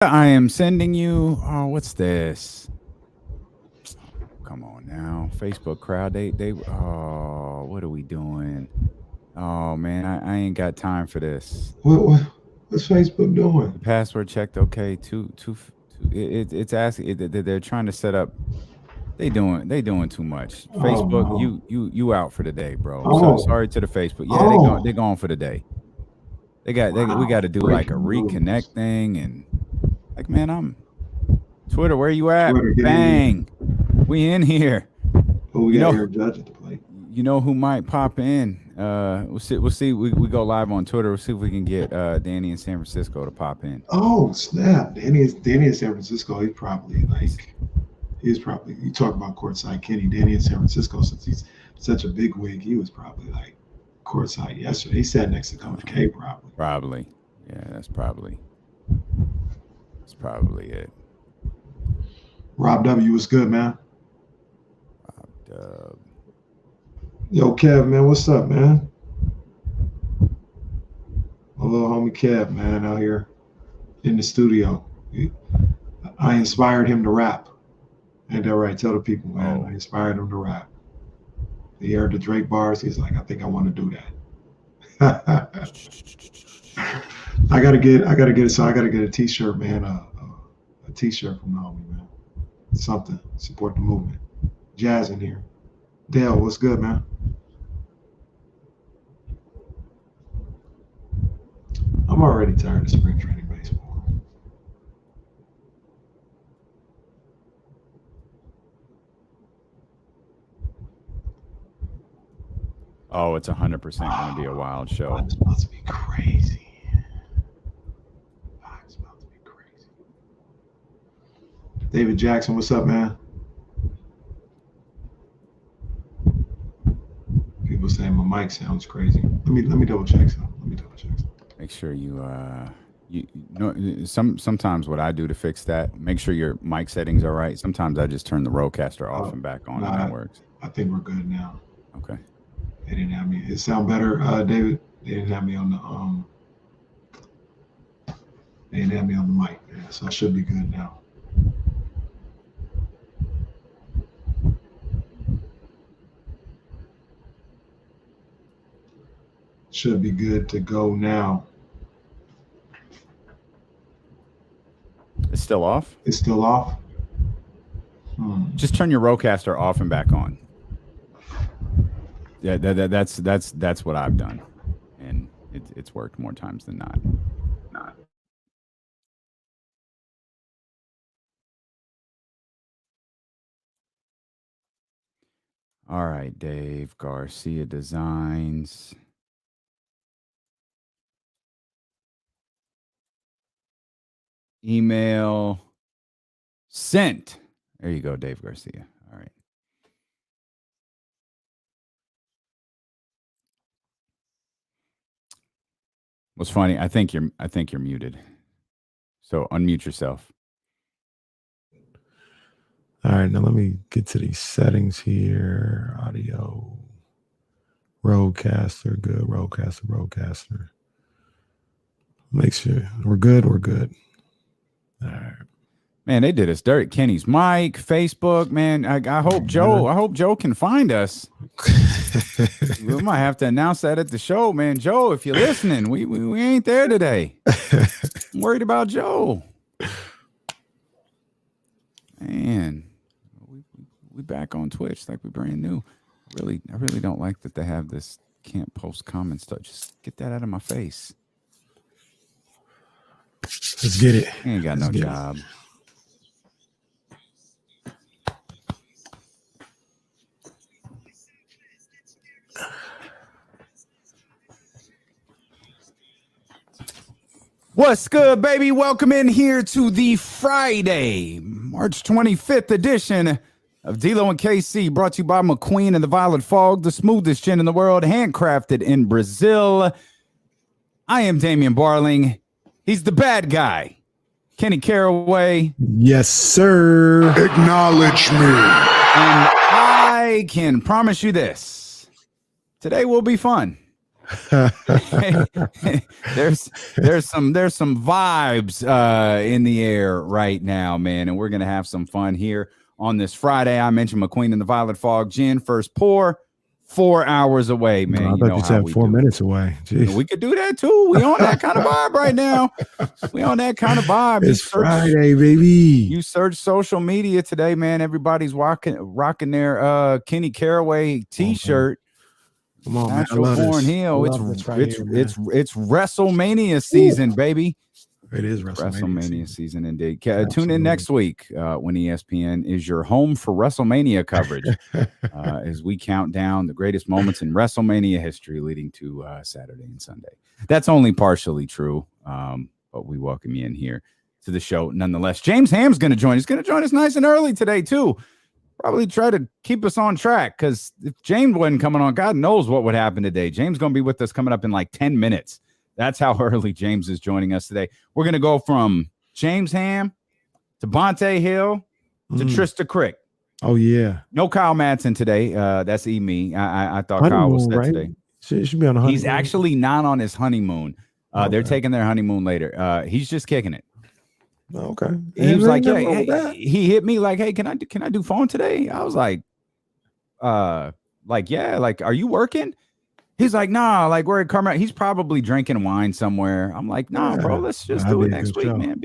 I am sending you. Oh, what's this? Come on now, Facebook crowd. They. Oh, what are we doing? Oh man, I ain't got time for this. What's Facebook doing? The password checked. Okay, it's asking. They're trying to set up. They doing too much. Oh Facebook, no. you out for the day, bro. So Oh, sorry to the Facebook. Yeah, oh, they going for the day. We got wow. to do like a Breaking news. reconnect thing and like man, I'm Twitter. Where you at? Twitter, get in here. Bang, we in here. Who we You got know, here? Judge at the plate. you know who might pop in. We'll see. We'll see. We go live on Twitter. We'll see if we can get Danny in San Francisco to pop in. Oh snap! Danny in San Francisco. He's He's probably you talk about courtside Kenny. Danny in San Francisco, since he's such a big wig, he was probably like courtside yesterday. He sat next to Coach K probably. probably. Yeah, that's probably it. Rob W was good, man. Uh, Yo, Kev, man, what's up, man? My little homie Kev, man, out here in the studio. I inspired him to rap. Ain't that right? Tell the people, man. Oh. I inspired him to rap. He heard the Drake bars. He's like, I think I want to do that. I gotta get a T-shirt, man. A T-shirt from the homie, man. Something support the movement. Jazz in here. Dale, what's good, man? I'm already tired of spring training baseball. oh, it's 100% going to be a wild show. It's about to be crazy. It's about to be crazy. David Jackson, what's up, man? People saying my mic sounds crazy. Let me double check some. Make sure you know sometimes what I do to fix that, make sure your mic settings are right. Sometimes I just turn the roadcaster off and back on, and that works. I think we're good now. Okay. They didn't have me. It sound better, David. They didn't have me on the They didn't have me on the mic, so I should be good now. Should be good to go now. It's still off? It's still off? Just turn your roadcaster off and back on. Yeah, that's what I've done, and it's worked more times than not. All right, Dave Garcia Designs. Email sent. There you go, Dave Garcia. All right. What's funny? I think you're muted. So unmute yourself. All right, now let me get to these settings here. Audio. Roadcaster, good. Roadcaster. Make sure we're good. All right. Man, they did us dirt. Kenny's mic, Facebook. Man, I hope Joe can find us. We might have to announce that at the show, man. Joe, if you're listening, we ain't there today. I'm worried about Joe. Man, we back on Twitch like we're brand new. I really don't like that they have this can't post comments stuff. Just get that out of my face. Let's get it. I ain't got no job. What's good, baby? Welcome in here to the Friday, March 25th edition of D-Lo and KC, brought to you by McQueen and the Violet Fog, the smoothest gin in the world, handcrafted in Brazil. I am Damian Barling. He's the bad guy. Kenny Caraway. Yes, sir. Acknowledge me. And I can promise you this. Today will be fun. there's some vibes in the air right now, man, and we're gonna have some fun here on this Friday. I mentioned McQueen and the Violet Fog Gin first pour. 4 hours away, man. I thought you said 4 minutes away. Jeez. We could do that too. We on that kind of vibe right now. We on that kind of vibe. It's Friday, baby. You search social media today, man. Everybody's rocking their Kenny Caraway T-shirt. Come on, Natural man. Born Hill. It's WrestleMania season, baby. It is WrestleMania season indeed. Tune in next week when ESPN is your home for WrestleMania coverage as we count down the greatest moments in WrestleMania history leading to Saturday and Sunday. That's only partially true, but we welcome you in here to the show nonetheless. James Ham's going to join. He's going to join us nice and early today, too. Probably try to keep us on track because if James wasn't coming on, God knows what would happen today. James going to be with us coming up in like 10 minutes. That's how early James is joining us today. We're going to go from James Ham to Bonta Hill to Trysta Krick. Oh, yeah. No Kyle Madsen today. That's me. I thought Kyle was set today. Should be on a honeymoon. He's actually not on his honeymoon. They're taking their honeymoon later. He's just kicking it. Okay. He was like, hey, he hit me like, hey, can I do phone today? I was like, yeah, like, are you working? He's like, nah, like we're at Carmel. He's probably drinking wine somewhere. I'm like, nah, bro, let's just do it next week, man.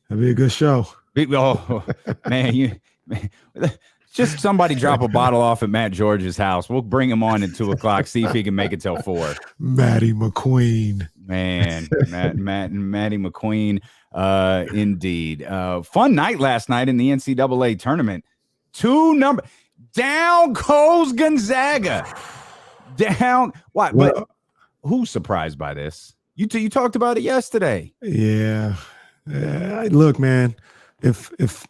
That'd be a good show. Oh, man, just somebody drop a bottle off at Matt George's house. We'll bring him on at 2:00. See if he can make it till 4. Matty McQueen. Man, Matty McQueen. Indeed. Fun night last night in the NCAA tournament. Down goes Gonzaga. Down. What? Well, but who's surprised by this? You talked about it yesterday. Yeah. Look, man, if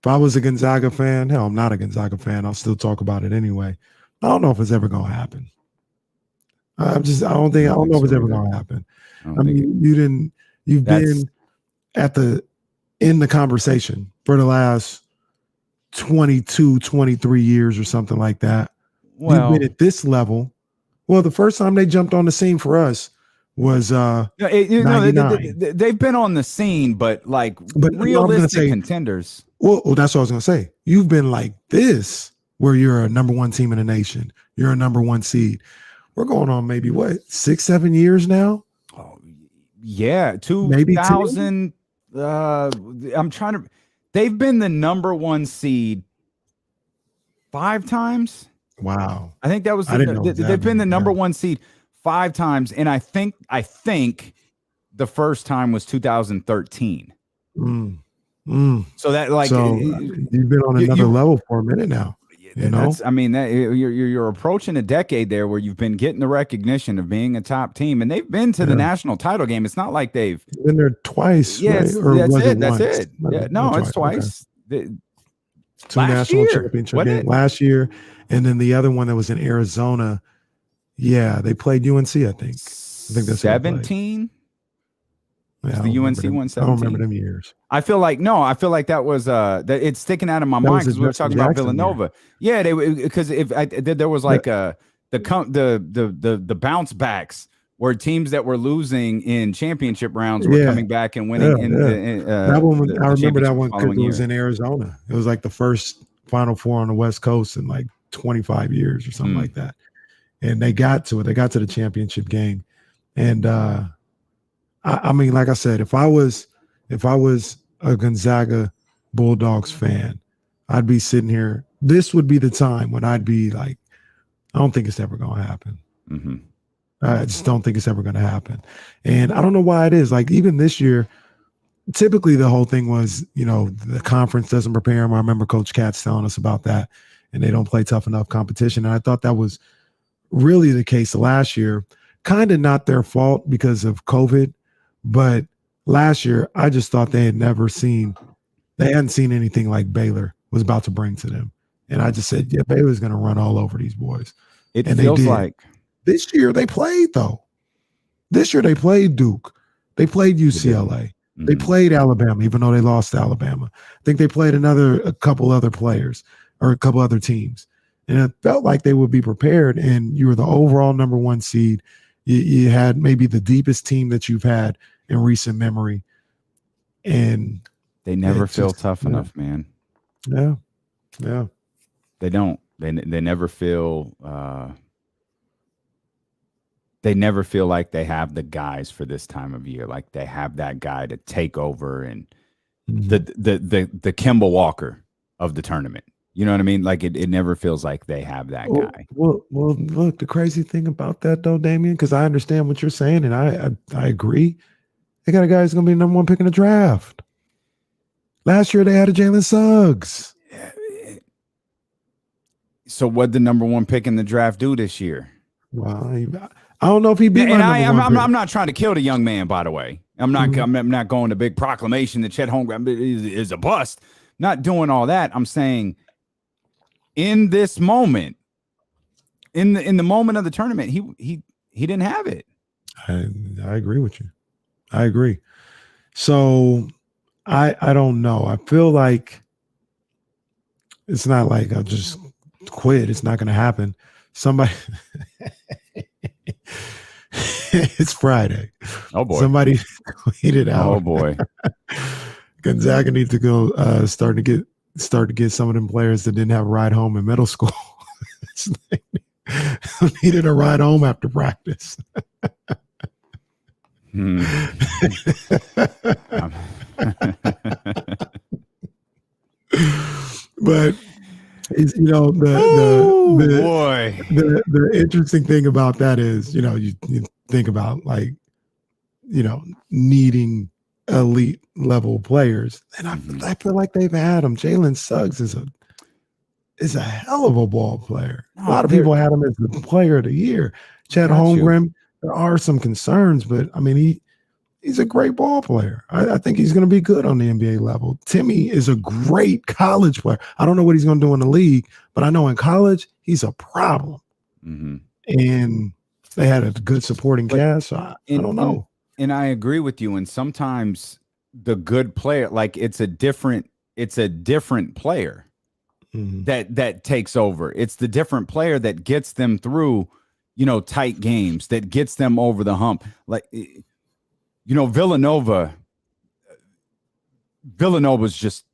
I was a Gonzaga fan, hell, I'm not a Gonzaga fan. I'll still talk about it anyway. I don't know if it's ever gonna happen. I don't know if it's ever gonna happen. I mean, you've been in the conversation for the last 22, 23 years or something like that. Well, you've been at this level. Well, the first time they jumped on the scene for us was they've been on the scene, but realistic contenders. Well, that's what I was gonna say. You've been like this, where you're a number one team in the nation. You're a number one seed. We're going on maybe 6-7 years now. Oh, yeah, 2000. I'm trying to. They've been the number one seed 5 times. Wow. I think that was they've been the number one seed 5 times, and I think the first time was 2013. So that you've been on another level for a minute now. You're approaching a decade there where you've been getting the recognition of being a top team, and they've been to the national title game. It's not like they've been there twice. Yeah, right? That's it. Yeah, no, it's twice. Okay. 2 national championship games last year, and then the other one that was in Arizona. Yeah, they played UNC. I think that's 17. Yeah, the UNC 117. I don't remember them years. I feel like that was that it's sticking out of my mind because we were talking about Villanova. Yeah, because there was like the bounce backs where teams that were losing in championship rounds were coming back and winning. That one, I remember that one because it was in Arizona. It was like the first Final Four on the West Coast in like 25 years or something like that. And they got to it. They got to the championship game. And I mean, like I said, if I was a Gonzaga Bulldogs fan, I'd be sitting here. This would be the time when I'd be like, I don't think it's ever going to happen. Mm-hmm. I just don't think it's ever going to happen. And I don't know why it is. Like even this year, typically the whole thing was, the conference doesn't prepare them. I remember Coach Katz telling us about that, and they don't play tough enough competition. And I thought that was really the case last year. Kind of not their fault because of COVID, but last year I just thought they hadn't seen anything like Baylor was about to bring to them. And I just said, yeah, Baylor's going to run all over these boys. It feels like this year they played though. This year they played Duke. They played UCLA. Mm-hmm. They played Alabama, even though they lost to Alabama. I think they played a couple other players or a couple other teams. And it felt like they would be prepared. And you were the overall number one seed. You had maybe the deepest team that you've had in recent memory, and they never feel tough enough, man. Yeah. They don't. They never feel. They never feel like they have the guys for this time of year. Like they have that guy to take over and the Kemba Walker of the tournament. You know what I mean? Like it never feels like they have that guy. Well, look, the crazy thing about that though, Davion, because I understand what you're saying, and I agree. They got a guy who's going to be the number one pick in the draft. Last year they had a Jalen Suggs. So what'd the number one pick in the draft do this year? Well, I don't know if he beat my number one pick. I'm not trying to kill the young man, by the way. I'm not going to big proclamation that Chet Holmgren is a bust. Not doing all that. I'm saying in this moment, in the moment of the tournament, he didn't have it. I agree with you. I agree. So I don't know. I feel like it's not like I'll just quit. It's not going to happen. Somebody, it's Friday. Oh boy! Somebody tweeted out. Oh boy! Gonzaga needs to go start to get some of them players that didn't have a ride home in middle school. Needed a ride home after practice. But it's, the interesting thing about that is, you think about like, needing elite level players, and I feel like they've had them. Jalen Suggs is a hell of a ball player. A lot of people had him as the player of the year. Chet Holmgren, there are some concerns, but I mean, he's a great ball player. I think he's going to be good on the NBA level. Timmy is a great college player. I don't know what he's going to do in the league, but I know in college, he's a problem. And they had a good supporting cast. So I don't know. And I agree with you. And sometimes the good player, like it's a different player that takes over. It's the different player that gets them through, tight games, that gets them over the hump. Like, Villanova's just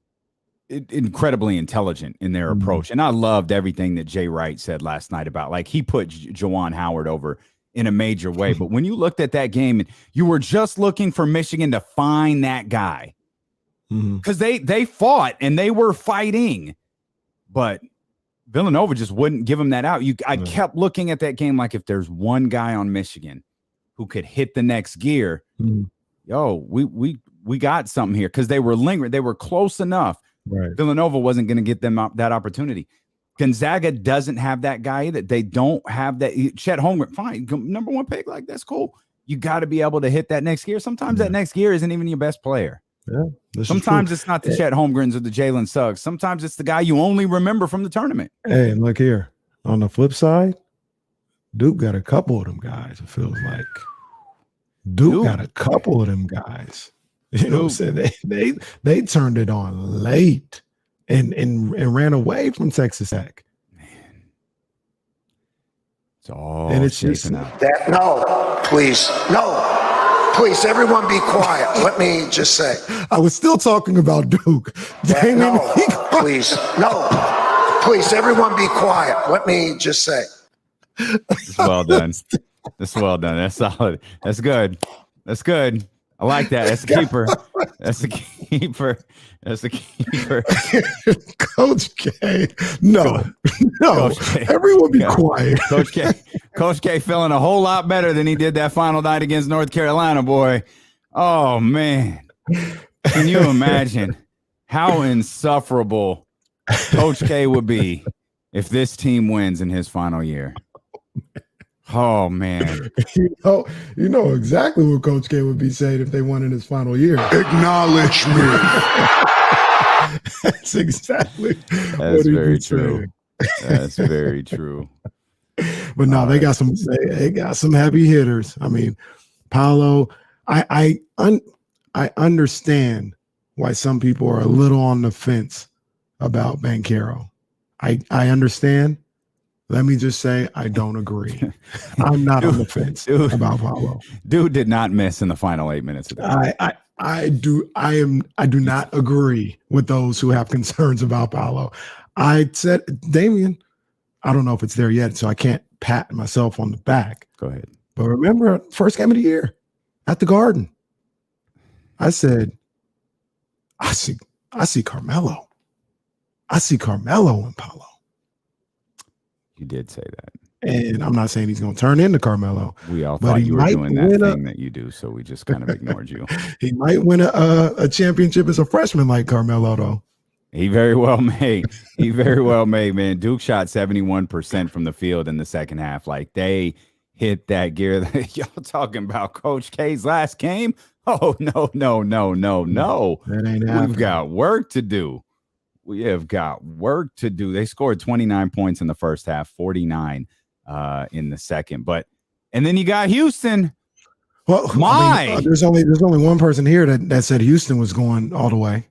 incredibly intelligent in their approach. And I loved everything that Jay Wright said last night about, like, he put Juwan Howard over in a major way. But when you looked at that game and you were just looking for Michigan to find that guy, because they fought and they were fighting, but Villanova just wouldn't give them that out. I kept looking at that game like, if there's one guy on Michigan who could hit the next gear, we got something here, because they were lingering. They were close enough. Right. Villanova wasn't going to get them that opportunity. Gonzaga doesn't have that guy either. They don't have that. Chet Holmgren, fine, number one pick, like, that's cool. You got to be able to hit that next gear. Sometimes that next gear isn't even your best player. Yeah, sometimes it's not the Chet Holmgrens or the Jalen Suggs. Sometimes it's the guy you only remember from the tournament. Hey, and look here. On the flip side, Duke got a couple of them guys, it feels like. Duke got a couple of them guys. You know what I'm saying? They turned it on late and ran away from Texas Tech. Man. It's all and it's just that. No, please. No. Please, everyone be quiet. Let me just say. I was still talking about Duke. Please. No. Please, everyone be quiet. Let me just say. It's well done. That's well done. That's solid. That's good. That's good. I like that. That's a keeper. That's a keeper. That's a keeper. Coach K. No. Coach K. Everyone be quiet. Coach K feeling a whole lot better than he did that final night against North Carolina, boy. Oh, man. Can you imagine how insufferable Coach K would be if this team wins in his final year? Oh, man. You know exactly what Coach K would be saying if they won in his final year. Acknowledge me. That's exactly That's very true. That's very true. But no, they got some heavy hitters. I mean, Paolo, I understand why some people are a little on the fence about Banchero. I understand. Let me just say I don't agree. I'm not on the fence about Paolo. Dude did not miss in the final 8 minutes of the game. I do not agree with those who have concerns about Paolo. I said, Davion, I don't know if it's there yet, so I can't pat myself on the back. Go ahead. But remember, first game of the year at the Garden, I said, I see Carmelo. I see Carmelo and Paolo. You did say that. And I'm not saying he's going to turn into Carmelo. We all thought you were doing that thing that you do, so we just kind of ignored you. He might win a championship as a freshman like Carmelo, though. He very well may. He very well may, man. Duke shot 71% from the field in the second half. Like, they hit that gear that y'all talking about Coach K's last game. Oh, no. That ain't happening. We've got work to do. We have got work to do. They scored 29 points in the first half, 49 in the second. And then you got Houston. Well, there's only one person here that said Houston was going all the way.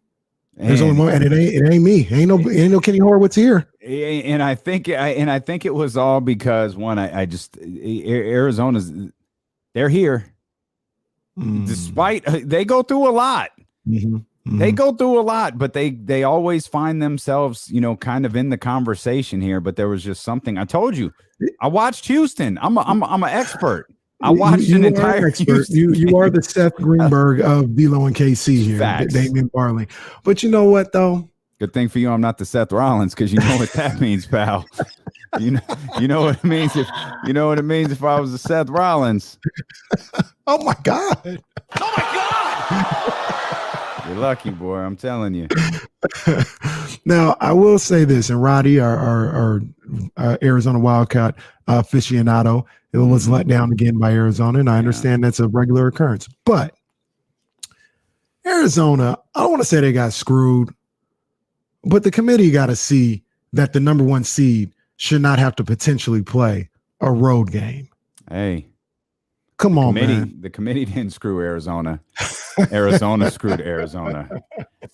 There's only one, and it ain't me. Ain't no Kenny Horowitz here. And I think it was all because Arizona's they're here. Despite they go through a lot. Mm-hmm. They go through a lot, but they always find themselves, kind of in the conversation here. But there was just something. I told you, I watched Houston. I'm an expert. I watched an entire expert. You are the Seth Greenberg of D-Lo and KC here, Facts. Damian Barley. But you know what though? Good thing for you, I'm not the Seth Rollins, because you know what that means, pal. You know what it means if I was the Seth Rollins. Oh my God. You're lucky, boy. I'm telling you. Now, I will say this, and Roddy, our Arizona Wildcat aficionado, it was let down again by Arizona, and I understand that's a regular occurrence. But Arizona, I don't want to say they got screwed, but the committee got to see that the number one seed should not have to potentially play a road game. Hey. Come on, man. The committee didn't screw Arizona. Arizona screwed Arizona.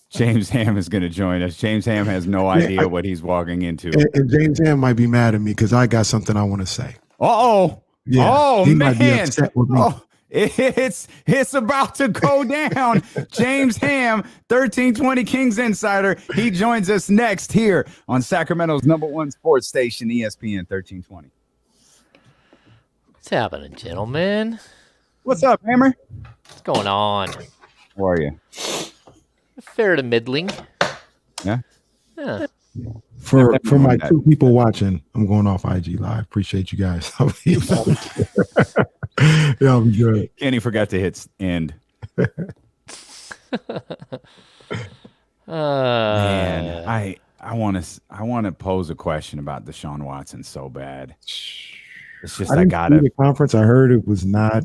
James Ham is going to join us. James Ham has no idea what he's walking into. And James Ham might be mad at me because I got something I want to say. Uh-oh. Yeah, oh, he man. Might be upset with me. Oh, it's about to go down. James Ham, 1320 Kings Insider. He joins us next here on Sacramento's #1 sports station, ESPN 1320. What's happening, gentlemen? What's up, Hammer? What's going on? How are you? Fair to middling. Yeah. Yeah. For my two people watching, I'm going off IG Live. Appreciate you guys. Y'all be good. Kenny forgot to hit end. Man, I want to pose a question about Deshaun Watson so bad. It's just I gotta. The conference, I heard it was not.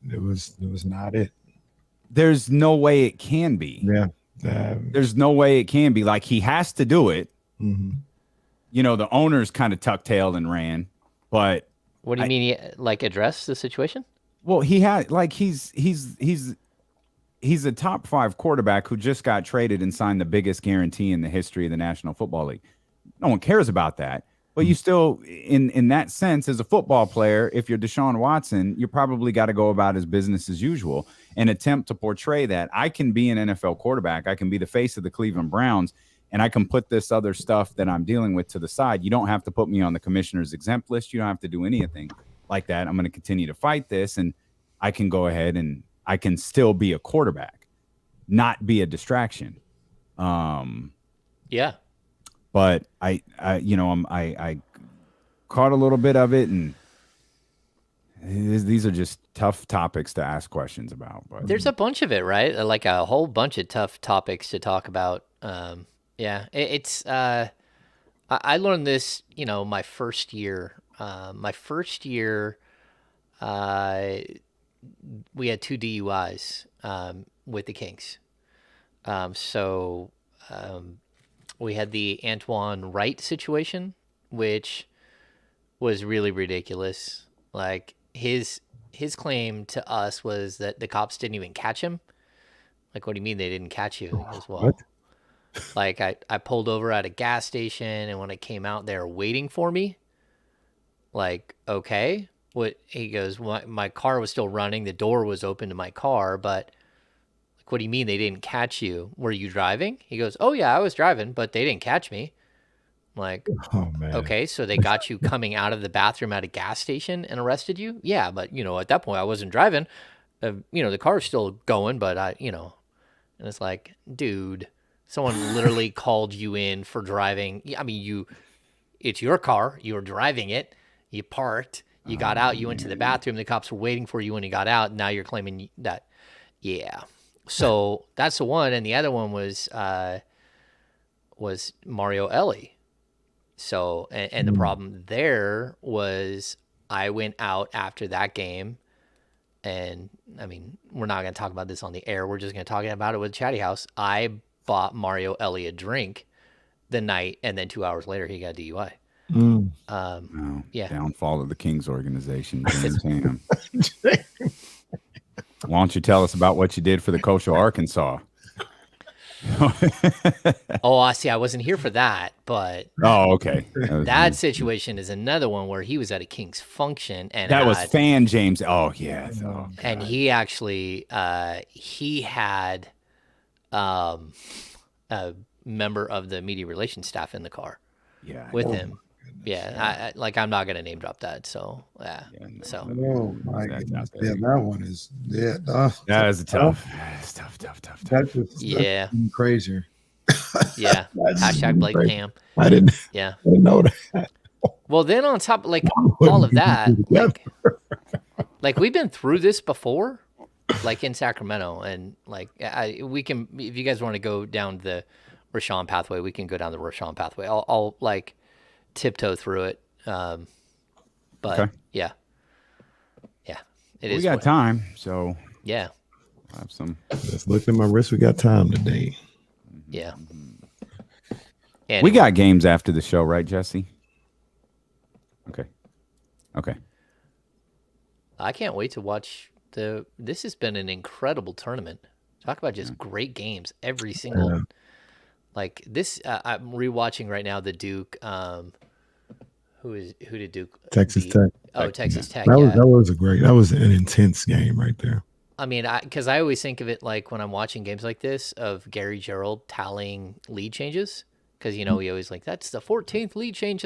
It was not it. There's no way it can be. Yeah. There's no way it can be. Like, he has to do it. Mm-hmm. The owners kind of tuck-tailed and ran, but what do you mean? Address the situation? Well, he had he's a top 5 quarterback who just got traded and signed the biggest guarantee in the history of the National Football League. No one cares about that. But you still, in that sense, as a football player, if you're Deshaun Watson, you probably got to go about his business as usual and attempt to portray that I can be an NFL quarterback. I can be the face of the Cleveland Browns, and I can put this other stuff that I'm dealing with to the side. You don't have to put me on the commissioner's exempt list. You don't have to do anything like that. I'm going to continue to fight this, and I can go ahead and I can still be a quarterback, not be a distraction. Yeah. But I caught a little bit of it, and these are just tough topics to ask questions about. But there's a bunch of it, right? Like a whole bunch of tough topics to talk about. Yeah, it's. I learned this, my first year. We had 2 DUIs with the Kings. We had the Antoine Wright situation, which was really ridiculous. Like, his claim to us was that the cops didn't even catch him. Like, what do you mean they didn't catch you as well? What? Like, I pulled over at a gas station, and when I came out, they were waiting for me. Like, okay. What he goes, my car was still running. The door was open to my car, but like, what do you mean they didn't catch you? Were you driving? He goes, oh yeah, I was driving, but they didn't catch me. I'm like, Oh man. okay, so they got you coming out of the bathroom at a gas station and arrested you? Yeah, but at that point I wasn't driving. The car's still going, but and it's like, dude, someone literally called you in for driving. I mean, it's your car. You were driving it. You parked. You got out. You went to the bathroom. The cops were waiting for you when you got out. Now you're claiming that. Yeah. So that's the one, and the other one was Mario Ellie. So and the problem there was I went out after that game, and I mean we're not going to talk about this on the air. We're just going to talk about it with Chatty House. I bought Mario Ellie a drink the night, and then 2 hours later he got DUI. Yeah. Downfall of the Kings organization. James Ham. Why don't you tell us about what you did for the Coach of Arkansas? Oh, I see. I wasn't here for that, but okay. That situation is another one where he was at a Kings function, and that was fan James. Oh yeah, and he actually he had a member of the media relations staff in the car, with him. Yeah, I'm not gonna name drop that. So so. Oh my goodness. Yeah, that one is that is tough. It's tough. That's just crazier. Yeah. Hashtag Blake Cam. I didn't know that. Well, then on top, like all of that, like we've been through this before, like in Sacramento, and like we can, if you guys want to go down the Richaun pathway, we can go down the Richaun pathway. I'll like tiptoe through it. But yeah, it is. We got time, so yeah. I'll have some. Just looked at my wrist. We got time today. Yeah. We got games after the show, right, Jesse? Okay. I can't wait to watch this has been an incredible tournament. Talk about just great games. Every single, like this, I'm rewatching right now the Duke, who did Duke? Texas Tech. Oh, Texas Tech. That was an intense game right there. I mean, because I always think of it like when I'm watching games like this of Gary Gerald tallying lead changes, because he always like that's the 14th lead change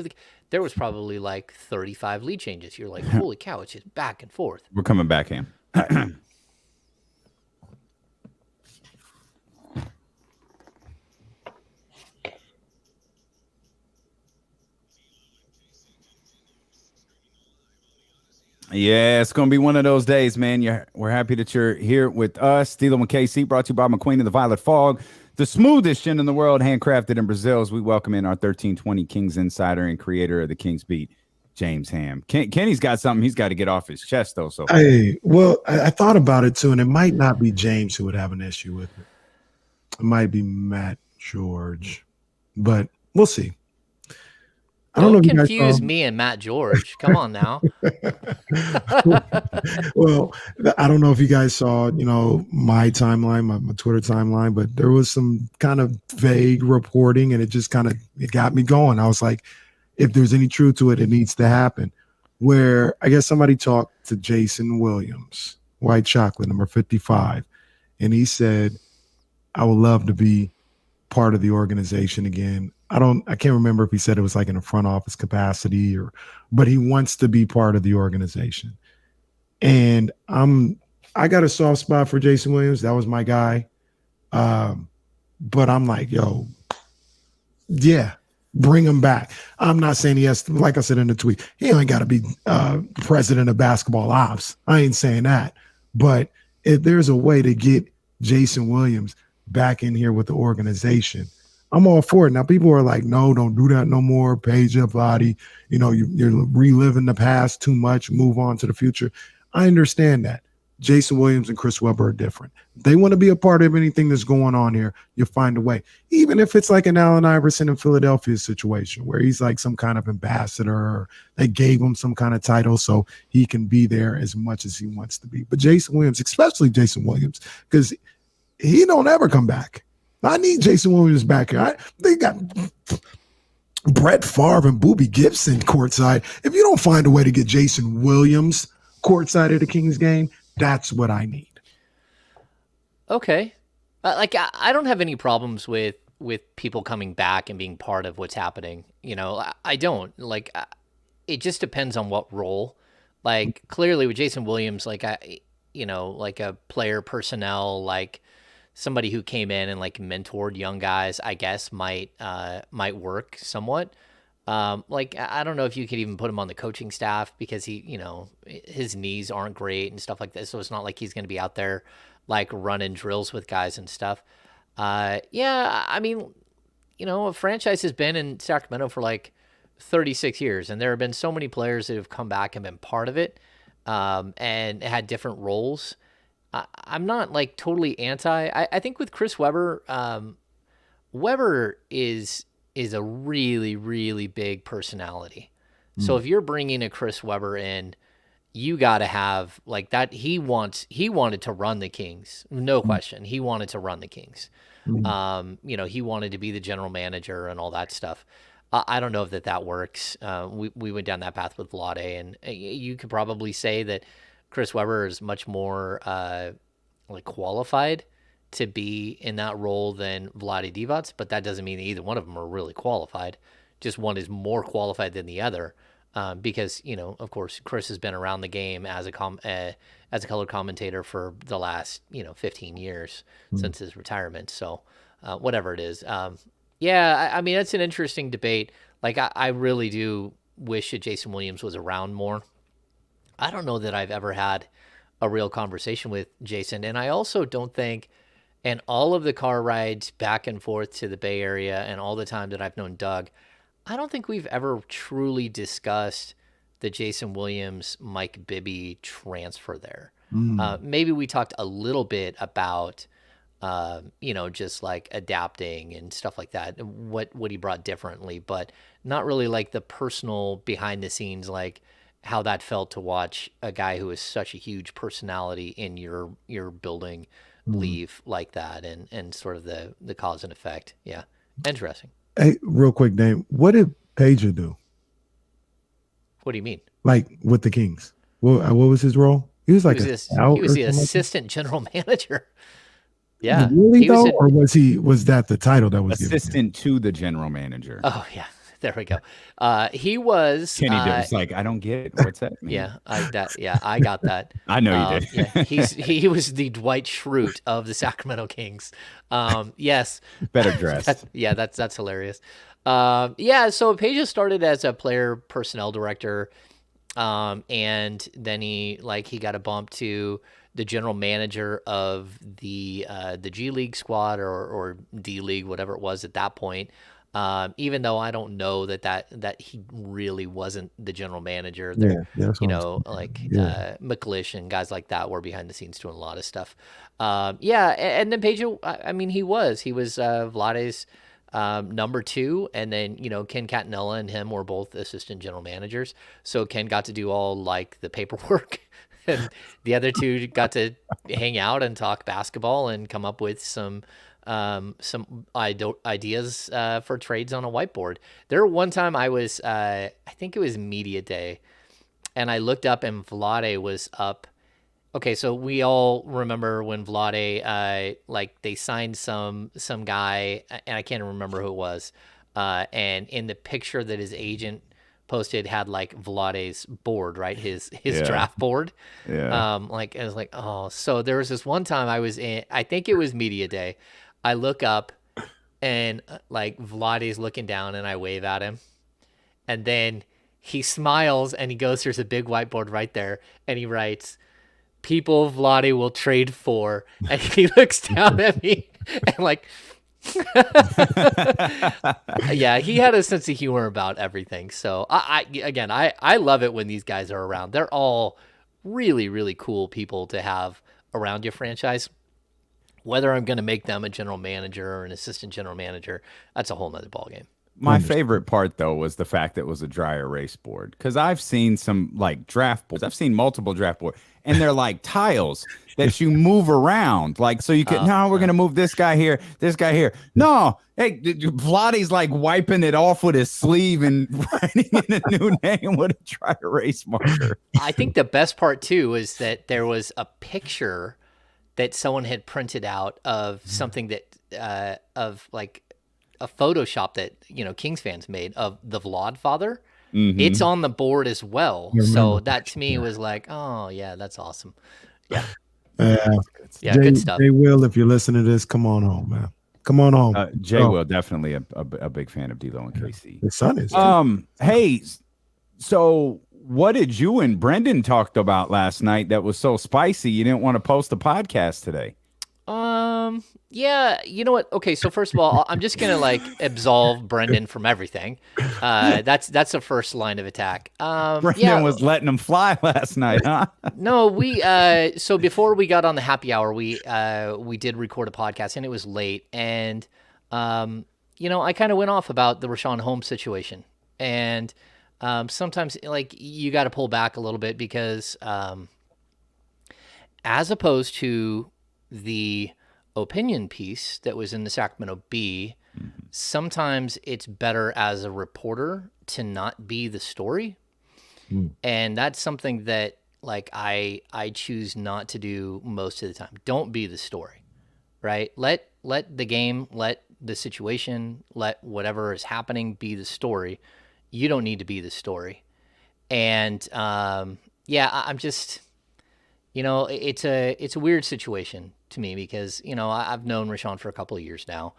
there was probably like 35 lead changes. You're like, holy cow, it's just back and forth. We're coming back in. Yeah, it's going to be one of those days, man. We're happy that you're here with us. D'Lo and KC, brought to you by McQueen and the Violet Fog, the smoothest gin in the world, handcrafted in Brazil. As we welcome in our 1320 Kings insider and creator of the Kings Beat, James Ham. Kenny's got something he's got to get off his chest, though. So, I thought about it too, and it might not be James who would have an issue with it. It might be Matt George, but we'll see. Don't confuse me and Matt George. Come on now. Well, I don't know if you guys saw, my timeline, my Twitter timeline, but there was some kind of vague reporting, and it just it got me going. I was like, if there's any truth to it, it needs to happen. Where I guess somebody talked to Jason Williams, White Chocolate, number 55, and he said, I would love to be part of the organization again. I can't remember if he said it was like in a front office capacity but he wants to be part of the organization. And I got a soft spot for Jason Williams. That was my guy. But I'm like, yo, yeah, bring him back. I'm not saying he has to, like I said in the tweet, he ain't got to be president of basketball ops. I ain't saying that. But if there's a way to get Jason Williams back in here with the organization, I'm all for it. Now, people are like, no, don't do that no more. Page your body. You're reliving the past too much. Move on to the future. I understand that. Jason Williams and Chris Webber are different. If they want to be a part of anything that's going on here, you'll find a way. Even if it's like an Allen Iverson in Philadelphia situation where he's like some kind of ambassador, or they gave him some kind of title so he can be there as much as he wants to be. But Jason Williams, especially Jason Williams, because he don't ever come back. I need Jason Williams back here. Brett Favre and Boobie Gibson courtside. If you don't find a way to get Jason Williams courtside at the Kings game, that's what I need. Okay. I don't have any problems with people coming back and being part of what's happening. I don't. It just depends on what role. Like, clearly with Jason Williams, like a player personnel, like somebody who came in and like mentored young guys, I guess might work somewhat. I don't know if you could even put him on the coaching staff because his knees aren't great and stuff like that. So it's not like he's going to be out there like running drills with guys and stuff. Yeah, I mean, a franchise has been in Sacramento for like 36 years, and there have been so many players that have come back and been part of it, and had different roles. I'm not like totally anti. I think with Chris Webber, Webber is a really, really big personality. So if you're bringing a Chris Webber in, you got to have like that. He wanted to run the Kings. No question. He wanted to run the Kings. He wanted to be the general manager and all that stuff. I don't know if that works. We went down that path with Vlade, and you could probably say that Chris Webber is much more qualified to be in that role than Vlade Divac, but that doesn't mean that either one of them are really qualified. Just one is more qualified than the other, because of course, Chris has been around the game as a color commentator for the last 15 years since his retirement. So whatever it is, yeah, I mean that's an interesting debate. Like I really do wish that Jason Williams was around more. I don't know that I've ever had a real conversation with Jason, and I also don't think. And all of the car rides back and forth to the Bay Area and all the time that I've known Doug, I don't think we've ever truly discussed the Jason Williams, Mike Bibby transfer there. Maybe we talked a little bit about, just like adapting and stuff like that, what he brought differently, but not really like the personal behind the scenes, like how that felt to watch a guy who is such a huge personality in your building leave like that, and sort of the cause and effect. Yeah. Interesting. Hey, real quick, Dave, what did Pager do? What do you mean? Like with the Kings? What was his role? He was like he was the assistant general manager. Yeah. Really though? Or was that the title that was assistant to the general manager? Oh yeah. There we go. He was Kenny was like, I don't get it. What's that mean? Yeah, I got that. I know you did. Yeah, he was the Dwight Schrute of the Sacramento Kings. Yes, better dressed. That's hilarious. Yeah, so Peja started as a player personnel director, and then he got a bump to the general manager of the G League squad or D League, whatever it was at that point. Even though I don't know that he really wasn't the general manager there, McLish and guys like that were behind the scenes doing a lot of stuff. And then Pedro, I mean, he was Vlade's number two, and then Ken Catanella and him were both assistant general managers. So Ken got to do all like the paperwork, and the other two got to hang out and talk basketball and come up with some ideas for trades on a whiteboard. There one time I was, I think it was media day, and I looked up and Vlade was up. Okay, so we all remember when Vlade, they signed some guy, and I can't remember who it was, and in the picture that his agent posted had like Vlade's board, right? His draft board. Yeah. I was like, oh, so there was this one time I was in, I think it was media day. I look up and Vlade's looking down and I wave at him. And then he smiles and he goes, there's a big whiteboard right there. And he writes, people Vlade will trade for. And he looks down at me and yeah, he had a sense of humor about everything. So I love it when these guys are around. They're all really, really cool people to have around your franchise. Whether I'm going to make them a general manager or an assistant general manager, that's a whole nother ballgame. My favorite part, though, was the fact that it was a dry erase board. Because I've seen some like draft boards. I've seen multiple draft boards, and they're like tiles that you move around. Like, so you can, no, we're going to move this guy here, this guy here. No, hey, Vladdy's like wiping it off with his sleeve and writing in a new name with a dry erase marker. I think the best part, too, is that there was a picture that someone had printed out of something that, of like, a Photoshop that Kings fans made of the Vlad father. It's on the board as well. So that to me was like, oh yeah, that's awesome. Yeah, Jay, good stuff. Jay Will, if you're listening to this, come on home, man. Come on home. Jay Will, definitely a big fan of D'Lo and KC. His son is. Hey, so what did you and Brendan talked about last night that was so spicy you didn't want to post a podcast today? Yeah, you know what? Okay, so first of all, I'm just gonna like absolve Brendan from everything. That's the first line of attack. Brendan was letting him fly last night, huh? No, we so before we got on the happy hour, we did record a podcast and it was late, and I kind of went off about the Richaun Holmes situation, and sometimes like you got to pull back a little bit because as opposed to the opinion piece that was in the Sacramento Bee, sometimes it's better as a reporter to not be the story. And that's something that like I choose not to do most of the time. Don't be the story, right? Let the game, let the situation, let whatever is happening be the story. You don't need to be the story. And I'm just, it's a weird situation to me because, I've known Richaun for a couple of years now.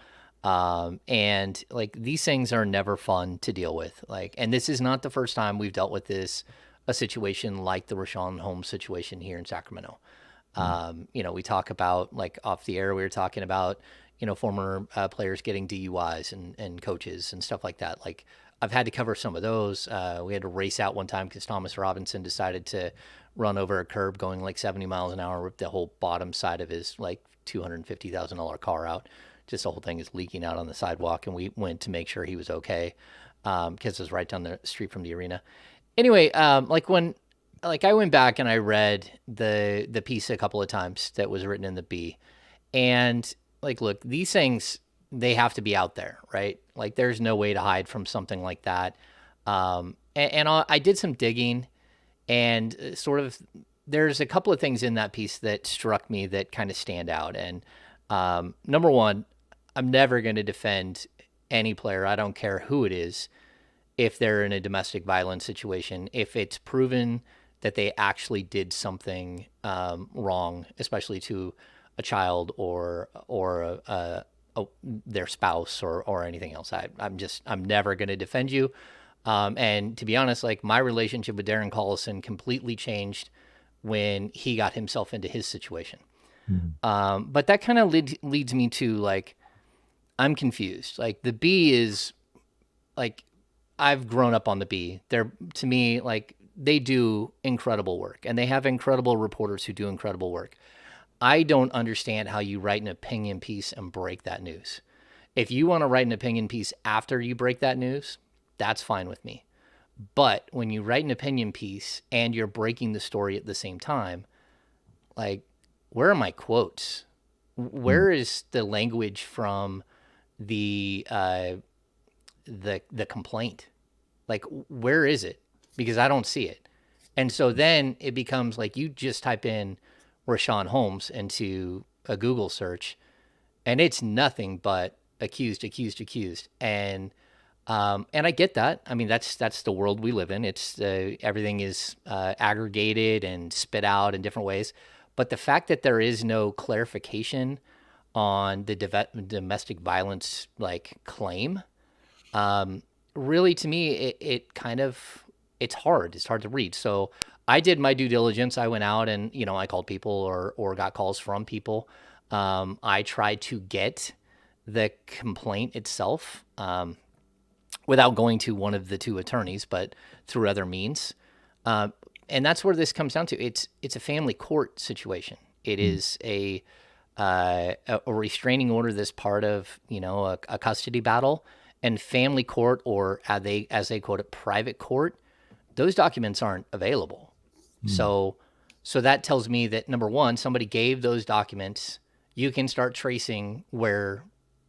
And like these things are never fun to deal with. Like, and this is not the first time we've dealt with a situation like the Richaun Holmes situation here in Sacramento. We talk about like off the air, we were talking about, former players getting DUIs and coaches and stuff like that. Like I've had to cover some of those. We had to race out one time because Thomas Robinson decided to run over a curb going like 70 miles an hour, ripped the whole bottom side of his like $250,000 car out. Just the whole thing is leaking out on the sidewalk, and we went to make sure he was okay because it was right down the street from the arena. Anyway, I went back and I read the piece a couple of times that was written in the Bee, and like, look, these things, they have to be out there, right? Like there's no way to hide from something like that. I did some digging, and sort of there's a couple of things in that piece that struck me that kind of stand out. And number one, I'm never going to defend any player, I don't care who it is, if they're in a domestic violence situation, if it's proven that they actually did something wrong, especially to a child or their spouse or anything else. I'm never going to defend you. And to be honest, like my relationship with Darren Collison completely changed when he got himself into his situation. But that kind of leads me to like, I'm confused. Like the Bee is like, I've grown up on the Bee. They're, to me, like they do incredible work, and they have incredible reporters who do incredible work. I don't understand how you write an opinion piece and break that news. If you want to write an opinion piece after you break that news, that's fine with me. But when you write an opinion piece and you're breaking the story at the same time, like, where are my quotes? Where is the language from the complaint? Like, where is it? Because I don't see it. And so then it becomes like you just type in Richaun Holmes into a Google search, and it's nothing but accused. And I get that. I mean, that's the world we live in. It's everything is aggregated and spit out in different ways. But the fact that there is no clarification on the domestic violence like claim, really to me, it kind of, it's hard to read. So I did my due diligence. I went out and, I called people or got calls from people. I tried to get the complaint itself without going to one of the two attorneys, but through other means. And that's where this comes down to. It's a family court situation. It is a restraining order that's part of, a custody battle. and family court, or as they quote it, private court, those documents aren't available. So that tells me that, number one, somebody gave those documents. You can start tracing where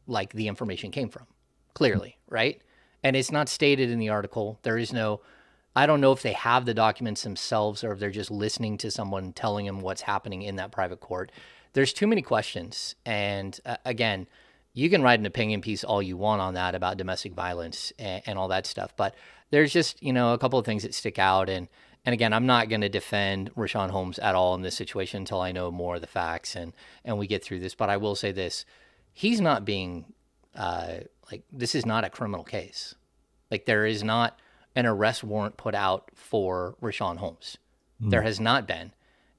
like the information came from, clearly, right? And it's not stated in the article. There is no, I don't know if they have the documents themselves or if they're just listening to someone telling them what's happening in that private court. There's too many questions. And again, you can write an opinion piece all you want on that about domestic violence and all that stuff. But there's just, a couple of things that stick out. And again, I'm not going to defend Richaun Holmes at all in this situation until I know more of the facts and we get through this. But I will say this, he's not being, this is not a criminal case. Like, there is not an arrest warrant put out for Richaun Holmes. There has not been.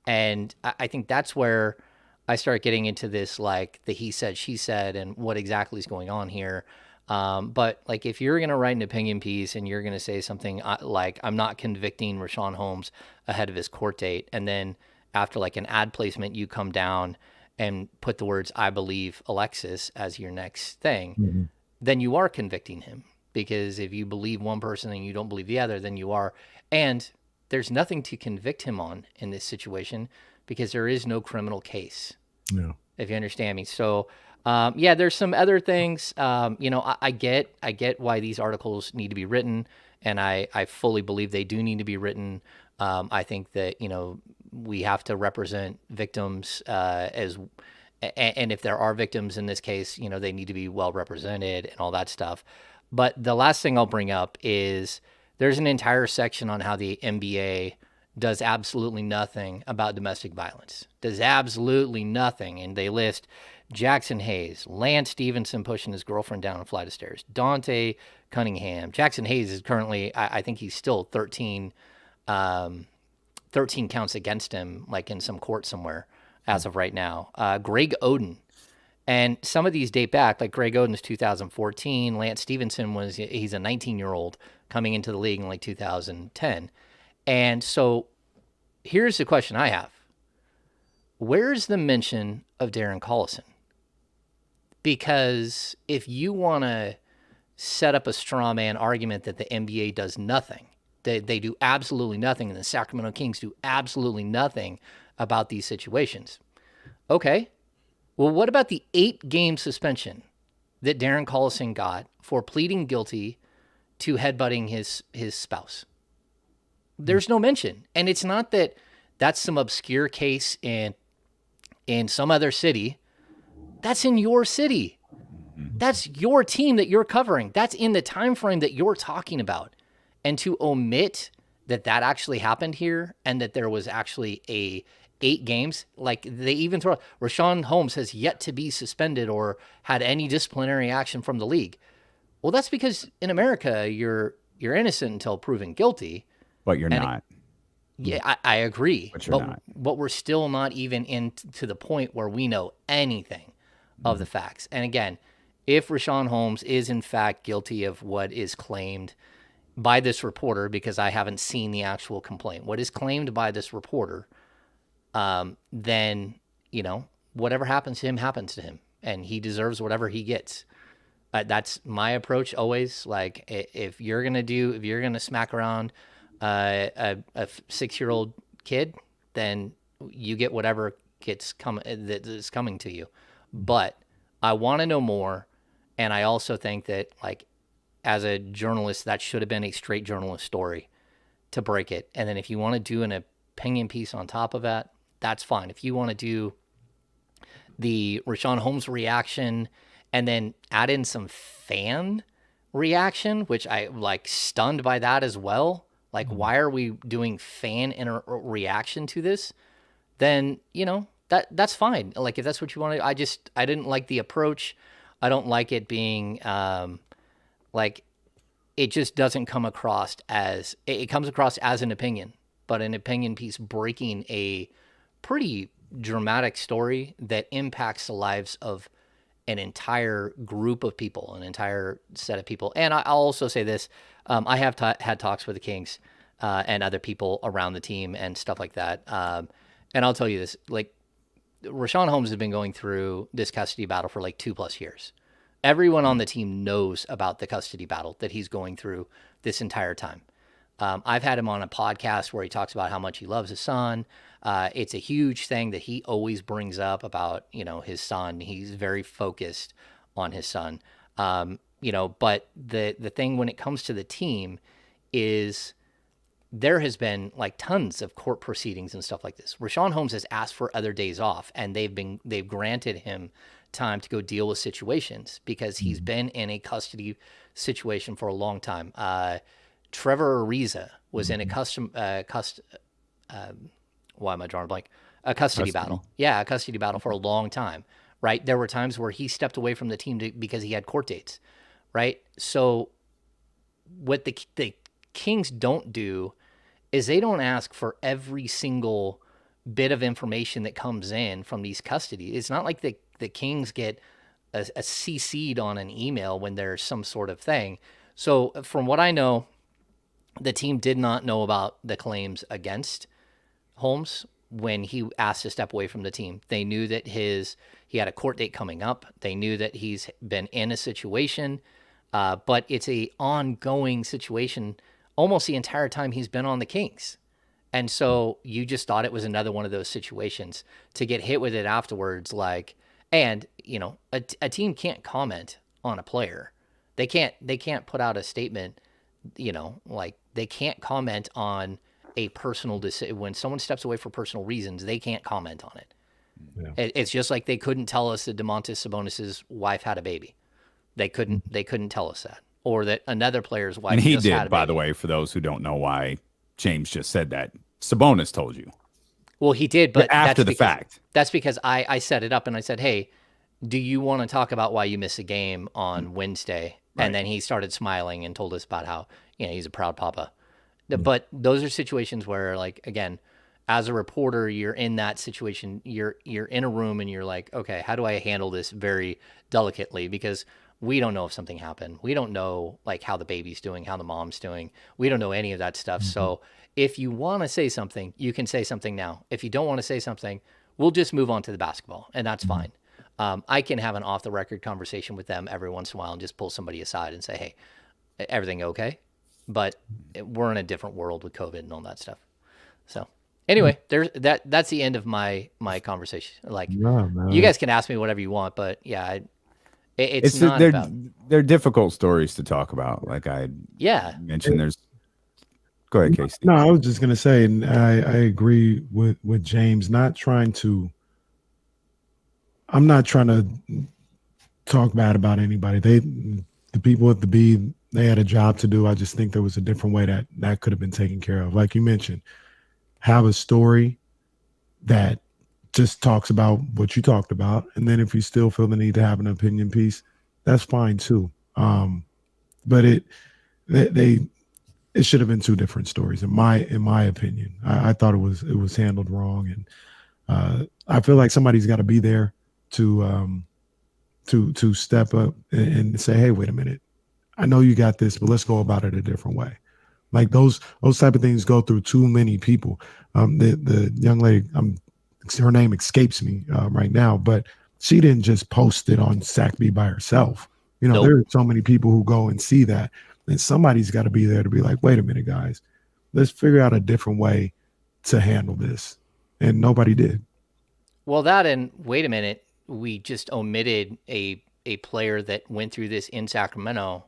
And I think that's where I start getting into this, like the he said, she said, and what exactly is going on here. But like, if you're going to write an opinion piece and you're going to say something like, I'm not convicting Richaun Holmes ahead of his court date, and then after like an ad placement, you come down and put the words, I believe Alexis, as your next thing, then you are convicting him. Because if you believe one person and you don't believe the other, then you are. And there's nothing to convict him on in this situation because there is no criminal case. Yeah. If you understand me. So, there's some other things. I get why these articles need to be written, and I fully believe they do need to be written. I think that, we have to represent victims and if there are victims in this case, they need to be well represented and all that stuff. But the last thing I'll bring up is there's an entire section on how the NBA does absolutely nothing about domestic violence. Does absolutely nothing. And they list Jackson Hayes, Lance Stevenson pushing his girlfriend down a flight of stairs, Dante Cunningham. Jackson Hayes is currently, I think he's still 13 counts against him, like in some court somewhere as of right now. Greg Oden. And some of these date back, like Greg Oden's 2014. Lance Stevenson he's a 19-year-old coming into the league in like 2010. And so here's the question I have. Where's the mention of Darren Collison? Because if you want to set up a straw man argument that the NBA does nothing, they do absolutely nothing, and the Sacramento Kings do absolutely nothing about these situations. Okay. Well, what about the 8-game suspension that Darren Collison got for pleading guilty to headbutting his spouse? There's no mention. And it's not that that's some obscure case in some other city. That's in your city. That's your team that you're covering. That's in the time frame that you're talking about. And to omit that actually happened here and that there was actually 8 games, like they even throw Richaun Holmes has yet to be suspended or had any disciplinary action from the league. Well, that's because in America, you're innocent until proven guilty. But you're not. Yeah, I agree. But you're not. But we're still not even to the point where we know anything of the facts. And again, if Richaun Holmes is in fact guilty of what is claimed by this reporter, because I haven't seen the actual complaint, what is claimed by this reporter, then, whatever happens to him, and he deserves whatever he gets. That's my approach always. Like, if you're going to smack around a 6-year-old kid, then you get whatever that is coming to you. But I want to know more. And I also think that, like, as a journalist, that should have been a straight journalist story to break it. And then if you want to do an opinion piece on top of that, that's fine. If you want to do the Richaun Holmes reaction and then add in some fan reaction, which I like stunned by that as well. Like, why are we doing fan reaction to this? Then, that's fine. Like, if that's what you want to, I didn't like the approach. I don't like it being, like, it just doesn't come across it comes across as an opinion, but an opinion piece breaking a pretty dramatic story that impacts the lives of an entire group of people, an entire set of people. And I'll also say this, I have had talks with the Kings and other people around the team and stuff like that. And I'll tell you this, like, Richaun Holmes has been going through this custody battle for like 2+ years. Everyone on the team knows about the custody battle that he's going through this entire time. I've had him on a podcast where he talks about how much he loves his son. It's a huge thing that he always brings up about, his son. He's very focused on his son. But the thing when it comes to the team is there has been like tons of court proceedings and stuff like this. Richaun Holmes has asked for other days off, and they've granted him time to go deal with situations because he's been in a custody situation for a long time. Trevor Ariza was in a why am I drawing a blank? A custody battle. Yeah, a custody battle for a long time, right? There were times where he stepped away from the team because he had court dates, right? So what the Kings don't do is they don't ask for every single bit of information that comes in from these custody. It's not like the Kings get a CC'd on an email when there's some sort of thing. So from what I know, the team did not know about the claims against Holmes when he asked to step away from the team. They knew that he had a court date coming up. They knew that he's been in a situation, but it's a ongoing situation almost the entire time he's been on the Kings. And so you just thought it was another one of those situations to get hit with it afterwards. And a team can't comment on a player. They can't put out a statement, they can't comment on a personal decision. When someone steps away for personal reasons, they can't comment on it. Yeah. It's just like they couldn't tell us that Domantas Sabonis's wife had a baby. They couldn't tell us that. Or that another player's wife and he just did, had a by baby. the way, for those who don't know why James just said that. Sabonis told you. Well, he did, but after the fact. That's because I set it up and I said, hey, do you want to talk about why you missed a game on Wednesday? Right. And then he started smiling and told us about how, he's a proud papa. But those are situations where, again, as a reporter, you're in that situation. You're in a room and you're like, okay, how do I handle this very delicately? Because we don't know if something happened. We don't know how the baby's doing, how the mom's doing. We don't know any of that stuff. Mm-hmm. So if you want to say something, you can say something now. If you don't want to say something, we'll just move on to the basketball, and that's fine. I can have an off-the-record conversation with them every once in a while and just pull somebody aside and say, hey, everything okay? But we're in a different world with COVID and all that stuff. So anyway, that's the end of my conversation. You guys can ask me whatever you want, but yeah, it's not about. They're difficult stories to talk about. Like I mentioned, there's. Go ahead, Casey. No, I was just gonna say, and I agree with James. I'm not trying to talk bad about anybody. The people at the B, they had a job to do. I just think there was a different way that could have been taken care of. Like you mentioned, have a story that just talks about what you talked about. And then if you still feel the need to have an opinion piece, that's fine too. But it should have been two different stories in my opinion. I thought it was handled wrong. And I feel like somebody's got to be there to step up and say, hey, wait a minute. I know you got this, but let's go about it a different way. Like those type of things go through too many people. The young lady, her name escapes me right now, but she didn't just post it on SACB by herself. Nope. There are so many people who go and see that, and somebody's got to be there to be like, wait a minute, guys, let's figure out a different way to handle this. And nobody did. Well, that and wait a minute, we just omitted a player that went through this in Sacramento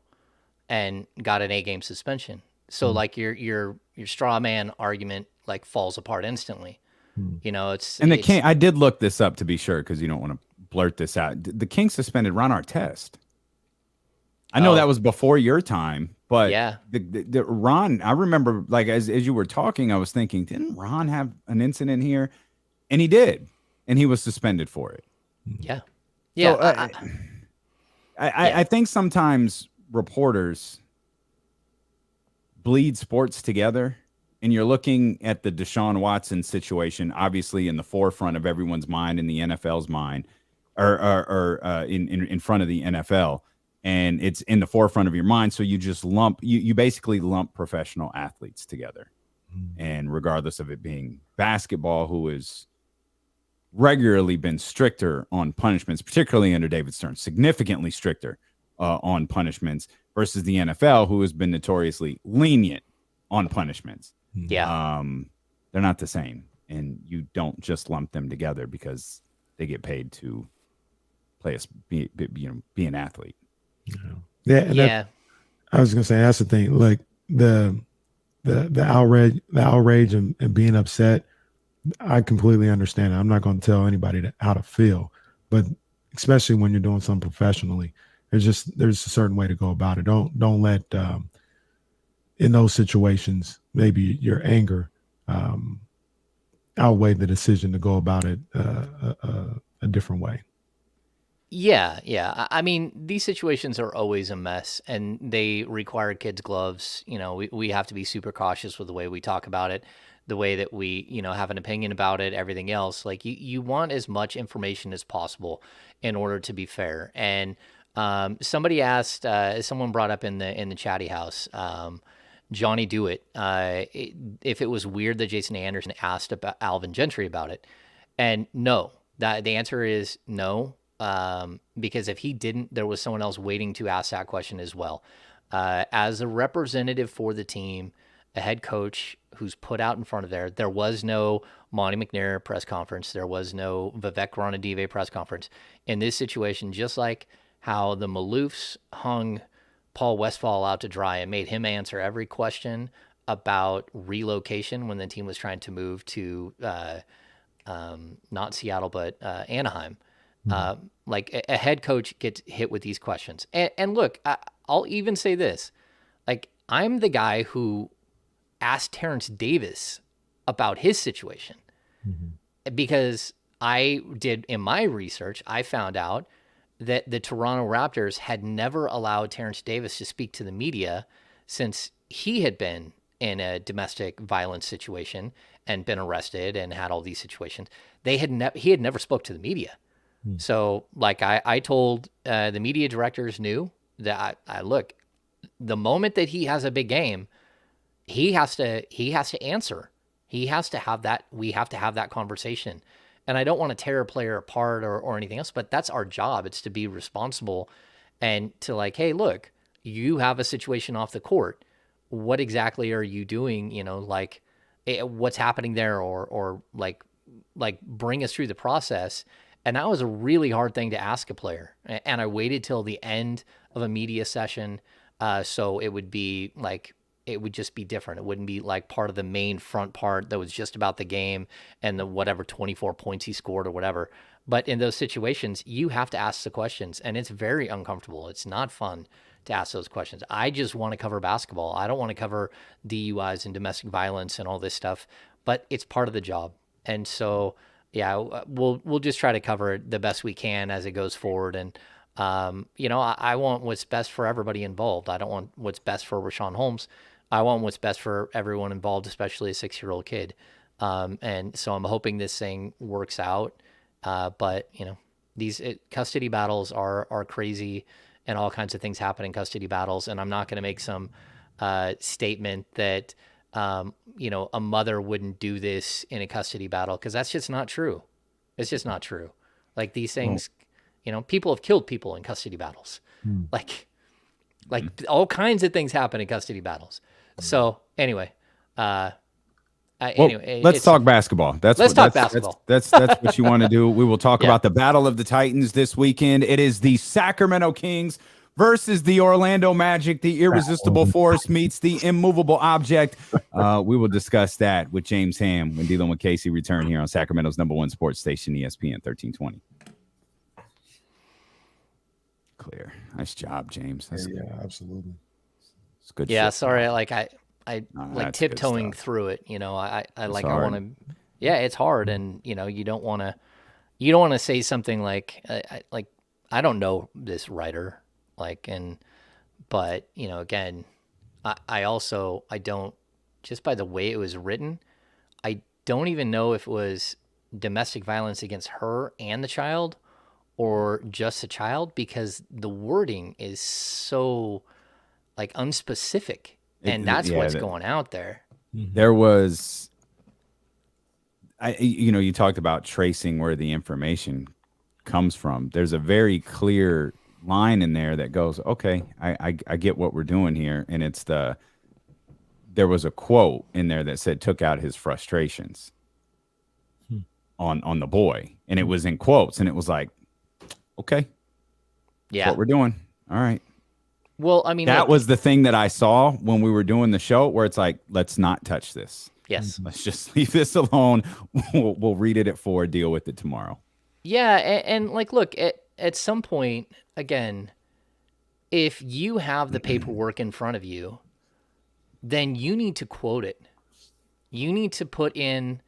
and got an 8-game suspension. So your straw man argument falls apart instantly. I did look this up to be sure because you don't want to blurt this out. The Kings suspended Ron Artest. I know that was before your time, but yeah, the Ron. I remember as you were talking, I was thinking, didn't Ron have an incident here? And he did, and he was suspended for it. Yeah, yeah. So, I think sometimes reporters bleed sports together, and you're looking at the Deshaun Watson situation, obviously in the forefront of everyone's mind, in the NFL's mind, or in front of the NFL, and it's in the forefront of your mind. So you just you basically lump professional athletes together, and regardless of it being basketball, who is regularly been stricter on punishments, particularly under David Stern, significantly stricter on punishments versus the NFL, who has been notoriously lenient on punishments. Yeah. They're not the same, and you don't just lump them together because they get paid to play be an athlete. Yeah. I was gonna say that's the thing. Like the outrage and being upset. I completely understand it. I'm not going to tell anybody how to feel, but especially when you're doing something professionally, there's a certain way to go about it. Don't let in those situations maybe your anger outweigh the decision to go about it a different way. Yeah. I mean, these situations are always a mess, and they require kids' gloves. We have to be super cautious with the way we talk about it, the way that we, have an opinion about it, everything else. Like you want as much information as possible in order to be fair. And somebody asked, someone brought up in the chatty house, Johnny Do It, if it was weird that Jason Anderson asked about Alvin Gentry about it, and no, that the answer is no. Because if he didn't, there was someone else waiting to ask that question as well. As a representative for the team, a head coach who's put out in front of there was no Monty McNair press conference. There was no Vivek Ranadive press conference. In this situation, just like how the Maloofs hung Paul Westphal out to dry and made him answer every question about relocation when the team was trying to move to not Seattle, but Anaheim. Like a head coach gets hit with these questions. And look, I'll even say this. Like, I'm the guy who asked Terrence Davis about his situation because I did, in my research, I found out that the Toronto Raptors had never allowed Terrence Davis to speak to the media since he had been in a domestic violence situation and been arrested and had all these situations. He had never spoke to the media. So, like I told the media directors knew that I look, the moment that he has a big game, he has to answer. He has to have that. We have to have that conversation. And I don't want to tear a player apart or anything else, but that's our job. It's to be responsible and to like, hey, look, you have a situation off the court. What exactly are you doing? Like what's happening there, or like bring us through the process. And that was a really hard thing to ask a player. And I waited till the end of a media session. So it would be like, it would just be different. It wouldn't be like part of the main front part that was just about the game and the whatever 24 points he scored or whatever. But in those situations, you have to ask the questions, and it's very uncomfortable. It's not fun to ask those questions. I just want to cover basketball. I don't want to cover DUIs and domestic violence and all this stuff, but it's part of the job. And so, yeah, we'll just try to cover it the best we can as it goes forward. And, I want what's best for everybody involved. I don't want what's best for Richaun Holmes. I want what's best for everyone involved, especially a 6-year-old kid. And so I'm hoping this thing works out. But, these custody battles are crazy, and all kinds of things happen in custody battles. And I'm not going to make some statement that, a mother wouldn't do this in a custody battle, because that's just not true. It's just not true. Like these things, people have killed people in custody battles. Like all kinds of things happen in custody battles. So anyway, let's talk basketball. Let's talk basketball. That's what you want to do. We will talk about the Battle of the Titans this weekend. It is the Sacramento Kings versus the Orlando Magic. The irresistible force meets the immovable object. We will discuss that with James Ham when Dealing with Casey return here on Sacramento's #1 sports station, ESPN 1320. Clear. Nice job, James. Yeah, absolutely. It's good. Yeah, shit. sorry. I like tiptoeing through it. I want to. Yeah, it's hard, and you don't want to say something like I don't know this writer, but again, I don't, just by the way it was written, I don't even know if it was domestic violence against her and the child, or just the child, because the wording is so unspecific, and that's what's going out there. There was, you talked about tracing where the information comes from. There's a very clear line in there that goes, okay, I get what we're doing here. And there was a quote in there that said took out his frustrations on the boy. And it was in quotes. And it was like, okay, that's what we're doing. All right. Well, I mean, that was the thing that I saw when we were doing the show where it's like, let's not touch this. Yes. Let's just leave this alone. We'll read it at 4, deal with it tomorrow. Yeah. And like, look, at some point, again, if you have the paperwork in front of you, then you need to quote it. You need to put in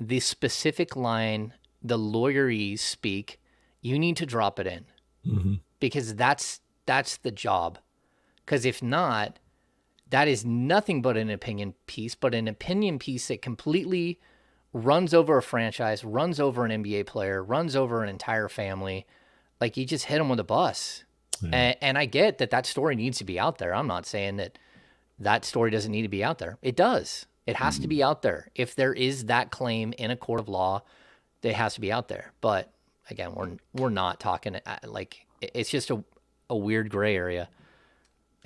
the specific line, the lawyerese speak. You need to drop it in because that's the job. Because if not, that is nothing but an opinion piece, but an opinion piece that completely runs over a franchise, runs over an NBA player, runs over an entire family. Like, you just hit them with a bus. Yeah. And I get that story needs to be out there. I'm not saying that story doesn't need to be out there. It does. It has to be out there. If there is that claim in a court of law, it has to be out there. But again, we're not talking like, it's just a weird gray area.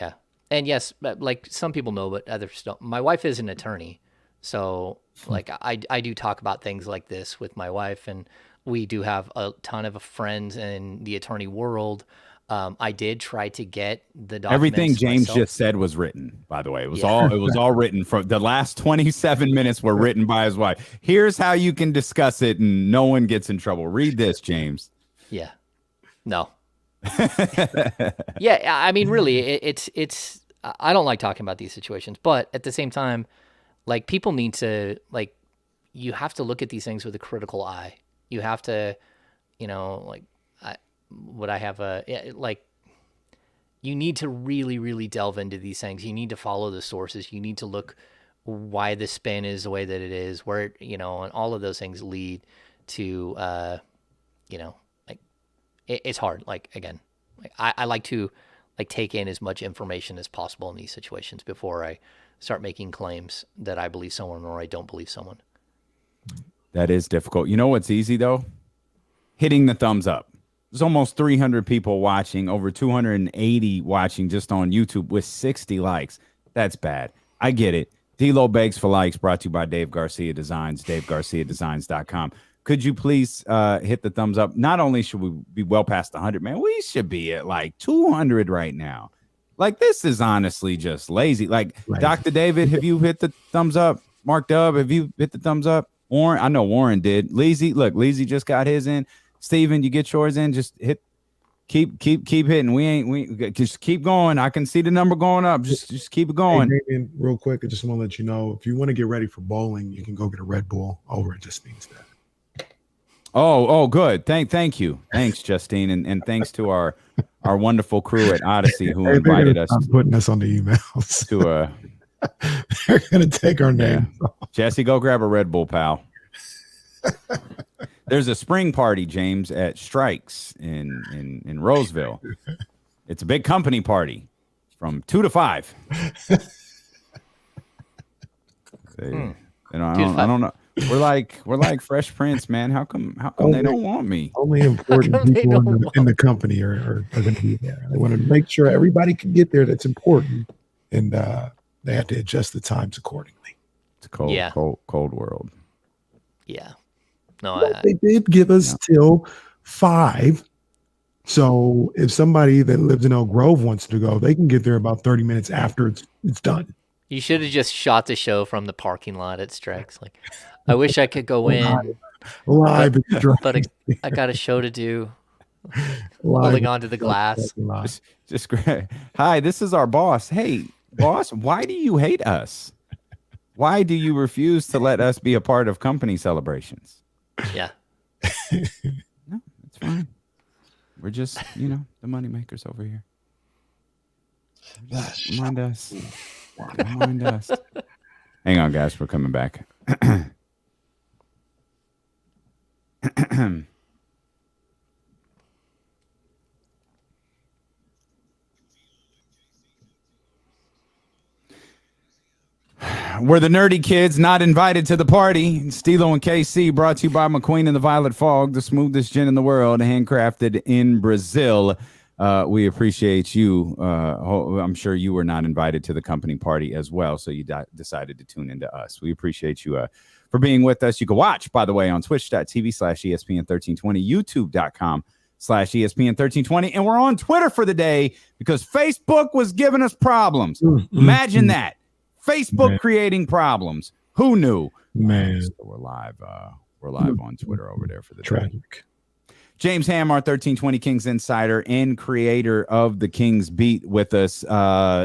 Yeah. And yes, like, some people know, but others don't. My wife is an attorney. So like, I do talk about things like this with my wife, and we do have a ton of friends in the attorney world. I did try to get the documents. Everything James myself. just said was written, by the way. It was all written. From the last 27 minutes were written by his wife. Here's how you can discuss it and no one gets in trouble. Read this, James. Yeah. No. Yeah, I mean, really, it's I don't like talking about these situations, but at the same time, like, people need to, like, you have to look at these things with a critical eye. You have to, like, you need to really, really delve into these things. You need to follow the sources. You need to look why the spin is the way that it is, where, and all of those things lead to, like, it's hard. Like, again, like, I like to, like, take in as much information as possible in these situations before I start making claims that I believe someone or I don't believe someone. That is difficult. You know what's easy, though? Hitting the thumbs up. There's almost 300 people watching, over 280 watching just on YouTube with 60 likes. That's bad. I get it. D-Lo begs for likes, brought to you by Dave Garcia Designs, DaveGarciaDesigns.com. Could you please hit the thumbs up? Not only should we be well past 100, man, we should be at like 200 right now. Like, this is honestly just lazy. Like, Dr. David, have you hit the thumbs up? Mark Dub, have you hit the thumbs up? Warren, I know Warren did. Leezy just got his in. Steven, you get yours in. Just hit, keep hitting. We just keep going. I can see the number going up. Just keep it going. Hey, Davion, real quick, I just want to let you know, if you want to get ready for bowling, you can go get a Red Bull over at Justine's there. Oh, good. Thank you. Thanks, Justine, and thanks to our wonderful crew at Odyssey who invited us. Putting us on the emails. They're gonna take our name. Jesse, go grab a Red Bull, pal. There's a spring party, James, at Strikes in Roseville. It's a big company party from 2 to 5. I don't know. We're like Fresh Prince, man. How come they don't want me? Only important people in the company are going to be there. They want to make sure everybody can get there. That's important, and they have to adjust the times accordingly. It's a cold world. Yeah. No, they did give us till 5. So if somebody that lives in Elk Grove wants to go, they can get there about 30 minutes after it's done. You should have just shot the show from the parking lot at Strikes. Like, I wish I could go in live, but I got a show to do. Holding onto the glass. Just great. Hi, this is our boss. Hey, boss, why do you hate us? Why do you refuse to let us be a part of company celebrations? Yeah. No, it's fine. We're just, the money makers over here. Mind us. Mind us. Hang on, guys. We're coming back. We're the nerdy kids not invited to the party. Stilo and KC brought to you by McQueen and the Violet Fog, the smoothest gin in the world, handcrafted in Brazil. We appreciate you. I'm sure you were not invited to the company party as well, so you decided to tune into us. We appreciate you for being with us. You can watch, by the way, on twitch.tv/ESPN1320, youtube.com/ESPN1320, and we're on Twitter for the day because Facebook was giving us problems. Imagine that. Facebook creating problems. Who knew? Man, so we're live. We're live on Twitter over there for the tragic. Day. James Ham, our 1320 Kings insider and creator of the Kings Beat, with us.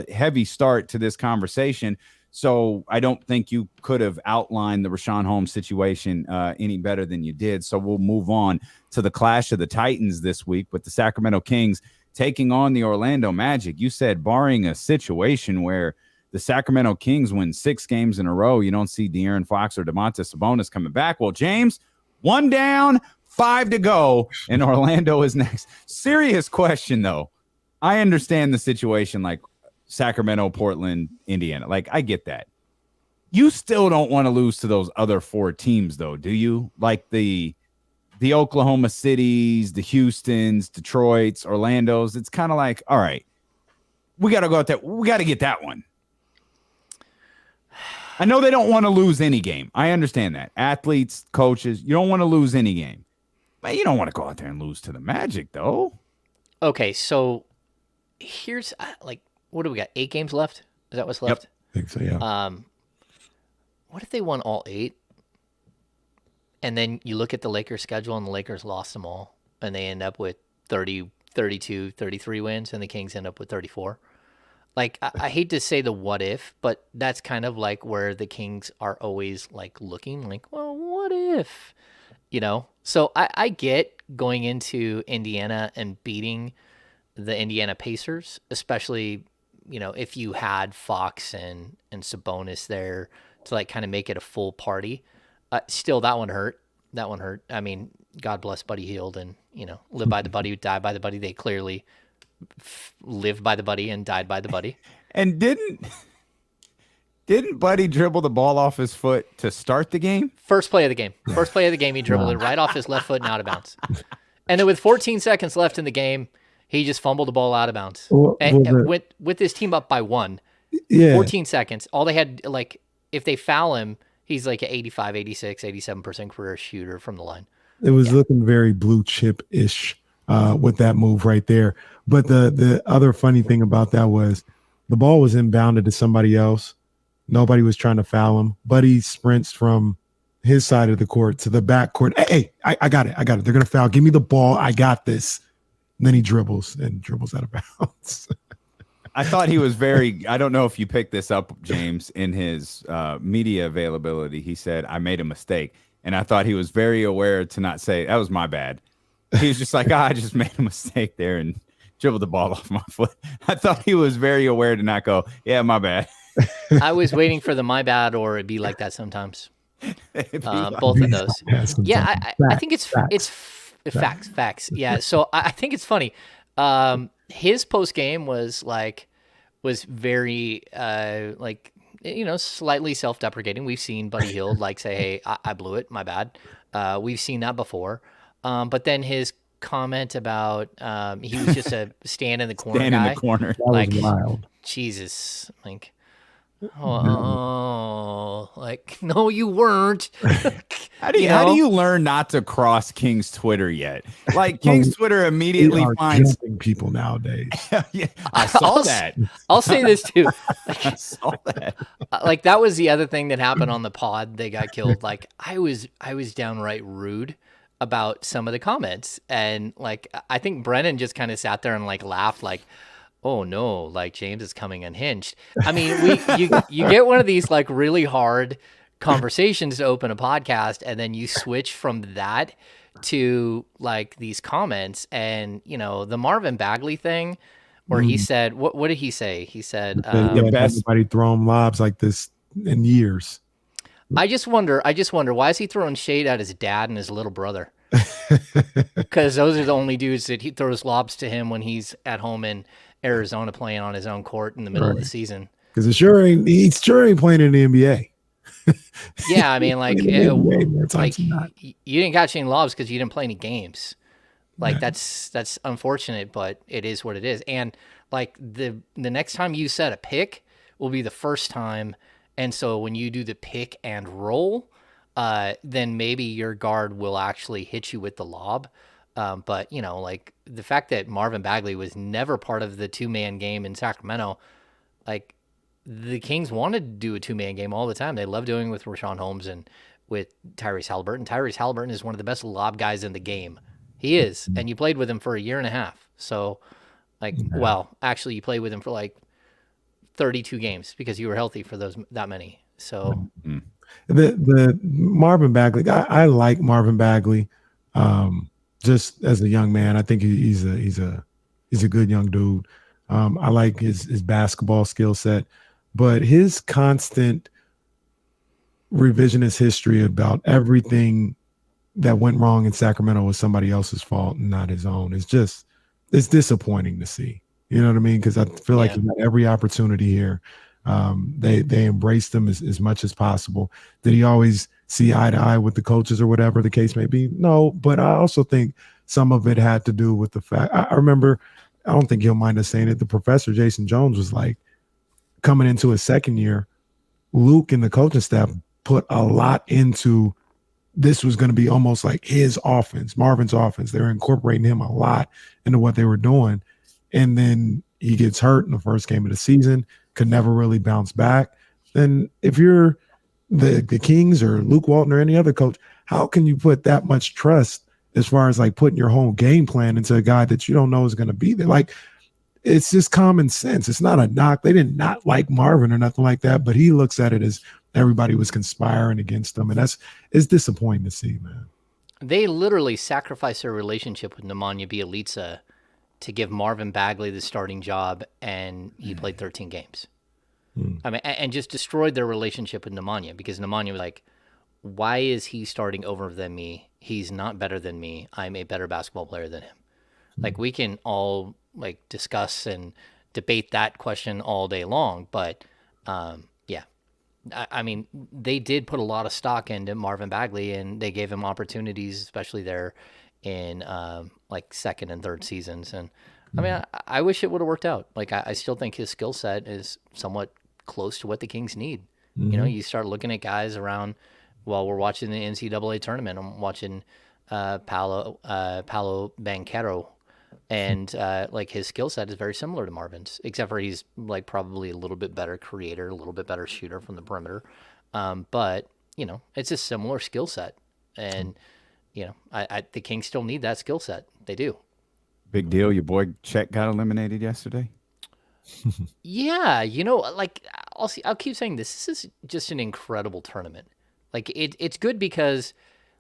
Heavy start to this conversation. So I don't think you could have outlined the Richaun Holmes situation any better than you did. So we'll move on to the clash of the Titans this week with the Sacramento Kings taking on the Orlando Magic. You said barring a situation where the Sacramento Kings win 6 games in a row, you don't see De'Aaron Fox or Domantas Sabonis coming back. Well, James, 1 down, 5 to go, and Orlando is next. Serious question, though. I understand the situation like Sacramento, Portland, Indiana. Like, I get that. You still don't want to lose to those other 4 teams, though, do you? Like the Oklahoma Cities, the Houstons, Detroits, Orlandos. It's kind of like, all right, we got to go out there. We got to get that one. I know they don't want to lose any game. I understand that. Athletes, coaches, you don't want to lose any game. But you don't want to go out there and lose to the Magic, though. Okay, so here's what do we got? 8 games left? Is that what's left? I think so, yeah. What if they won all 8? And then you look at the Lakers' schedule, and the Lakers lost them all, and they end up with 30, 32, 33 wins, and the Kings end up with 34. Like, I hate to say the what if, but that's kind of like where the Kings are always like looking like, well, what if, you know? So I get going into Indiana and beating the Indiana Pacers, especially, you know, if you had Fox and Sabonis there to like kind of make it a full party. Still, that one hurt. That one hurt. I mean, God bless Buddy Hield, and, you know, live by the buddy, die by the buddy. They clearly lived by the buddy and died by the buddy. And didn't Buddy dribble the ball off his foot to start the game? First play of the game, he dribbled it right off his left foot and out of bounds. And then with 14 seconds left in the game, he just fumbled the ball out of bounds. And with his team up by 1, 14 seconds, all they had, like, if they foul him, he's like an 85, 86, 87% career shooter from the line. It was looking very blue chip-ish with that move right there. But the other funny thing about that was the ball was inbounded to somebody else. Nobody was trying to foul him. Buddy sprints from his side of the court to the back court. Hey, I got it. They're going to foul. Give me the ball. I got this. And then he dribbles out of bounds. I thought he was I don't know if you picked this up, James, in his media availability. He said, I made a mistake. And I thought he was very aware to not say, that was my bad. He was just like, I just made a mistake there and dribbled the ball off my foot. I thought he was very aware to not go, yeah, my bad. I was waiting for the my bad, or it'd be like that sometimes. Both of those. Yeah, I think it's facts. Yeah, so I think it's funny. His post game was very slightly self-deprecating. We've seen Buddy Hield say, "Hey, I blew it, my bad." We've seen that before. But then his comment about he was just a stand in the corner guy. In the corner. That was wild. Jesus, no, you weren't. How do you learn not to cross King's Twitter yet? Like, King's Twitter immediately finds people nowadays. Yeah, I saw that. I'll say this too. I saw that. That was the other thing that happened on the pod. They got killed. I was downright rude about some of the comments, and I think Brennan just kind of sat there and laughed oh no, James is coming unhinged. I mean, you get one of these really hard conversations to open a podcast, and then you switch from that to these comments, and the Marvin Bagley thing where he said, what did he say? He said, everybody throw him lobs like this in years. I just wonder why is he throwing shade at his dad and his little brother? Because those are the only dudes that he throws lobs to him when he's at home in Arizona playing on his own court in the middle of the season. Because he sure ain't playing in the NBA. Yeah, I mean, like, Like you didn't catch any lobs because you didn't play any games. Like, that's unfortunate, but it is what it is. And like the next time you set a pick will be the first time. And so when you do the pick and roll, then maybe your guard will actually hit you with the lob. But you know, like the fact that Marvin Bagley was never part of the 2-man game in Sacramento, like the Kings wanted to do a 2-man game all the time. They love doing it with Richaun Holmes and with Tyrese Halliburton. Tyrese Halliburton is one of the best lob guys in the game. He is. And you played with him for a year and a half. So like, well, actually you played with him for like 32 games because you were healthy for that many. So the Marvin Bagley, I like Marvin Bagley. Just as a young man, I think he's a good young dude. I like his basketball skill set, but his constant revisionist history about everything that went wrong in Sacramento was somebody else's fault and not his own. It's disappointing to see. You know what I mean? Because I feel like he had every opportunity here. They embraced him as much as possible. Did he always see eye to eye with the coaches or whatever the case may be? No, but I also think some of it had to do with the fact I remember, I don't think he'll mind us saying it, the professor Jason Jones was like, coming into his second year, Luke and the coaching staff put a lot into this was going to be almost like his offense, Marvin's offense. They were incorporating him a lot into what they were doing. And then he gets hurt in the first game of the season, could never really bounce back. Then if you're the Kings or Luke Walton or any other coach, how can you put that much trust as far as like putting your whole game plan into a guy that you don't know is going to be there? Like, it's just common sense. It's not a knock. They did not like Marvin or nothing like that, but he looks at it as everybody was conspiring against him. And it's disappointing to see, man. They literally sacrificed their relationship with Nemanja Bjelica to give Marvin Bagley the starting job, and he played 13 games. I mean, and just destroyed their relationship with Nemanja, because Nemanja was like, why is he starting over than me? He's not better than me. I'm a better basketball player than him. Like, we can all like discuss and debate that question all day long, but I mean, they did put a lot of stock into Marvin Bagley, and they gave him opportunities, especially there in like second and third seasons. And I mean, I wish it would have worked out. Like, I still think his skill set is somewhat close to what the Kings need. You know, you start looking at guys around while we're watching the NCAA tournament. I'm watching Paolo Banchero, and like his skill set is very similar to Marvin's, except for he's like probably a little bit better creator, a little bit better shooter from the perimeter. But you know, it's a similar skill set, and you know, I the Kings still need that skill set. They do. Big deal. Your boy Chet got eliminated yesterday. Yeah, you know, like I'll keep saying this. This is just an incredible tournament. Like it's good because,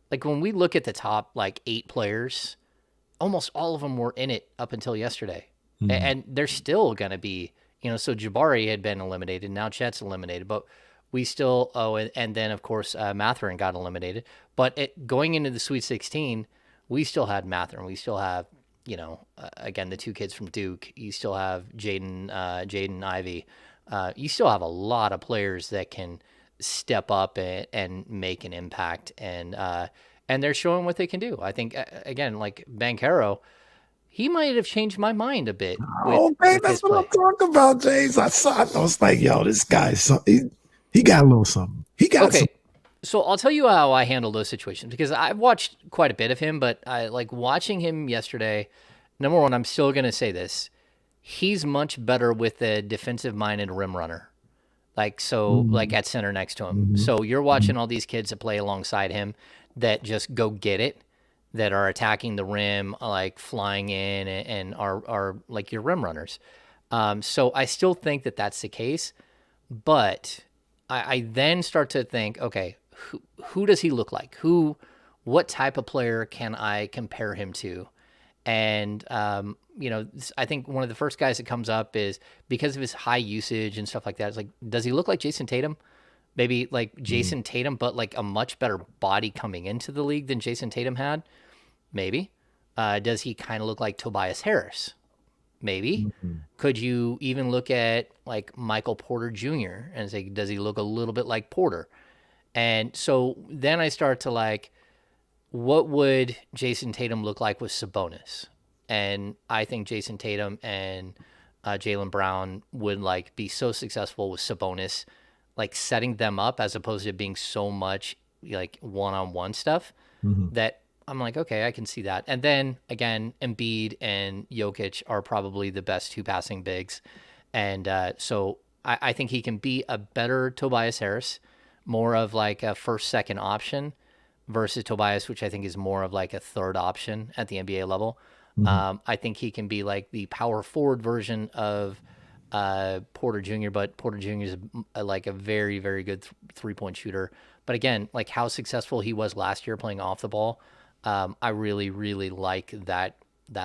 like, when we look at the top like 8 players, almost all of them were in it up until yesterday, and they're still gonna be. You know, so Jabari had been eliminated. Now Chet's eliminated, but we still. Oh, and then of course Mathurin got eliminated. But going into the Sweet 16, we still had Mathurin. We still have, you know, again, the 2 kids from Duke. You still have Jaden Ivey. You still have a lot of players that can step up and make an impact, and they're showing what they can do. I think, again, like Banchero, he might have changed my mind a bit. That's what I'm talking about, James. I was like, yo, this guy's he got a little something. He got okay. So I'll tell you how I handle those situations, because I've watched quite a bit of him, but I like watching him yesterday. Number one, I'm still going to say this. He's much better with a defensive-minded rim runner. Like, so like at center next to him. So you're watching all these kids that play alongside him that just go get it, that are attacking the rim, like flying in and are like your rim runners. So I still think that that's the case, but I then start to think, okay, who does he look like? What type of player can I compare him to? And, you know, I think one of the first guys that comes up is, because of his high usage and stuff like that, it's like, does he look like Jason Tatum? Maybe like Jason Tatum, but like a much better body coming into the league than Jason Tatum had? Maybe. Does he kind of look like Tobias Harris? Maybe. Could you even look at like Michael Porter Jr. and say, does he look a little bit like Porter? And so then I start to like, what would Jason Tatum look like with Sabonis? And I think Jason Tatum and Jaylen Brown would like be so successful with Sabonis, like setting them up as opposed to being so much like one-on-one stuff that I'm like, okay, I can see that. And then again, Embiid and Jokic are probably the best two passing bigs. And so I think he can be a better Tobias Harris, more of like a first, second option versus Tobias, which I think is more of like a third option at the NBA level. I think he can be like the power forward version of Porter Jr., but Porter Jr. is like a very, very good 3-point shooter. But again, like how successful he was last year playing off the ball, I really, really like that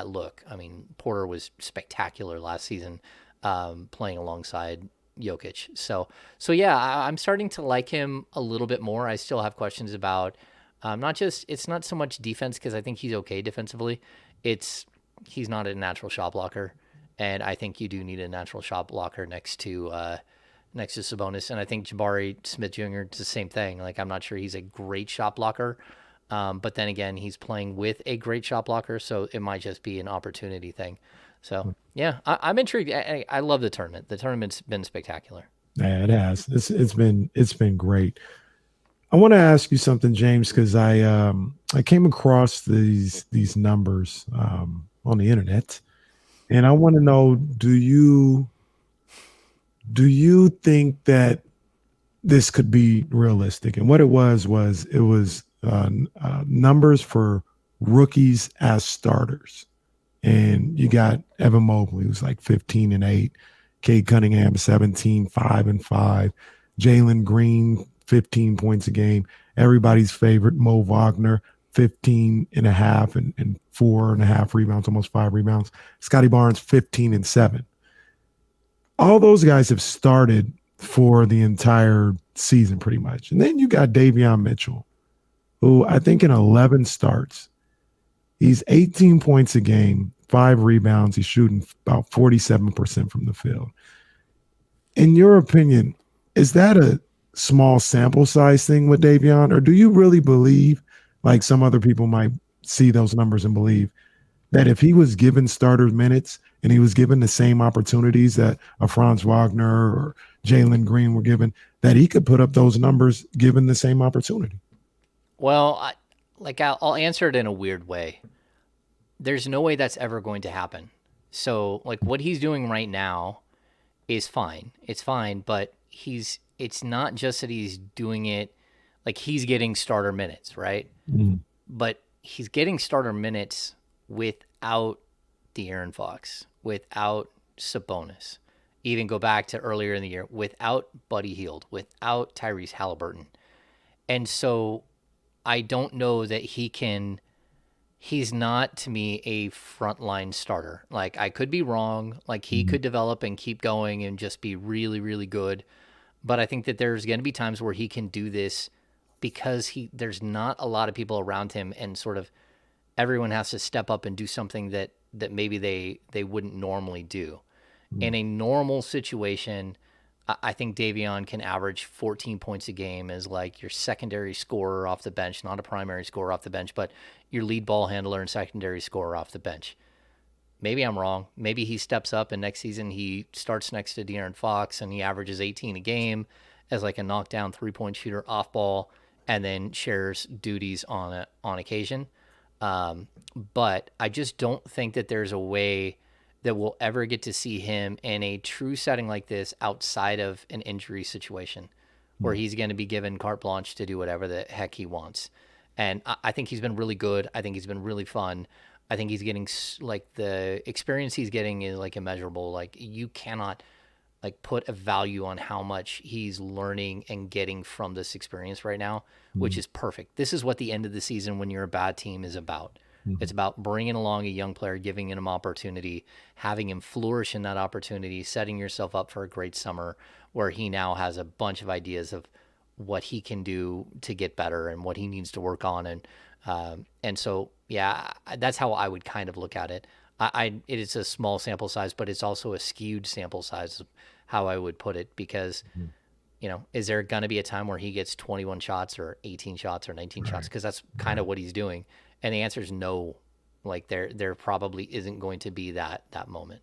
look. I mean, Porter was spectacular last season playing alongside Jokic. So yeah, I'm starting to like him a little bit more. I still have questions about it's not so much defense because I think he's okay defensively. He's not a natural shot blocker, and I think you do need a natural shot blocker next to Sabonis. And I think Jabari Smith Jr. is the same thing. Like I'm not sure he's a great shot blocker, but then again, he's playing with a great shot blocker, so it might just be an opportunity thing. So yeah, I'm intrigued. I love the tournament. The tournament's been spectacular. Yeah, it has. It's been great. I want to ask you something, James, because I came across these numbers on the internet, and I want to know: do you think that this could be realistic? And what it was numbers for rookies as starters, and you got Evan Mobley, who's like 15-8, Cade Cunningham 17, 5-5, Jalen Green 15 points a game. Everybody's favorite, Mo Wagner, 15.5 and 4.5 rebounds, almost 5 rebounds. Scotty Barnes, 15-7. All those guys have started for the entire season pretty much. And then you got Davion Mitchell, who I think in 11 starts, he's 18 points a game, 5 rebounds. He's shooting about 47% from the field. In your opinion, is that a small sample size thing with Davion, or do you really believe, like some other people might see those numbers and believe, that if he was given starter minutes and he was given the same opportunities that a Franz Wagner or Jalen Green were given, that he could put up those numbers given the same opportunity? Well, I'll answer it in a weird way. There's no way that's ever going to happen. So like what he's doing right now is fine. It's fine, but it's not just that he's doing it, like he's getting starter minutes, right? But he's getting starter minutes without De'Aaron Fox, without Sabonis. Even go back to earlier in the year, without Buddy Hield, without Tyrese Halliburton. And so I don't know that he's not, to me, a frontline starter. Like, I could be wrong. Like, he could develop and keep going and just be really, really good. But I think that there's going to be times where he can do this because there's not a lot of people around him, and sort of everyone has to step up and do something that maybe they wouldn't normally do. In a normal situation, I think Davion can average 14 points a game as like your secondary scorer off the bench, not a primary scorer off the bench, but your lead ball handler and secondary scorer off the bench. Maybe I'm wrong. Maybe he steps up and next season he starts next to De'Aaron Fox and he averages 18 a game as like a knockdown 3-point shooter off ball and then shares duties on occasion. But I just don't think that there's a way that we'll ever get to see him in a true setting like this outside of an injury situation where he's going to be given carte blanche to do whatever the heck he wants. And I think he's been really good. I think he's been really fun. I think he's getting, like, the experience he's getting is like immeasurable. Like, you cannot like put a value on how much he's learning and getting from this experience right now, which is perfect. This is what the end of the season when you're a bad team is about. It's about bringing along a young player, giving him opportunity, having him flourish in that opportunity, setting yourself up for a great summer where he now has a bunch of ideas of what he can do to get better and what he needs to work on. And so, yeah, that's how I would kind of look at it. it is a small sample size, but it's also a skewed sample size, how I would put it, because is there going to be a time where he gets 21 shots or 18 shots or 19 shots? Because that's kind of what he's doing. And the answer is no. Like there probably isn't going to be that moment.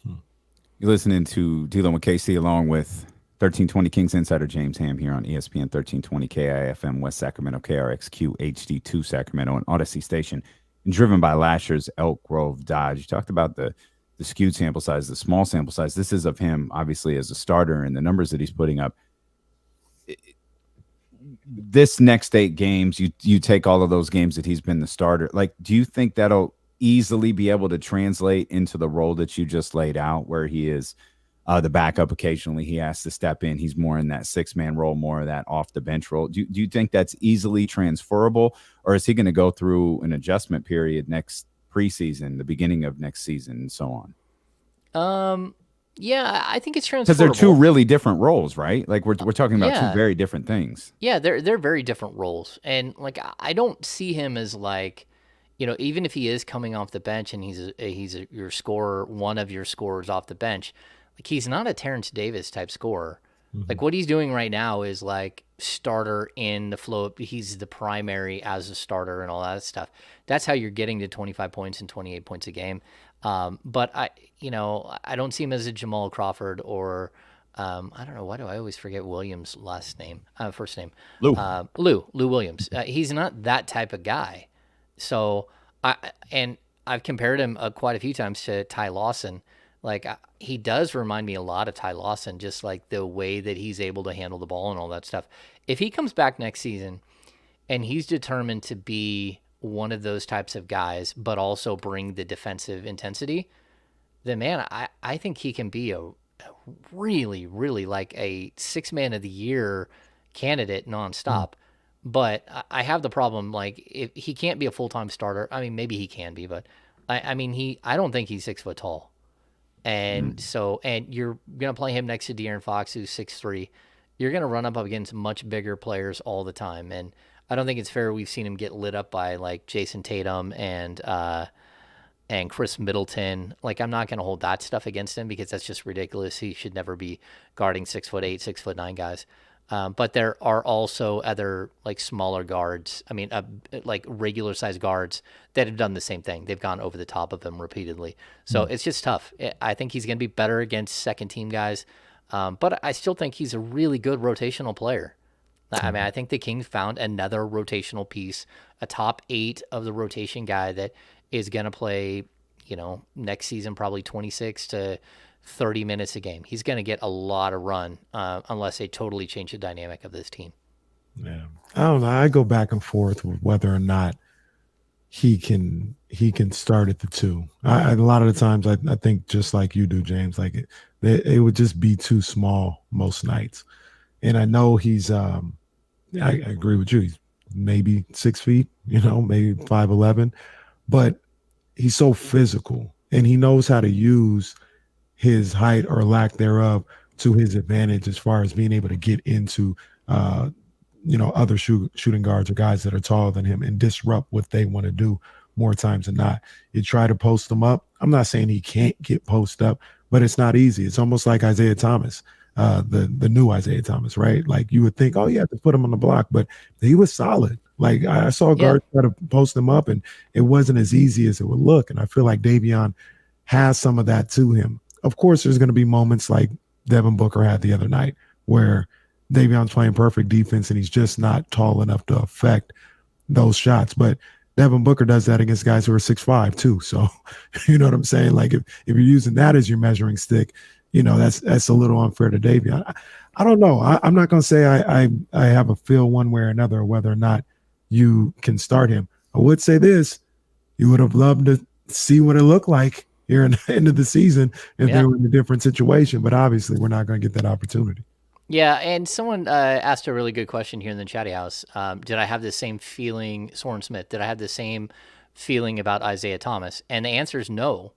You're listening to Dealing with KC along with 1320 Kings Insider James Ham here on ESPN 1320 KIFM West Sacramento, KRXQ HD2 Sacramento, and Odyssey Station, and driven by Lasher's Elk Grove Dodge. You talked about the skewed sample size, the small sample size. This is of him, obviously, as a starter, and the numbers that he's putting up. This next 8 games, you take all of those games that he's been the starter. Like, do you think that'll easily be able to translate into the role that you just laid out, where he is the backup? Occasionally he has to step in. He's more in that 6-man role, more of that off the bench role. Do you think that's easily transferable, or is he going to go through an adjustment period next preseason, the beginning of next season, and so on? Yeah, I think it's transferable. Because they're two really different roles, right? Like we're talking about two very different things. Yeah, they're very different roles. And like I don't see him as like, even if he is coming off the bench and he's your scorer, one of your scorers off the bench, like he's not a Terrence Davis type scorer. Mm-hmm. Like what he's doing right now is like starter in the flow. He's the primary as a starter and all that stuff. That's how you're getting to 25 points and 28 points a game. But I don't see him as a Jamal Crawford or I don't know, why do I always forget Williams' first name? Lou Williams. He's not that type of guy. So I've compared him quite a few times to Ty Lawson. Like he does remind me a lot of Ty Lawson, just like the way that he's able to handle the ball and all that stuff. If he comes back next season and he's determined to be one of those types of guys, but also bring the defensive intensity, then man, I think he can be a really, really like a 6-man of the year candidate nonstop. But I have the problem, like if he can't be a full-time starter. I mean, maybe he can be, but I don't think he's 6 foot tall. And and you're going to play him next to De'Aaron Fox, who's 6'3". You're going to run up against much bigger players all the time. And I don't think it's fair. We've seen him get lit up by like Jason Tatum and Chris Middleton. Like I'm not going to hold that stuff against him because that's just ridiculous. He should never be guarding 6'8", 6'9" guys. But there are also other like smaller guards. I mean, like regular size guards that have done the same thing. They've gone over the top of him repeatedly. So it's just tough. I think he's going to be better against second team guys. But I still think he's a really good rotational player. I mean, I think the Kings found another rotational piece, a top 8 of the rotation guy that is going to play, next season, probably 26 to 30 minutes a game. He's going to get a lot of run unless they totally change the dynamic of this team. Yeah. I don't know. I go back and forth with whether or not he can start at the 2. A lot of the times I think just like you do, James, like it would just be too small most nights. And I know he's I agree with you. He's maybe 6 feet, maybe 5'11", but he's so physical and he knows how to use his height or lack thereof to his advantage as far as being able to get into, other shooting guards or guys that are taller than him and disrupt what they want to do more times than not. You try to post them up. I'm not saying he can't get post up, but it's not easy. It's almost like Isaiah Thomas. The new Isaiah Thomas, right? Like you would think, oh, you have to put him on the block, but he was solid. Like I saw guards try to post him up and it wasn't as easy as it would look. And I feel like Davion has some of that to him. Of course, there's going to be moments like Devin Booker had the other night where Davion's playing perfect defense and he's just not tall enough to affect those shots. But Devin Booker does that against guys who are 6'5" too. So you know what I'm saying? Like if you're using that as your measuring stick, that's a little unfair to Davion. I don't know. I'm not going to say I have a feel one way or another whether or not you can start him. I would say this: you would have loved to see what it looked like here in the end of the season if they were in a different situation. But obviously, we're not going to get that opportunity. Yeah, and someone asked a really good question here in the chatty house. Did I have the same feeling, Soren Smith? Did I have the same feeling about Isaiah Thomas? And the answer is no,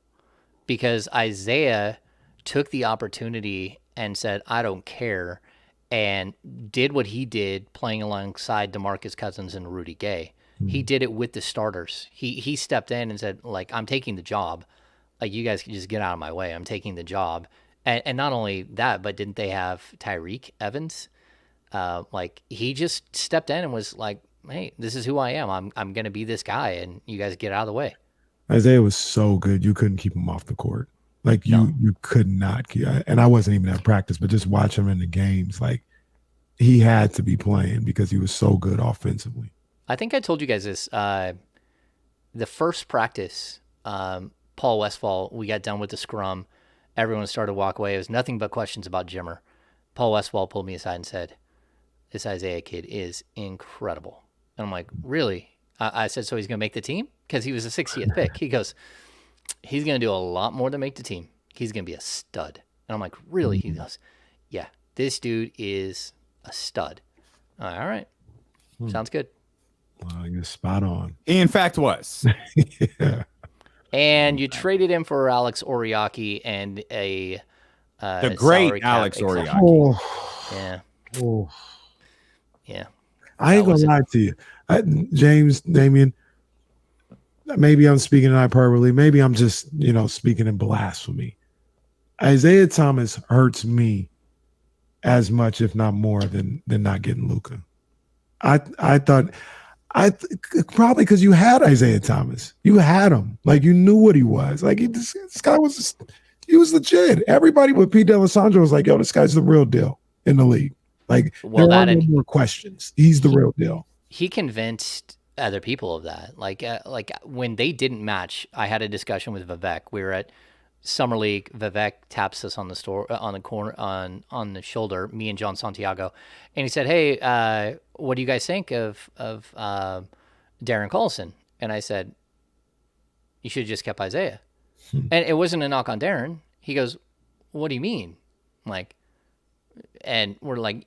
because Isaiah took the opportunity and said, I don't care, and did what he did playing alongside DeMarcus Cousins and Rudy Gay. Mm-hmm. He did it with the starters. He stepped in and said, like, I'm taking the job. like, you guys can just get out of my way. I'm taking the job. And not only that, but didn't they have Tyreek Evans? Like, he just stepped in and was like, hey, this is who I am. I'm going to be this guy, and you guys get out of the way. Isaiah was so good. You couldn't keep him off the court. Like, No. you could not keep, and I wasn't even at practice, but just watch him in the games. Like, he had to be playing because he was so good offensively. I think I told you guys this. The first practice, Paul Westphal, we got done with the scrum. Everyone started to walk away. It was nothing but questions about Jimmer. Paul Westphal pulled me aside and said, this Isaiah kid is incredible. And I'm like, really? I said, so he's going to make the team? Because he was a 60th pick. He goes, he's going to do a lot more than make the team. He's going to be a stud. And I'm like, really? He goes, yeah, this dude is a stud. All right. Sounds good. Well, you're spot on. He, in fact, was. Yeah. And you traded him for Alex Oriaki and a The great salary cap Alex exception. Oriaki. Oh, Yeah. oh. Yeah. I ain't That was gonna lie to you, James, Damien. Maybe I'm speaking in hyperbole. Maybe I'm just, speaking in blasphemy. Isaiah Thomas hurts me as much, if not more, than not getting Luka. I thought probably because you had Isaiah Thomas, you had him, like you knew what he was. Like this guy he was legit. Everybody with Pete D'Alessandro was like, "Yo, this guy's the real deal in the league." Like, Well, there are that no and- more questions. He's the real deal. He convinced other people of that. Like when they didn't match, I had a discussion with Vivek. We were at Summer League. Vivek taps us on the on the corner, on the shoulder, me and John Santiago. And he said, hey, what do you guys think of Darren Collison? And I said, you should have just kept Isaiah. And it wasn't a knock on Darren. He goes, what do you mean? And we're like,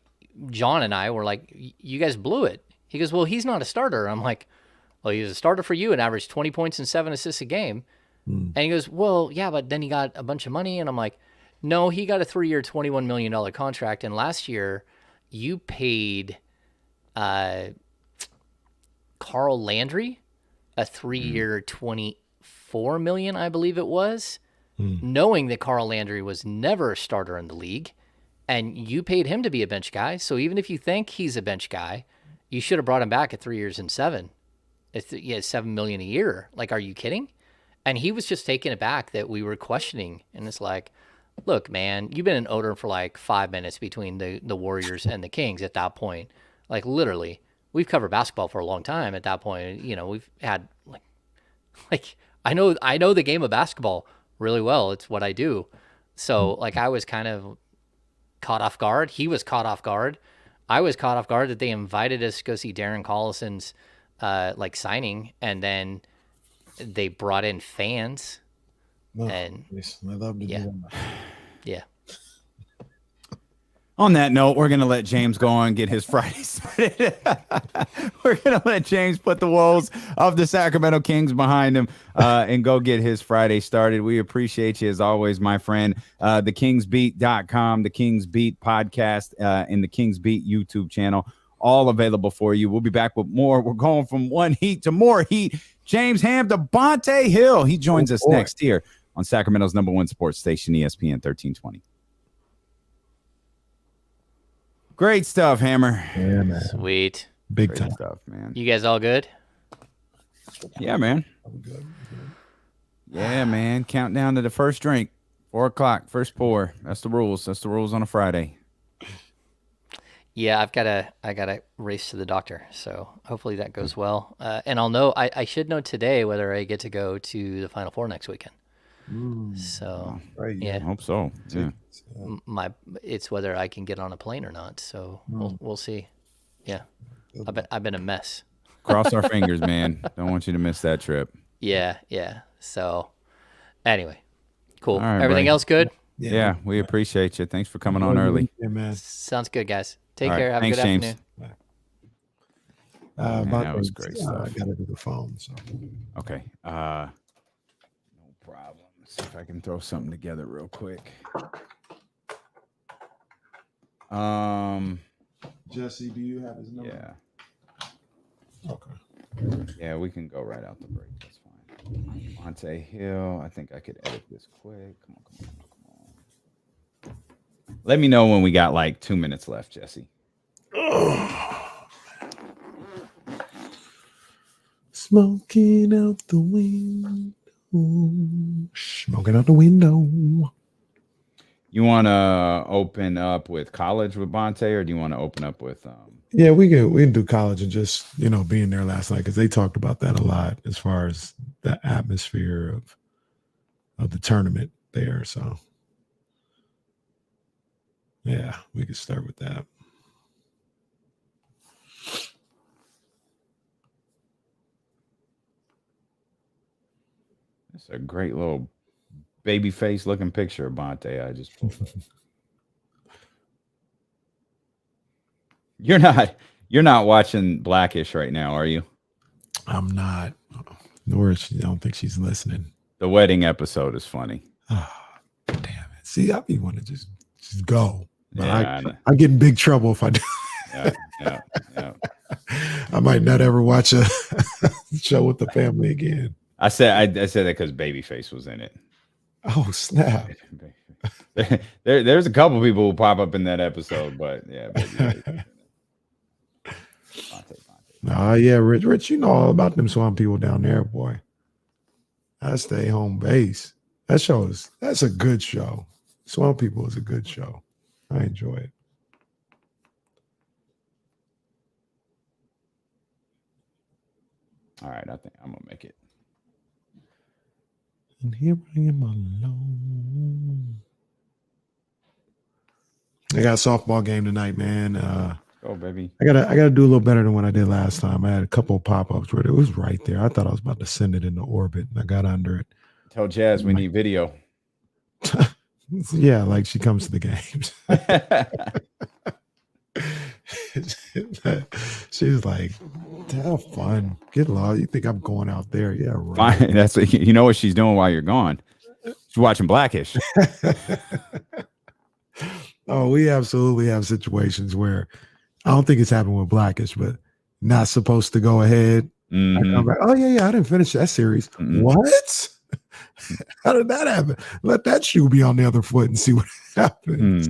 John and I were like, you guys blew it. He goes, well, he's not a starter. I'm like, well, he was a starter for you and averaged 20 points and 7 assists a game. And he goes, well, yeah, but then he got a bunch of money. And I'm like, no, he got a 3-year, $21 million contract. And last year you paid Carl Landry a 3-year, $24 million, I believe it was, knowing that Carl Landry was never a starter in the league. And you paid him to be a bench guy. So even if you think he's a bench guy, you should have brought him back at 3 years and 7. $7 million a year. Like, are you kidding? And he was just taken aback that we were questioning. And it's like, look, man, you've been in odor for like 5 minutes between the Warriors and the Kings at that point. Like, literally, we've covered basketball for a long time at that point. We've had like I know the game of basketball really well. It's what I do. So like, I was kind of caught off guard. He was caught off guard. I was caught off guard that they invited us to go see Darren Collison's signing, and then they brought in fans. And Yes, I love to do that. yeah. On that note, we're going to let James go on and get his Friday started. We're going to let James put the woes of the Sacramento Kings behind him and go get his Friday started. We appreciate you as always, my friend. TheKingsBeat.com, the Kings Beat podcast, and the Kings Beat YouTube channel, all available for you. We'll be back with more. We're going from one heat to more heat. James Ham to Bonta Hill. He joins us next here on Sacramento's #1 sports station, ESPN 1320. Great stuff, Hammer. Yeah, man. Sweet. Big Great time. stuff, man. You guys all good? Yeah, man. Yeah, man. Countdown to the first drink. 4 o'clock, first pour. That's the rules. That's the rules on a Friday. Yeah, I gotta race to the doctor, so hopefully that goes well. And I'll know. I should know today whether I get to go to the Final Four next weekend. So Right, I yeah, hope so. Yeah. it's whether I can get on a plane or not. So we'll see. Yeah, I've been a mess. Cross our fingers, man. Don't want you to miss that trip. Yeah. So anyway, cool. All right, Everything buddy. else good? Yeah, we appreciate you. Thanks for coming on early. Yeah, man. Sounds good, guys. Take All right, care. Have thanks, a good James. afternoon. Man, About that was to- great I stuff. got to do the phone. So Okay. No problem. Let's see if I can throw something together real quick. Jesse, do you have his number? Yeah. Okay. Yeah, we can go right out the break. That's fine. Bonta Hill. I think I could edit this quick. Come on. Let me know when we got like 2 minutes left, Jesse. Smoking out the window. Smoking out the window. You want to open up with college with Bonta, or do you want to open up with? Yeah, we can do college and just being there last night because they talked about that a lot as far as the atmosphere of the tournament there. So yeah, we could start with that. It's a great little baby face looking picture of Bonta. I just You're not watching Blackish right now, are you? I'm not. Nor I don't think she's listening. The wedding episode is funny. Oh, damn it. See, I be want to just go. But Yeah, I get in big trouble if I do. yeah. I might not ever watch a show with the family again. I said that because Babyface was in it. Oh, snap. There's a couple people who pop up in that episode, but yeah. Babyface. Yeah, Rich, you know all about them swamp people down there, boy. I stay home base. That's a good show. Swamp People is a good show. I enjoy it. All right, I think I'm gonna make it. And here I am alone. I got a softball game tonight, man. Oh, baby. I gotta do a little better than what I did last time. I had a couple of pop-ups where it was right there. I thought I was about to send it into orbit, and I got under it. Tell Jazz we need video. Yeah, like she comes to the games. She's like, have fun. Get lost. You think I'm going out there? Yeah, right. Fine. That's what she's doing while you're gone. She's watching Blackish. Oh, we absolutely have situations where I don't think it's happened with Blackish, but not supposed to go ahead. Mm-hmm. I come back, oh yeah, I didn't finish that series. Mm-hmm. What? How did that happen? Let that shoe be on the other foot and see what happens.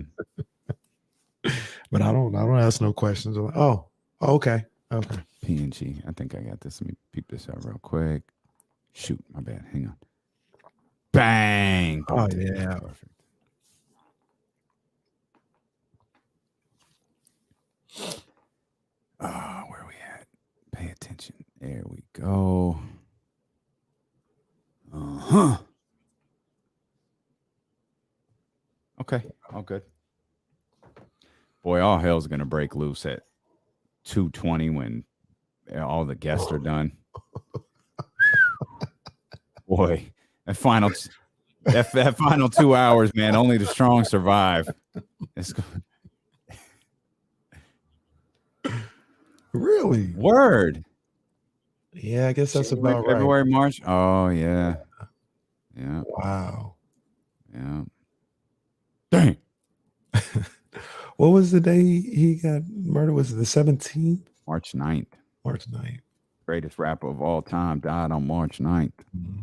But I don't ask no questions. I'm like, oh, okay. PNG. I think I got this. Let me peep this out real quick. Shoot, my bad. Hang on. Bang. Oh yeah. Perfect. Where are we at? Pay attention. There we go. Okay, all good. Boy, all hell's gonna break loose at 2:20 when all the guests are done. Boy, that final 2 hours, man. Only the strong survive. It's Really? Word. Yeah, I guess that's about right. February, March. Oh yeah. Yeah. Wow. Yeah. Dang. What was the day he got murdered? Was it the 17th? March 9th. March 9th. Greatest rapper of all time died on March 9th. Mm-hmm.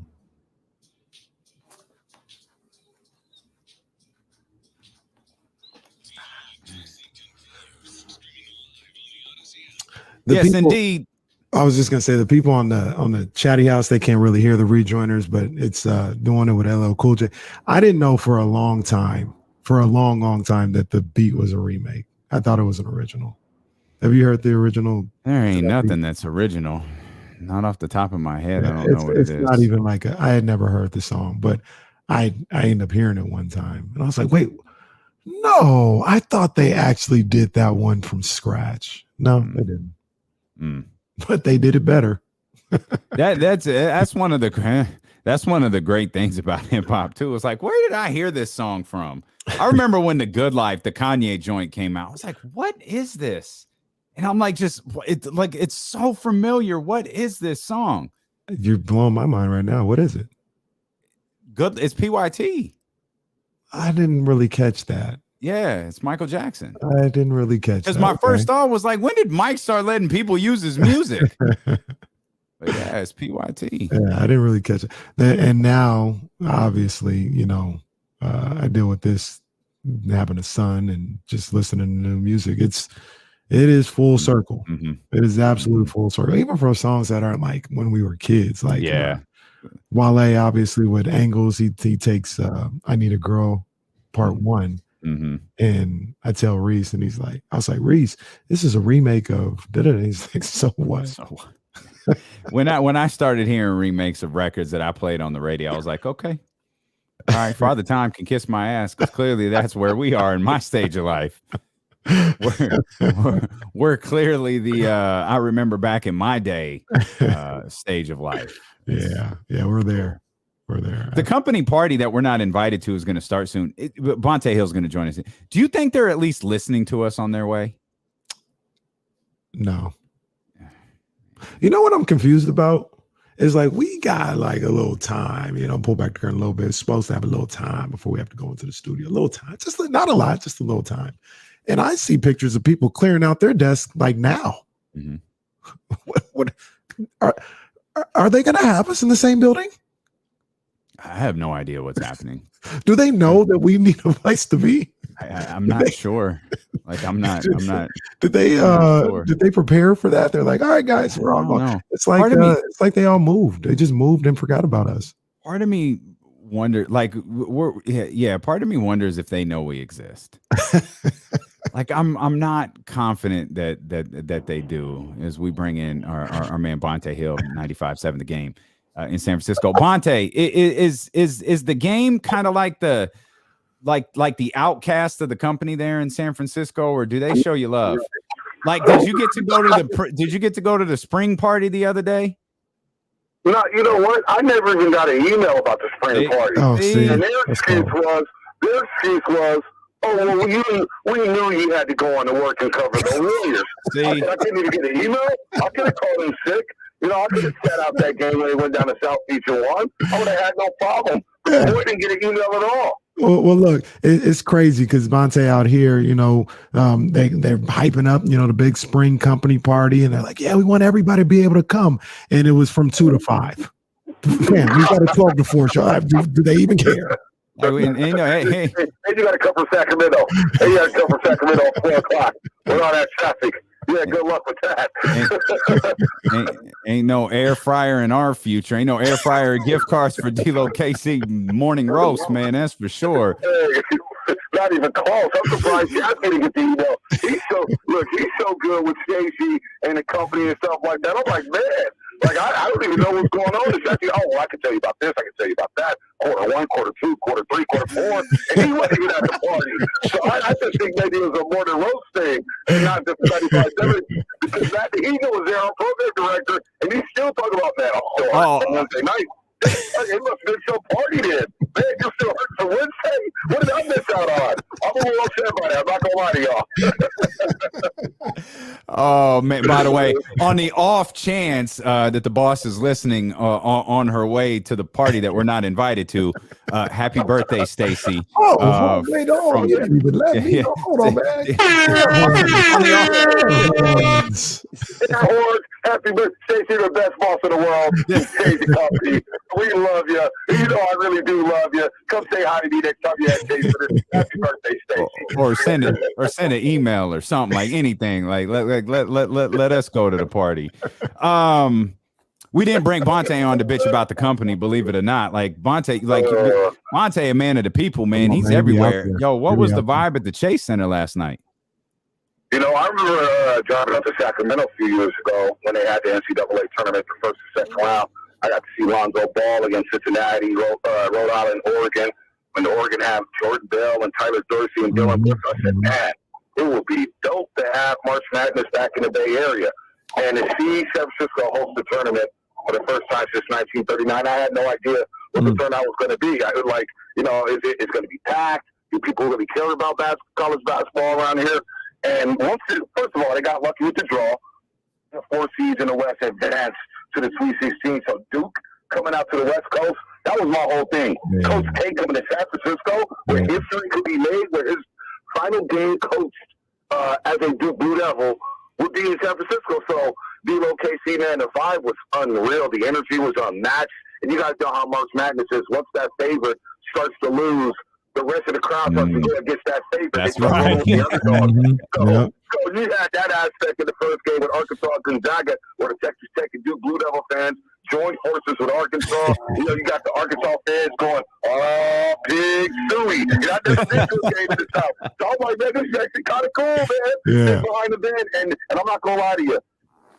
Yes, indeed. I was just gonna say the people on the chatty house, they can't really hear the rejoiners, but it's doing it with LL Cool J. I didn't know for a long time that the beat was a remake. I thought it was an original. Have you heard the original? There ain't nothing that's original. Not off the top of my head. I don't know what it is. It's not even like I had never heard the song, but I ended up hearing it one time, and I was like, wait, no, I thought they actually did that one from scratch. No, they didn't. But they did it better. That's one of the great things about hip hop too. It's like, where did I hear this song from? I remember when The Good Life, the Kanye joint came out. I was like, what is this? And I'm like, it's so familiar. What is this song? You're blowing my mind right now. What is it? Good. It's PYT. I didn't really catch that. Yeah, it's Michael Jackson. I didn't really catch that. Because my first thought was like, when did Mike start letting people use his music? But But yeah, it's PYT. Yeah, I didn't really catch it. And now, obviously, you know, I deal with this having a son and just listening to new music. It is full circle. Mm-hmm. It is absolute full circle. Even for songs that aren't like when we were kids. Like Wale, obviously with Angles, he takes I Need a Girl Part 1. Mm-hmm. And I tell Reese, and I was like, Reese, this is a remake of da-da-da. He's like, so what? So what? When I started hearing remakes of records that I played on the radio, I was like, okay, all right, Father Time can kiss my ass, because clearly that's where we are in my stage of life. We're clearly the I remember back in my day stage of life. Yeah, we're there. We're there. The company party that we're not invited to is going to start soon. Bonta Hill is going to join us. Do you think they're at least listening to us on their way? No. You know what I'm confused about? It's like we got like a little time, you know, pull back the curtain a little bit. It's supposed to have a little time before we have to go into the studio. A little time. Just not a lot, just a little time. And I see pictures of people clearing out their desk like now. Mm-hmm. What are they going to have us in the same building? I have no idea what's happening. Do they know that we need a place to be? I'm not sure. Like I'm not. Did they prepare for that? They're like, all right, guys, we're all going. It's like it's like they all moved. They just moved and forgot about us. Part of me wonder, like part of me wonders if they know we exist. Like I'm not confident that they do, as we bring in our man Bonta Hill, 95.7 The Game. In San Francisco. Bonta, is the Game kind of like the outcast of the company there in San Francisco, or do they show you love? Like, did you get to go to the spring party the other day? No, you know what? I never even got an email about the spring party. Oh, see, and their excuse was, oh, well, we knew you had to go on to work and cover the Warriors. I didn't even get an email. I could have called in sick. You know, I could have sat out that game when they went down to South Beach and won. I would have had no problem. I wouldn't get an email at all. Well, look, it's crazy because Bonta out here, you know, they're hyping up, you know, the big spring company party, and they're like, yeah, we want everybody to be able to come. And it was from 2 to 5. Man, we got a 12 to 4 show. Do they even care? And you got to come from Sacramento. Hey, you got to come from Sacramento at 4 o'clock. We're on that traffic. Yeah, good luck with that. ain't no air fryer in our future. Ain't no air fryer gift cards for D-Lo KC morning roast, man. That's for sure. Hey, not even close. I'm surprised Jack didn't get the email. He's so good with Stacey and the company and stuff like that. I'm like, man. Like, I don't even know what's going on. It's actually, I can tell you about this. I can tell you about that. Quarter 1, quarter 2, quarter 3, quarter 4. And he wasn't even at the party. So I just think maybe it was a morning roast thing and not just 95.7. Because Matt the Eagle was there, our program director, and he's still talking about that on Wednesday night. It must have been so party then. Man, you're still hurt for Wednesday? What did I miss out on? I'm a little upset by that. I'm not going to lie to y'all. Oh, man, by the way, on the off chance that the boss is listening on her way to the party that we're not invited to, happy birthday, Stacy. Wait on. Hold on, man. Happy birthday, Stacy, the best boss in the world. Stacy Company. We love you. You know I really do love you. Come say hi to me next time you have Stacy. Happy birthday, Stacy. Or send an email or something, like anything. Like let us go to the party. We didn't bring Bonta on to bitch about the company, believe it or not. Like Bonta, a man of the people, man. He's everywhere. Yo, what was the vibe at the Chase Center last night? You know, I remember driving up to Sacramento a few years ago when they had the NCAA tournament for first and second round. I got to see Lonzo Ball against Cincinnati, Rhode Island, Oregon. When the Oregon had Jordan Bell and Tyler Dorsey and Dylan Brooks, I said, man, it would be dope to have March Madness back in the Bay Area. And to see San Francisco host the tournament for the first time since 1939, I had no idea what the turnout was going to be. I was like, you know, it's going to be packed? Do people really care about college basketball around here? And first of all, they got lucky with the draw. The 4 seeds in the West advanced to the Sweet 16. So Duke coming out to the West Coast, that was my whole thing. Yeah. Coach K coming to San Francisco, where history could be made, where his final game coached as a Duke Blue Devil would be in San Francisco. So D-Lo KC, man, the vibe was unreal. The energy was unmatched. And you guys know how March Madness is. Once that favorite starts to lose, the rest of the crowd starts to go against that favorite. That's They start right. rolling with the underdog. Yep. So you had that aspect in the first game with Arkansas Gonzaga, where the Texas Tech and Duke Blue Devil fans joined forces with Arkansas. You got the Arkansas fans going, "Oh, Big Suey." I've never been to a game in the South. So I'm like, man, this is actually kind of cool, man. Yeah. They're behind the bench, and I'm not gonna lie to you.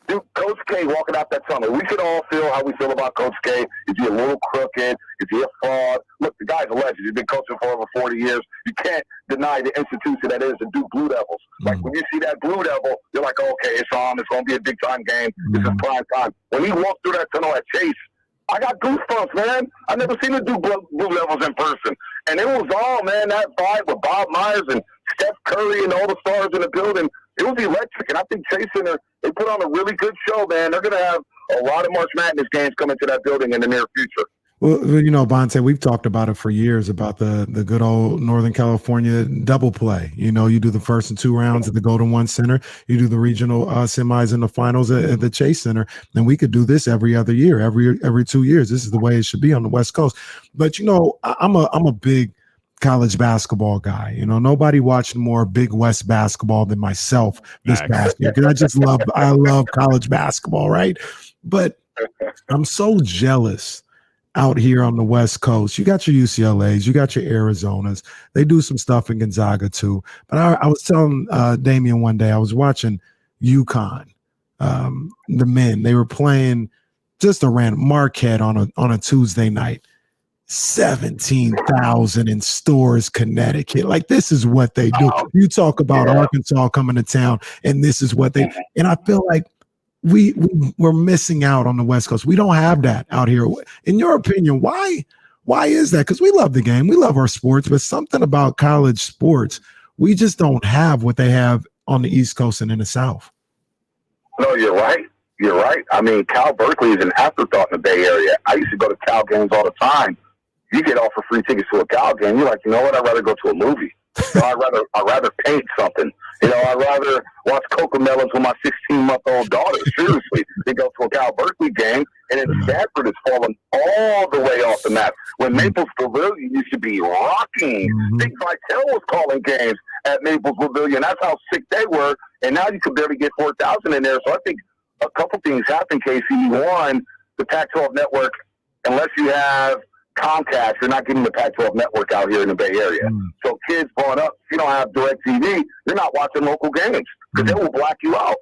Dude, Coach K walking out that tunnel. We should all feel how we feel about Coach K. Is he a little crooked? Is he a fraud? Look, the guy's a legend. He's been coaching for over 40 years. You can't deny the institution that is the Duke Blue Devils. Like, when you see that Blue Devil, you're like, okay, it's on. It's going to be a big-time game. This is prime time. When he walked through that tunnel at Chase, I got goosebumps, man. I've never seen the Duke Blue Devils in person. And it was all, man, that vibe with Bob Myers and Steph Curry and all the stars in the building. It was electric, and I think Chase Center, they put on a really good show, man. They're going to have a lot of March Madness games coming to that building in the near future. Well, you know, Bonta, we've talked about it for years about the good old Northern California double play. You know, you do the first and 2 rounds at the Golden One Center. You do the regional semis and the finals at the Chase Center. And we could do this every other year, every 2 years. This is the way it should be on the West Coast. But, you know, I'm a big college basketball guy. You know, nobody watched more Big West basketball than myself this past year, because I love college basketball, right? But I'm so jealous out here on the West Coast. You got your UCLAs, you got your Arizonas. They do some stuff in Gonzaga too. But I was telling Davion one day, I was watching UConn, the men. They were playing just a random Marquette on a Tuesday night. 17,000 in Stores, Connecticut. Like, this is what they do. You talk about Arkansas coming to town, and this is what they. And I feel like we're missing out on the West Coast. We don't have that out here. In your opinion, why is that? Because we love the game, we love our sports, but something about college sports, we just don't have what they have on the East Coast and in the South. No, you're right. You're right. I mean, Cal Berkeley is an afterthought in the Bay Area. I used to go to Cal games all the time. You get offered free tickets to a Cal game. You're like, you know what? I'd rather go to a movie. You know, I'd rather paint something. You know, I'd rather watch Cocomelons with my 16-month-old daughter, seriously, than go to a Cal Berkeley game. And then Stanford has fallen all the way off the map. When Maples Pavilion used to be rocking, Big Vitale was calling games at Maples Pavilion. That's how sick they were. And now you can barely get 4,000 in there. So I think a couple things happen, Casey. One, the Pac-12 network, unless you have Comcast, you're not getting the Pac-12 network out here in the Bay Area. So kids growing up, if you don't have DirecTV, you're not watching local games because they will black you out.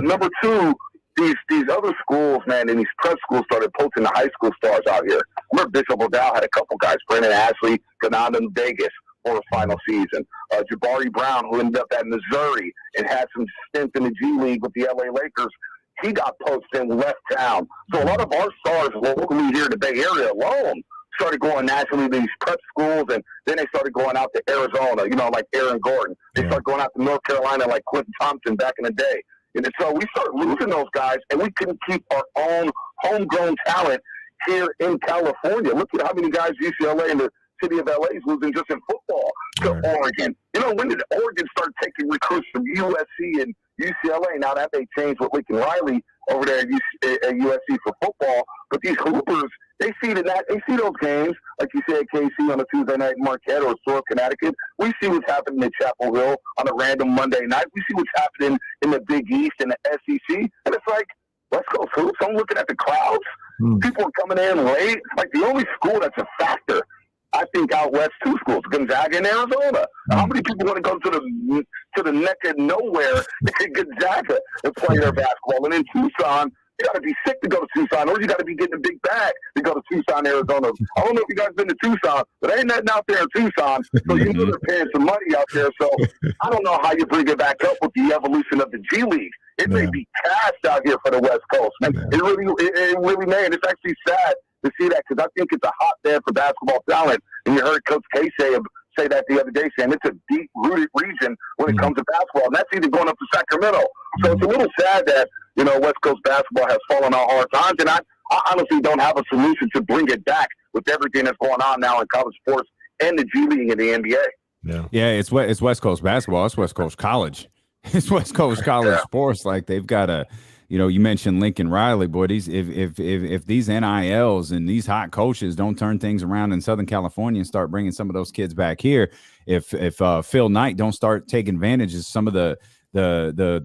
Number two, these other schools, man, and these prep schools started poaching the high school stars out here. I remember Bishop O'Dowd had a couple guys, Brandon Ashley, gone on in Vegas for his final season. Jabari Brown, who ended up at Missouri and had some stints in the G League with the LA Lakers, he got poached and left town. So a lot of our stars locally here in the Bay Area alone started going nationally to these prep schools, and then they started going out to Arizona, you know, like Aaron Gordon. They started going out to North Carolina like Quentin Thompson back in the day. And so we started losing those guys, and we couldn't keep our own homegrown talent here in California. Look at how many guys UCLA and the city of LA is losing just in football to Oregon. You know, when did Oregon start taking recruits from USC and UCLA? Now that they changed with Lincoln Riley over there at USC for football, but these Hoopers, they see those games, like you said, KC, on a Tuesday night in Marquette or Store, Connecticut. We see what's happening in Chapel Hill on a random Monday night. We see what's happening in the Big East and the SEC, and it's like, West Coast hoops. I'm looking at the crowds. People are coming in late. Like, the only school that's a factor, I think, out west, two schools, Gonzaga and Arizona. How many people want to go to the neck of nowhere in Gonzaga and play their basketball? And in Tucson, you got to be sick to go to Tucson, or you got to be getting a big bag to go to Tucson, Arizona. I don't know if you guys been to Tucson, but ain't nothing out there in Tucson, so you know they're paying some money out there. So I don't know how you bring it back up with the evolution of the G League. It may be cast out here for the West Coast, man. It really may, and it's actually sad to see that, because I think it's a hotbed for basketball talent. And you heard Coach K say that the other day, saying it's a deep-rooted region when it comes to basketball, and that's even going up to Sacramento. So it's a little sad that, you know, West Coast basketball has fallen on hard times, and I honestly don't have a solution to bring it back with everything that's going on now in college sports and the G League and the NBA. Yeah, it's West Coast basketball. It's West Coast college. It's West Coast college sports. Like they've got a, you mentioned Lincoln Riley, boy. If these NILs and these hot coaches don't turn things around in Southern California and start bringing some of those kids back here, if Phil Knight don't start taking advantage of some of the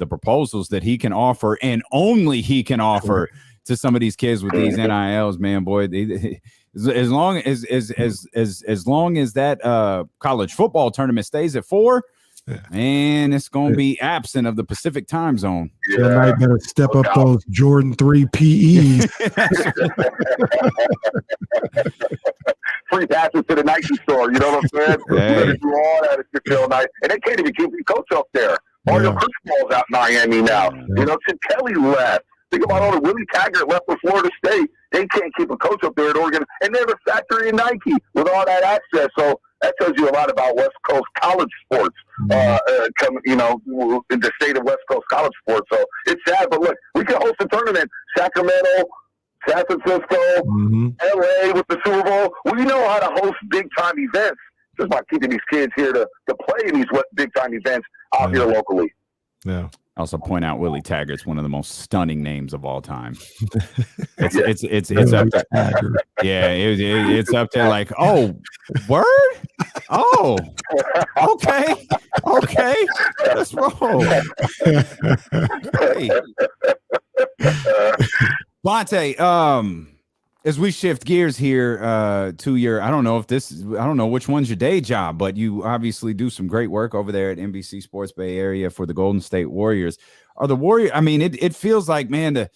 proposals that he can offer and only he can offer to some of these kids with these NILs, man, boy. As long as that college football tournament stays at 4. Man, it's going to be absent of the Pacific time zone. Phil Knight better step up those Jordan 3 PEs. Free passes to the Nike store. You know what I'm saying? You better do all that if you're Phil Knight. And they can't even keep the coach up there. All your Chris out in Miami now. Tim Kelly left. Think about all the Willie Taggart left with Florida State. They can't keep a coach up there at Oregon. And they have a factory in Nike with all that access. So that tells you a lot about West Coast college sports, in the state of West Coast college sports. So it's sad, but look, we can host a tournament. Sacramento, San Francisco, LA with the Super Bowl. We know how to host big-time events just by keeping these kids here to play in these big-time events out here locally. Yeah. Also point out Willie Taggart's one of the most stunning names of all time. It's up there. Yeah, it's up there like, oh, word? Oh, okay. Let's roll. Hey. Bonta, as we shift gears here to your, I don't know which one's your day job, but you obviously do some great work over there at NBC Sports Bay Area for the Golden State Warriors. Are the Warriors, I mean, it feels like, man, the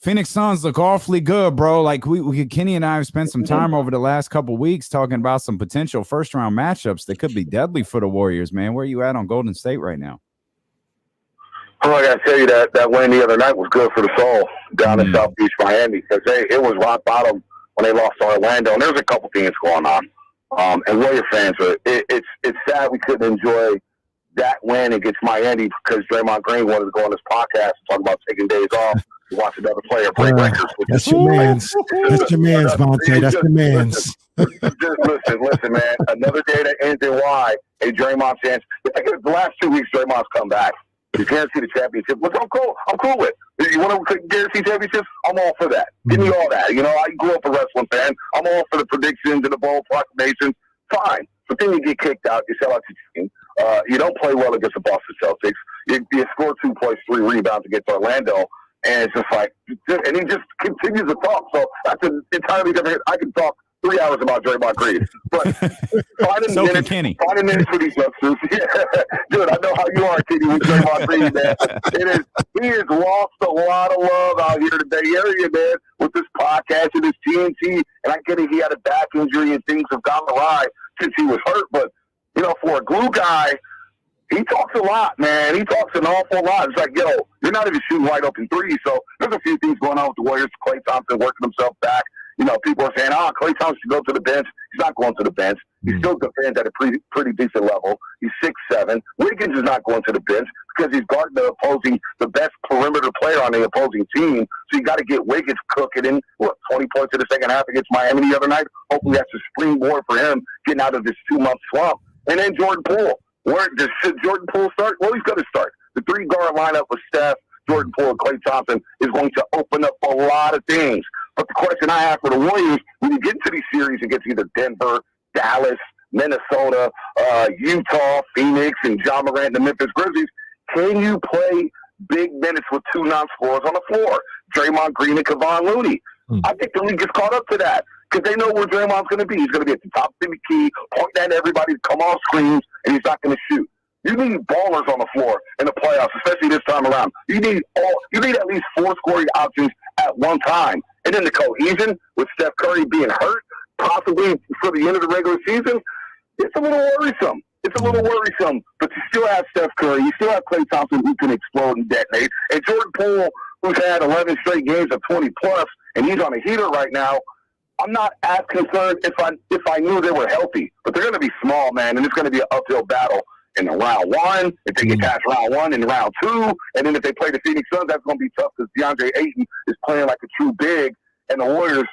Phoenix Suns look awfully good, bro. Like Kenny and I have spent some time over the last couple weeks talking about some potential first-round matchups that could be deadly for the Warriors, man. Where are you at on Golden State right now? Well, I got to tell you that win the other night was good for the soul down in Southeast Miami because it was rock bottom when they lost to Orlando. And there's a couple things going on. And Warrior fans, it's sad we couldn't enjoy that win against Miami because Draymond Green wanted to go on this podcast and talk about taking days off to watch another player break records. That's your man's. That's your man's, Bonta. That's your man's. Listen, man. Another day that ends in Y. Hey, Draymond fans. The last 2 weeks, Draymond's come back. You guarantee the championship, which I'm cool with. If you want to guarantee championships, I'm all for that. Give me all that. I grew up a wrestling fan. I'm all for the predictions and the bold proclamations. Fine. But then you get kicked out. You sell out your team. You don't play well against the Boston Celtics. You score 2 points, 3 rebounds against Orlando. And it's just like, and he just continues to talk. So that's an entirely different. I can talk 3 hours about Draymond Green, but finding minutes for these youngsters. Dude, I know how you are, Kenny, with Draymond Green, man. He has lost a lot of love out here in the Bay Area, man, with this podcast and his TNT. And I get it, he had a back injury and things have gone awry since he was hurt. But, for a glue guy, he talks a lot, man. He talks an awful lot. It's like, you're not even shooting wide open threes. So there's a few things going on with the Warriors. Klay Thompson working himself back. People are saying, Klay Thompson should go to the bench. He's not going to the bench. He still defends at a pretty decent level. He's 6'7". Wiggins is not going to the bench because he's guarding the best perimeter player on the opposing team. So you got to get Wiggins cooking in, 20 points in the second half against Miami the other night. Hopefully that's a springboard for him getting out of this 2-month slump. And then Jordan Poole. Should Jordan Poole start? Well, he's going to start. The 3-guard lineup with Steph, Jordan Poole, and Klay Thompson is going to open up a lot of things. But the question I have for the Warriors, when you get into these series against either Denver, Dallas, Minnesota, Utah, Phoenix, and John Morant and the Memphis Grizzlies, can you play big minutes with 2 non-scorers on the floor? Draymond Green and Kevon Looney. I think the league gets caught up to that because they know where Draymond's going to be. He's going to be at the top of the key, pointing at everybody to come off screens, and he's not going to shoot. You need ballers on the floor in the playoffs, especially this time around. You need at least 4 scoring options at one time. And then the cohesion with Steph Curry being hurt, possibly for the end of the regular season, it's a little worrisome. But you still have Steph Curry. You still have Klay Thompson who can explode and detonate. And Jordan Poole, who's had 11 straight games of 20-plus, and he's on a heater right now. I'm not as concerned if I knew they were healthy. But they're going to be small, man, and it's going to be an uphill battle in the round 1, if they get past round 1 and round 2, and then if they play the Phoenix Suns, that's going to be tough because DeAndre Ayton is playing like a true big, and the Warriors,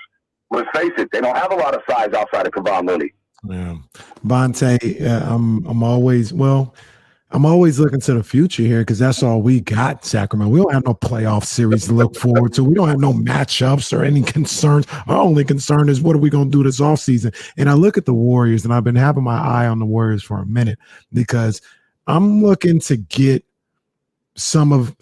let's face it, they don't have a lot of size outside of Kevon Looney. Yeah, Bonta, I'm always I'm always looking to the future here because that's all we got, Sacramento. We don't have no playoff series to look forward to. We don't have no matchups or any concerns. Our only concern is what are we going to do this offseason? And I look at the Warriors, and I've been having my eye on the Warriors for a minute because I'm looking to get some of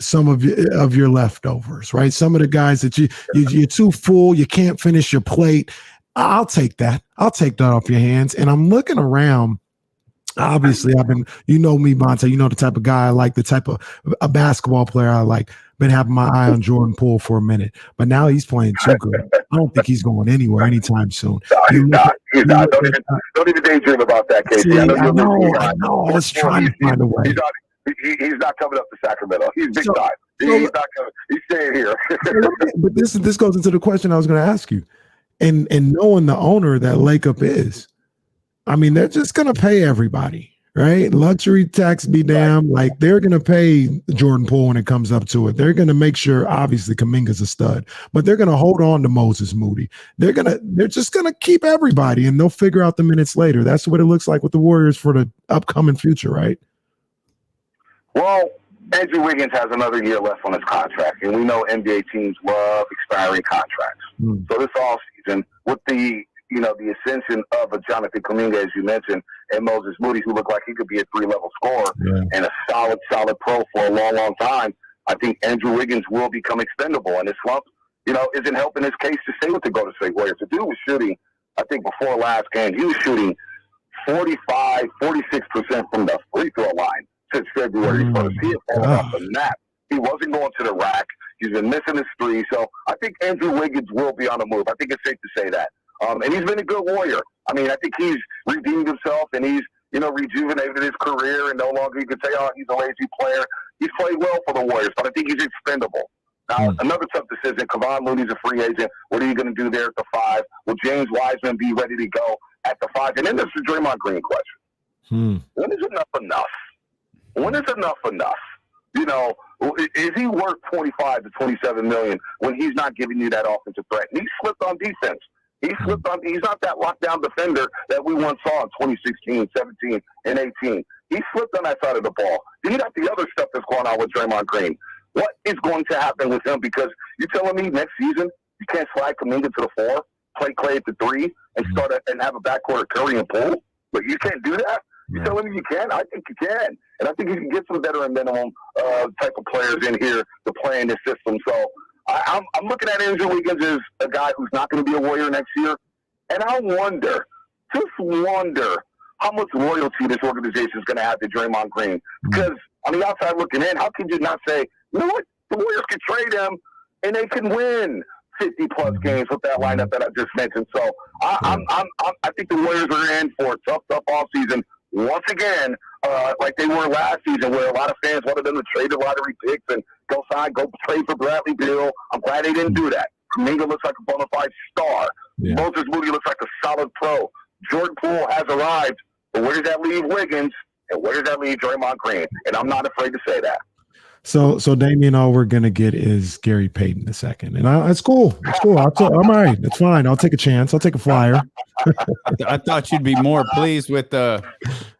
your leftovers, right? Some of the guys that you're too full, you can't finish your plate. I'll take that. I'll take that off your hands. And I'm looking around. Obviously, you know me, Bonta, you know the type of guy I like, the type of a basketball player I like. Been having my eye on Jordan Poole for a minute, but now he's playing too good. I don't think he's going anywhere anytime soon. No, he's not. Don't even daydream about that, Casey. See, I know. I was trying to find a way. He's not coming up to Sacramento. He's big time. He's not coming. He's staying here. But this goes into the question I was going to ask you, and knowing the owner that Lake Up is. I mean, they're just going to pay everybody, right? Luxury tax be damned. Like, they're going to pay Jordan Poole when it comes up to it. They're going to make sure, obviously, Kuminga's a stud, but they're going to hold on to Moses Moody. They're just going to keep everybody, and they'll figure out the minutes later. That's what it looks like with the Warriors for the upcoming future, right? Well, Andrew Wiggins has another year left on his contract, and we know NBA teams love expiring contracts. So this offseason, with the ascension of a Jonathan Kuminga, as you mentioned, and Moses Moody, who looked like he could be a 3-level scorer and a solid pro for a long, long time, I think Andrew Wiggins will become expendable. And this slump, isn't helping his case to stay with the Golden State Warriors. The dude was shooting, I think before last game, he was shooting 45, 46% from the free throw line since February 1st. He had fallen off the map. He wasn't going to the rack. He's been missing his three. So I think Andrew Wiggins will be on the move. I think it's safe to say that. And he's been a good Warrior. I mean, I think he's redeemed himself and he's, rejuvenated his career, and no longer you can say, oh, he's a lazy player. He's played well for the Warriors, but I think he's expendable. Now, another tough decision, Kevon Looney's a free agent. What are you going to do there at the 5? Will James Wiseman be ready to go at the 5? And then there's the Draymond Green question. When is enough enough? When is enough enough? Is he worth 25 to 27 million when he's not giving you that offensive threat? And he slipped on defense. He's not that lockdown defender that we once saw in 2016, 17, and 18. He slipped on that side of the ball. Then you got the other stuff that's going on with Draymond Green. What is going to happen with him? Because you're telling me next season you can't slide Kuminga to the 4, play Clay at the 3, and start and have a backcourt of Curry and Poole? But you can't do that? You're telling me you can? I think you can. And I think you can get some veteran minimum type of players in here to play in this system. So I'm looking at Andrew Wiggins as a guy who's not going to be a Warrior next year. And I wonder how much loyalty this organization is going to have to Draymond Green. Because on the outside looking in, how could you not say, you know what, the Warriors could trade him and they can win 50-plus games with that lineup that I just mentioned. So I think the Warriors are in for a tough offseason once again, like they were last season, where a lot of fans wanted them to trade the lottery picks and go trade for Bradley Beal. I'm glad they didn't do that. Kuminga looks like a bona fide star. Moses Moody looks like a solid pro. Jordan Poole has arrived, but where does that leave Wiggins, and where does that leave Draymond Green? And I'm not afraid to say that. So Damian, all we're gonna get is Gary Payton the second, and it's cool. It's cool. I'm all right. It's fine. I'll take a chance. I'll take a flyer. I thought you'd be more pleased with the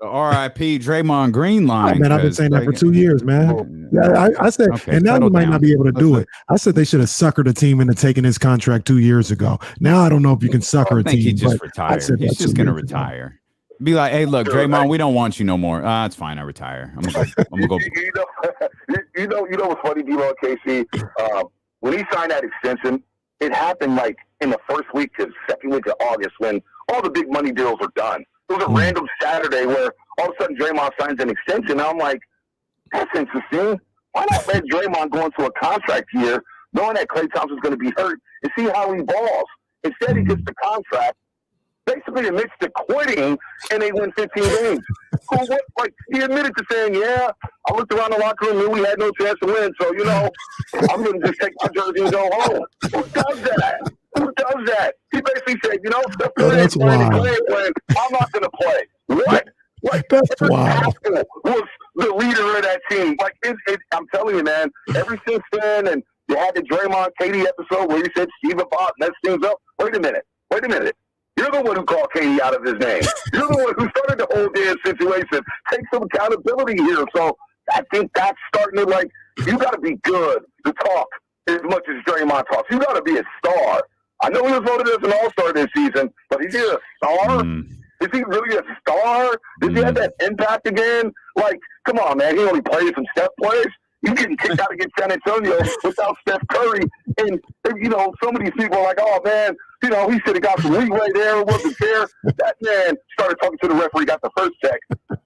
RIP Draymond Green line. Man, I've been saying that for 2 years, man. Yeah, I said, okay, and now you might not be able to do it. I said they should have suckered a team into taking his contract 2 years ago. Now I don't know if you can sucker a team. He just retired. He's just gonna retire. Be like, hey, look, Draymond, we don't want you no more. It's fine. I retire. I'm gonna go. You know what's funny, D-Lo, KC? When he signed that extension, it happened like in the first week to second week of August when all the big money deals were done. It was a random Saturday where all of a sudden Draymond signs an extension. And I'm like, that's interesting. Why not let Draymond go into a contract year knowing that Klay Thompson's going to be hurt and see how he balls? Instead, he gets the contract. Basically admits to quitting, and they win 15 games. He admitted to saying, yeah, I looked around the locker room, knew we had no chance to win, so, I'm going to just take my jersey and go home. Who does that? He basically said, Steph Curry is playing, I'm not going to play. What? That's wild. Was the leader of that team. I'm telling you, man, ever since then, and you had the Draymond Katie episode where he said Stephen Bob messed things up. Wait a minute. You're the one who called Katie out of his name. You're the one who started the whole damn situation. Take some accountability here. So I think that's starting to, like, you got to be good to talk as much as Draymond talks. You got to be a star. I know he was voted as an all-star this season, but is he a star? Is he really a star? Does he have that impact again? Like, come on, man. He only plays some Steph plays. You getting kicked out against San Antonio without Steph Curry. And, you know, some of these people are like, oh, man, you know, he should have got some leeway there. It wasn't fair. That man started talking to the referee, got the first check.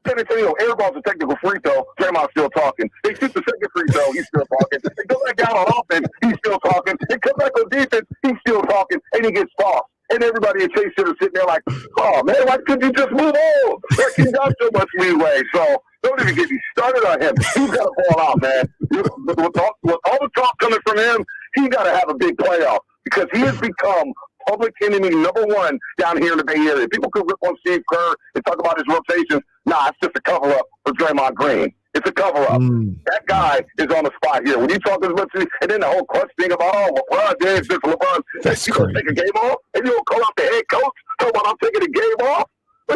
San Antonio airballs a technical free throw. Draymond's still talking. They shoot the second free throw. He's still talking. They go back down on offense. He's still talking. They come back on defense. He's still talking. And he gets tossed. And everybody at Chase Center sitting there like, oh, man, why couldn't you just move on? Like, he got so much leeway. So don't even get me started on him. He's got to fall out, man. With all the talk coming from him, he's got to have a big playoff because he has become public enemy number one down here in the Bay Area. People could rip on Steve Kerr and talk about his rotations. Nah, it's just a cover-up for Draymond Green. It's a cover-up. That guy is on the spot here. When you talk as much as and then the whole clutch thing about, oh, LeBron James, this LeBron. That's you going to take a game off? And you don't call out the head coach? Talk about I'm taking a game off?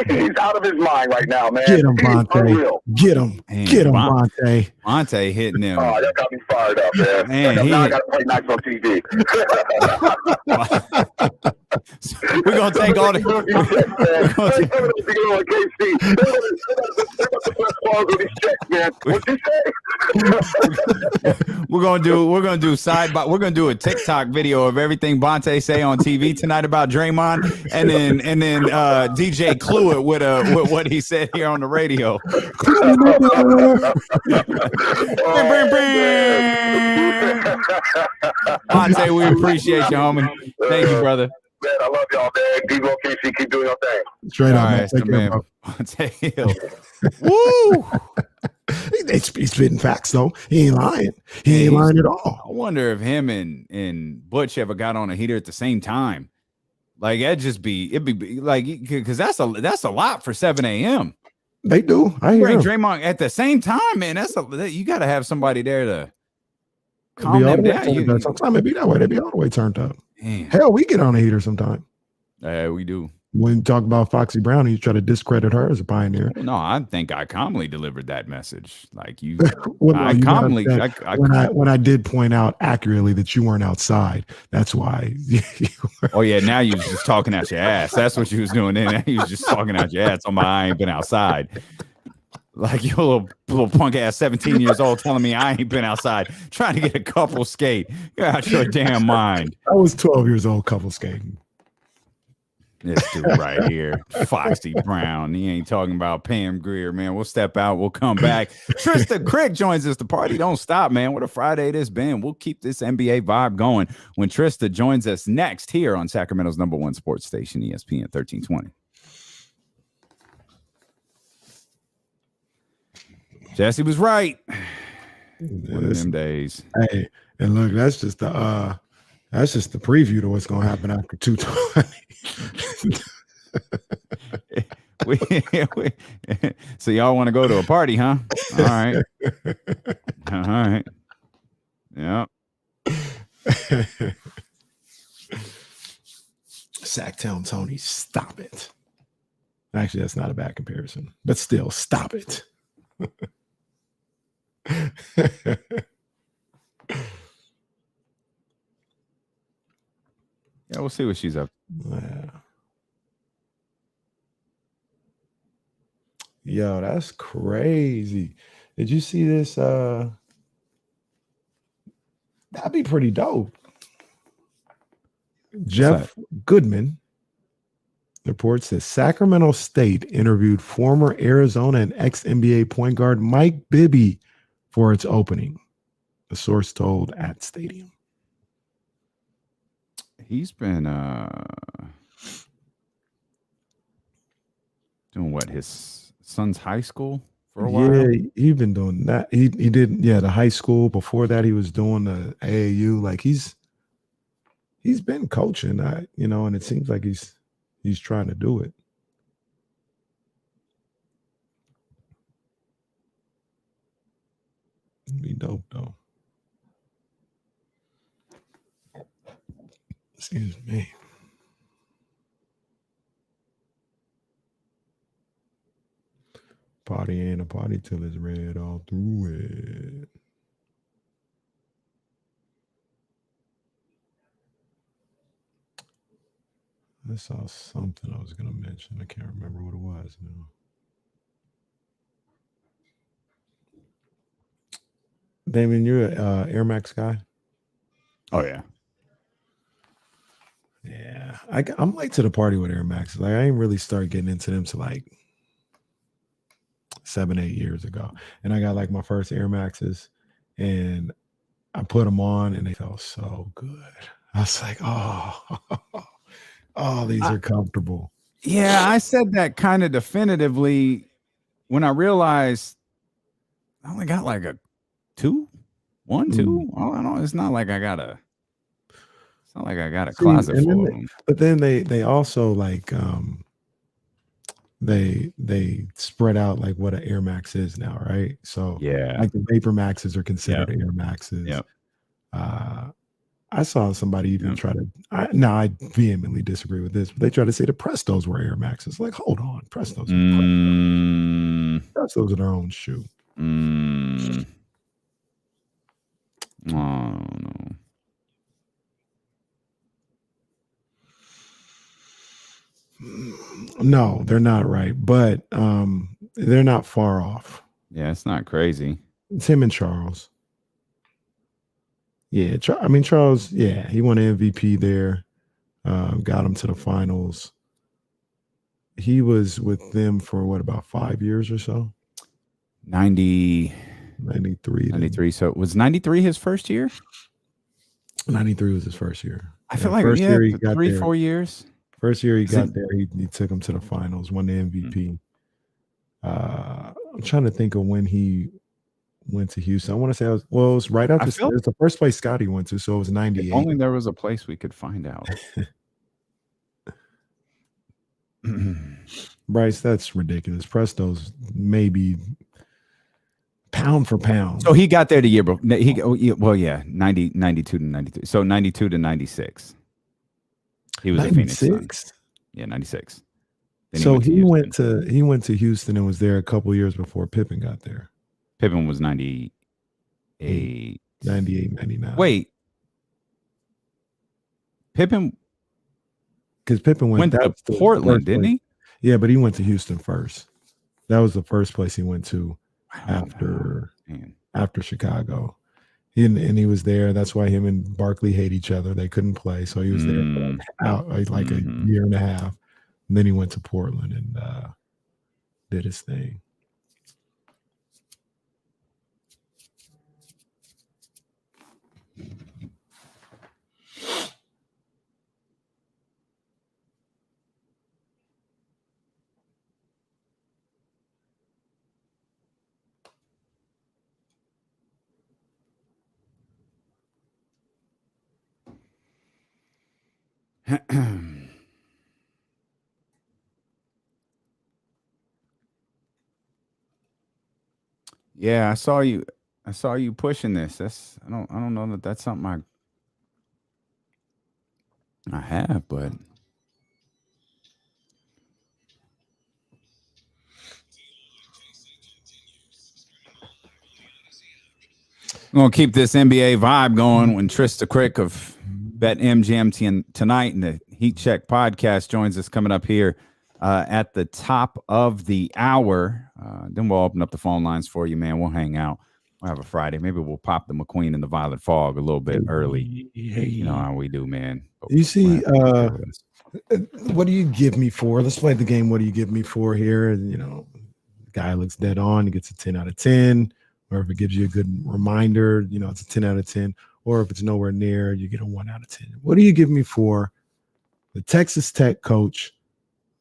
He's out of his mind right now, man. Get him, Bonta. Get him. Get him, Bonta. Bonta hitting him. Oh, that got me fired up, man. Now I got to play nights on TV. We're going to take all the... We're going to do side by... We're going to do a TikTok video of everything Bonta say on TV tonight about Draymond, and then DJ Clue it with what he said here on the radio. Bonta, we appreciate you, homie. Thank you, brother. Man, I love y'all, man. Debo, KC, keep doing your thing. Straight All up, right, man. Bonta Hill. Woo! He's spitting facts, though. He ain't lying. He ain't lying at all. I wonder if him and Butch ever got on a heater at the same time. Like, it'd be like, because that's a lot for 7 a.m. They do. I hear Bring him. Draymond at the same time, man. You got to have somebody there to calm them down. Sometimes it be that way. They be all the way turned up. Man. Hell, we get on a heater sometime. We do. When you talk about Foxy Brown, you try to discredit her as a pioneer. No, I think I calmly delivered that message. Like you, Well, no, I you calmly. when I did point out accurately that you weren't outside, that's why. Oh yeah, now you was just talking out your ass. That's what you was doing. Then you was just talking out your ass. On my, I ain't been outside. Like you little punk ass 17 years old telling me I ain't been outside trying to get a couple skate. Get out your damn mind. I was 12 years old, couple skating. This dude right here, Foxy Brown. He ain't talking about Pam Grier, man. We'll step out. We'll come back. Trysta Krick joins us. The party don't stop, man. What a Friday this been. We'll keep this NBA vibe going when Trysta joins us next here on Sacramento's #1 sports station, ESPN 1320. Jesse was right. One of them days. Hey, and look, that's just the preview to what's gonna happen after 220. So y'all want to go to a party, huh? All right. All right. Yeah. Sacktown Tony, stop it. Actually, that's not a bad comparison, but still, stop it. Yeah, we'll see what she's up. Yeah. Yo, that's crazy. Did you see this? That'd be pretty dope. Jeff Goodman reports that Sacramento State interviewed former Arizona and ex-NBA point guard Mike Bibby for its opening, the source told at Stadium. He's been doing what, his son's high school for a while? Yeah, he's been doing that. He did, the high school. Before that, he was doing the AAU. Like he's been coaching, and it seems like he's trying to do it. It'd be dope though. Excuse me. party ain't a party till it's red all through it. I saw something I was going to mention. I can't remember what it was now. Davion, you're an Air Max guy? Oh, yeah. Yeah. I'm late to the party with Air Max. Like, I ain't really start getting into them to like 7-8 years ago. And I got like my first Air Maxes and I put them on and they felt so good. I was like, oh, these are comfortable. Yeah, I said that kind of definitively when I realized I only got like a 2. Oh, I don't. It's not like I got a closet full of them. But then they also like they spread out like what an Air Max is now, right? So yeah, like the Vapor Maxes are considered Air Maxes. Yep. I saw somebody even try to. I vehemently disagree with this, but they try to say the Prestos were Air Maxes. Like, hold on, Prestos are their own shoe. Oh no. No, they're not right, but they're not far off. Yeah, it's not crazy. It's him and Charles. Yeah, Charles, yeah, he won MVP there, got him to the finals. He was with them for what, about 5 years or so? 93. 93. So was 93 his first year? 93 was his first year. I feel like first year he got 3-4 years. First year he got there, he took him to the finals, won the MVP. I'm trying to think of when he went to Houston. I want to say it was right after. It was the first place Scotty went to, so it was 98. If only there was a place we could find out. Bryce, that's ridiculous. Presto's maybe pound for pound. So he got there the year before. 92 to 93. So 92 to 96. He was 96? A Phoenix Sun. Yeah, 96. Then so he went to Houston and was there a couple years before Pippen got there. Pippen was 98. 99. Wait. Pippen went to Portland, didn't he? Yeah, but he went to Houston first. That was the first place he went to after Chicago. And he was there. That's why him and Barkley hate each other. They couldn't play, so he was there for like a year and a half. And then he went to Portland and did his thing. Yeah, I saw you pushing this. I don't know that that's something I have, but we're gonna keep this NBA vibe going when Trysta Krick of BetMGM tonight and the Heat Check podcast joins us coming up here at the top of the hour. Then we'll open up the phone lines for you, man. We'll hang out. We'll have a Friday. Maybe we'll pop the McQueen and the Violet Fog a little bit early. You know how we do, man. But you see, what do you give me for? Let's play the game. What do you give me for here? And, you know, the guy looks dead on. He gets a 10 out of 10. Or if it gives you a good reminder, you know, it's a 10 out of 10. Or if it's nowhere near, you get a 1 out of 10. What do you give me for the Texas Tech coach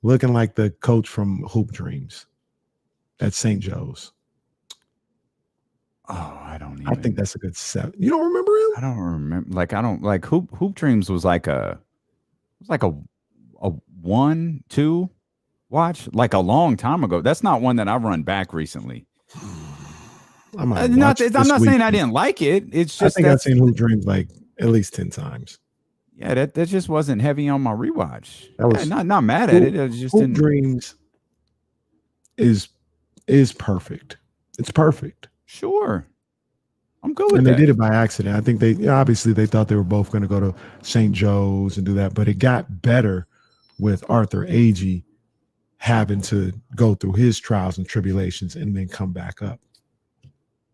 looking like the coach from Hoop Dreams at St. Joe's? Oh, I don't even. I think that's a good 7. You don't remember him? I don't remember. Like, I don't like Hoop Dreams was like a 1-2 watch like a long time ago. That's not one that I've run back recently. I'm not saying I didn't like it. It's just I think I've seen Hoop Dreams like at least 10 times. Yeah, that just wasn't heavy on my rewatch. That was not mad at it. It was just Hoop Dreams is is perfect. It's perfect. Sure. I'm good with and that. they did it by accident. I think obviously they thought they were both going to go to St. Joe's and do that, but it got better with Arthur Agee having to go through his trials and tribulations and then come back up.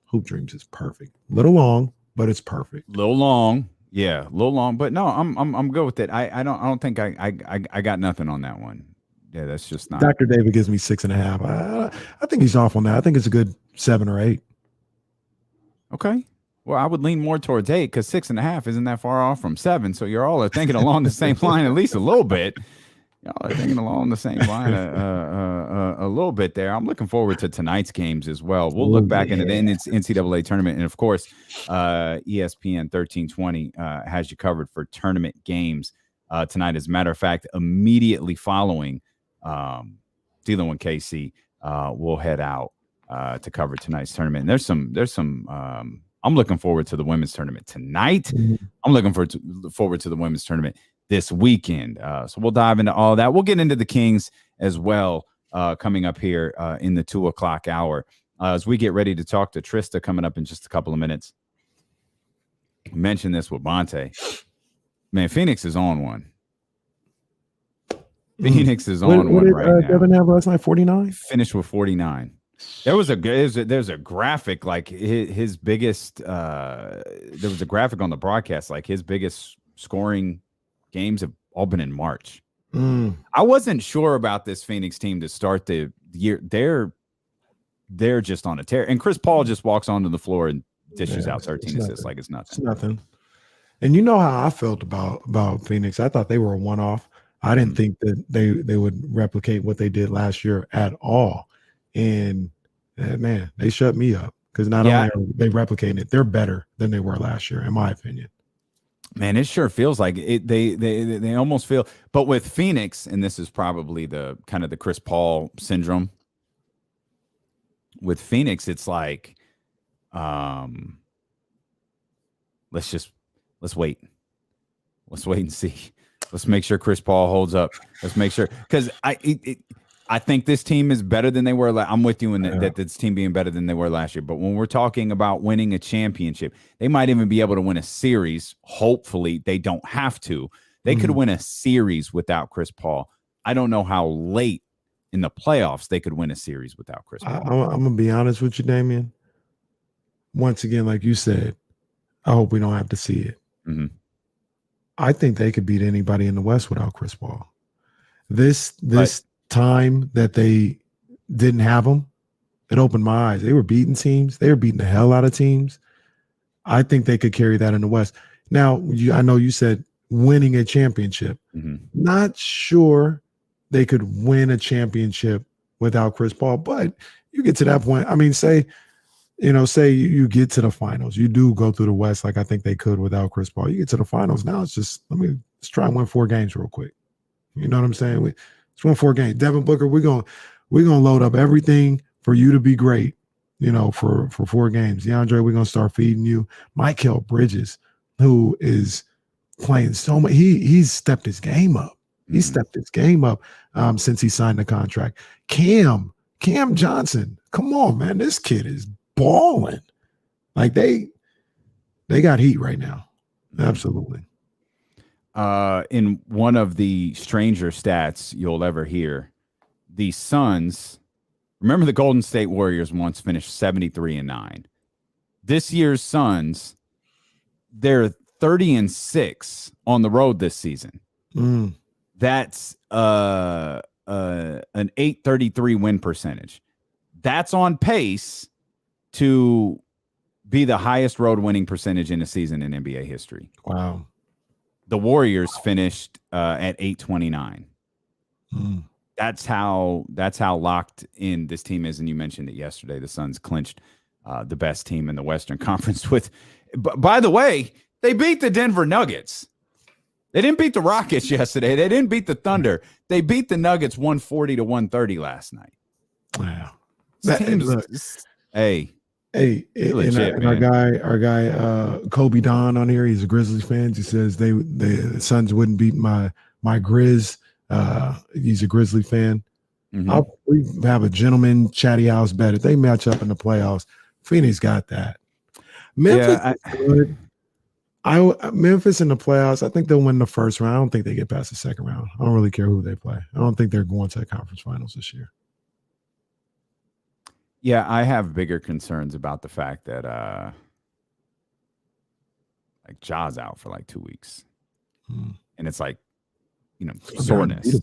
Hoop Dreams is perfect. Little long, but it's perfect. Little long. Yeah, a little long, but no, I'm good with it. I don't think I got nothing on that one. Yeah, that's just not. Dr. David gives me 6.5. I think he's off on that. I think it's a good 7 or 8. Okay. Well, I would lean more towards 8 because 6.5 isn't that far off from 7. So you're all thinking along the same line, at least a little bit. Y'all are thinking along the same line a little bit there. I'm looking forward to tonight's games as well. We'll look back into the NCAA tournament. And, of course, ESPN 1320 has you covered for tournament games tonight. As a matter of fact, immediately following dealing with KC, we'll head out to cover tonight's tournament. And there's some I'm looking forward to the women's tournament tonight. I'm looking forward to the women's tournament this weekend. So we'll dive into all that. We'll get into the Kings as well coming up here in the 2 o'clock hour as we get ready to talk to Trysta coming up in just a couple of minutes. Mention this with Bonta. Man, Phoenix is on one. Phoenix is on one right now. Devin have last night 49? Finished with 49. There's a graphic like his biggest. There was a graphic on the broadcast like his biggest scoring games have all been in March. I wasn't sure about this Phoenix team to start the year. They're just on a tear, and Chris Paul just walks onto the floor and dishes out 13 assists like it's nothing. It's nothing. And you know how I felt about Phoenix. I thought they were a one-off. I didn't think that they would replicate what they did last year at all. And man, they shut me up because not only are they replicating it, they're better than they were last year, in my opinion. Man, it sure feels like it. They almost feel, but with Phoenix, and this is probably the kind of the Chris Paul syndrome. With Phoenix, it's like, let's wait. Let's wait and see. Let's make sure Chris Paul holds up. Let's make sure because I think this team is better than they were. I'm with you in that this team being better than they were last year. But when we're talking about winning a championship, they might even be able to win a series. Hopefully, they don't have to. They could win a series without Chris Paul. I don't know how late in the playoffs they could win a series without Chris Paul. I'm going to be honest with you, Damian. Once again, like you said, I hope we don't have to see it. I think they could beat anybody in the West without Chris Paul. This time that they didn't have him, it opened my eyes. They were beating teams. They were beating the hell out of teams. I think they could carry that in the West. Now, I know you said winning a championship. Not sure they could win a championship without Chris Paul, but you get to that point. I mean, say you get to the finals. You do go through the West like I think they could without Chris Paul. You get to the finals. Now it's just, let's try and win 4 games real quick. You know what I'm saying? Let's win 4 games. Devin Booker, we're gonna load up everything for you to be great, for 4 games. DeAndre, we're gonna start feeding you. Mikal Bridges, who is playing so much, he's stepped his game up. He's stepped his game up since he signed the contract. Cam Johnson, come on, man. This kid is balling. Like they got heat right now. Absolutely. In one of the stranger stats you'll ever hear, the Suns, remember the Golden State Warriors once finished 73-9. This year's Suns, they're 30-6 on the road this season. That's an .833 win percentage. That's on pace to be the highest road winning percentage in a season in NBA history. Wow. The Warriors finished at 829. That's how locked in this team is. And you mentioned it yesterday. The Suns clinched the best team in the Western Conference with. By the way, they beat the Denver Nuggets. They didn't beat the Rockets yesterday. They didn't beat the Thunder. They beat the Nuggets 140-130 last night. Wow. Legit, our guy, Kobe Don on here, he's a Grizzlies fan. He says the Suns wouldn't beat my Grizz. He's a Grizzly fan. We have a gentleman chatty house bet. If they match up in the playoffs, Phoenix got that. Memphis is good. Memphis in the playoffs, I think they'll win the first round. I don't think they get past the second round. I don't really care who they play. I don't think they're going to the conference finals this year. Yeah, I have bigger concerns about the fact that like Ja's out for like 2 weeks. And it's like, soreness.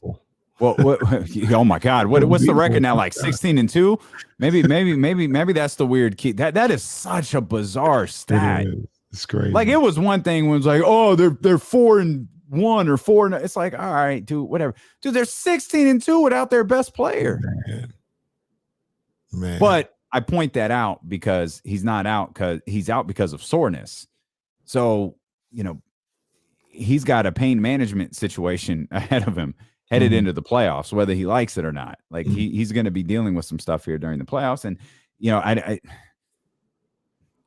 Well, oh my God, what's the record now? Like 16-2? Maybe that's the weird key. That is such a bizarre stat. It's crazy. Like, it was one thing when it was like, oh, they're 4-1 or 4. It's like, all right, dude, whatever. Dude, they're 16-2 without their best player. Man. But I point that out because he's not out because he's out because of soreness. So, he's got a pain management situation ahead of him headed into the playoffs, whether he likes it or not. Like he's going to be dealing with some stuff here during the playoffs. And,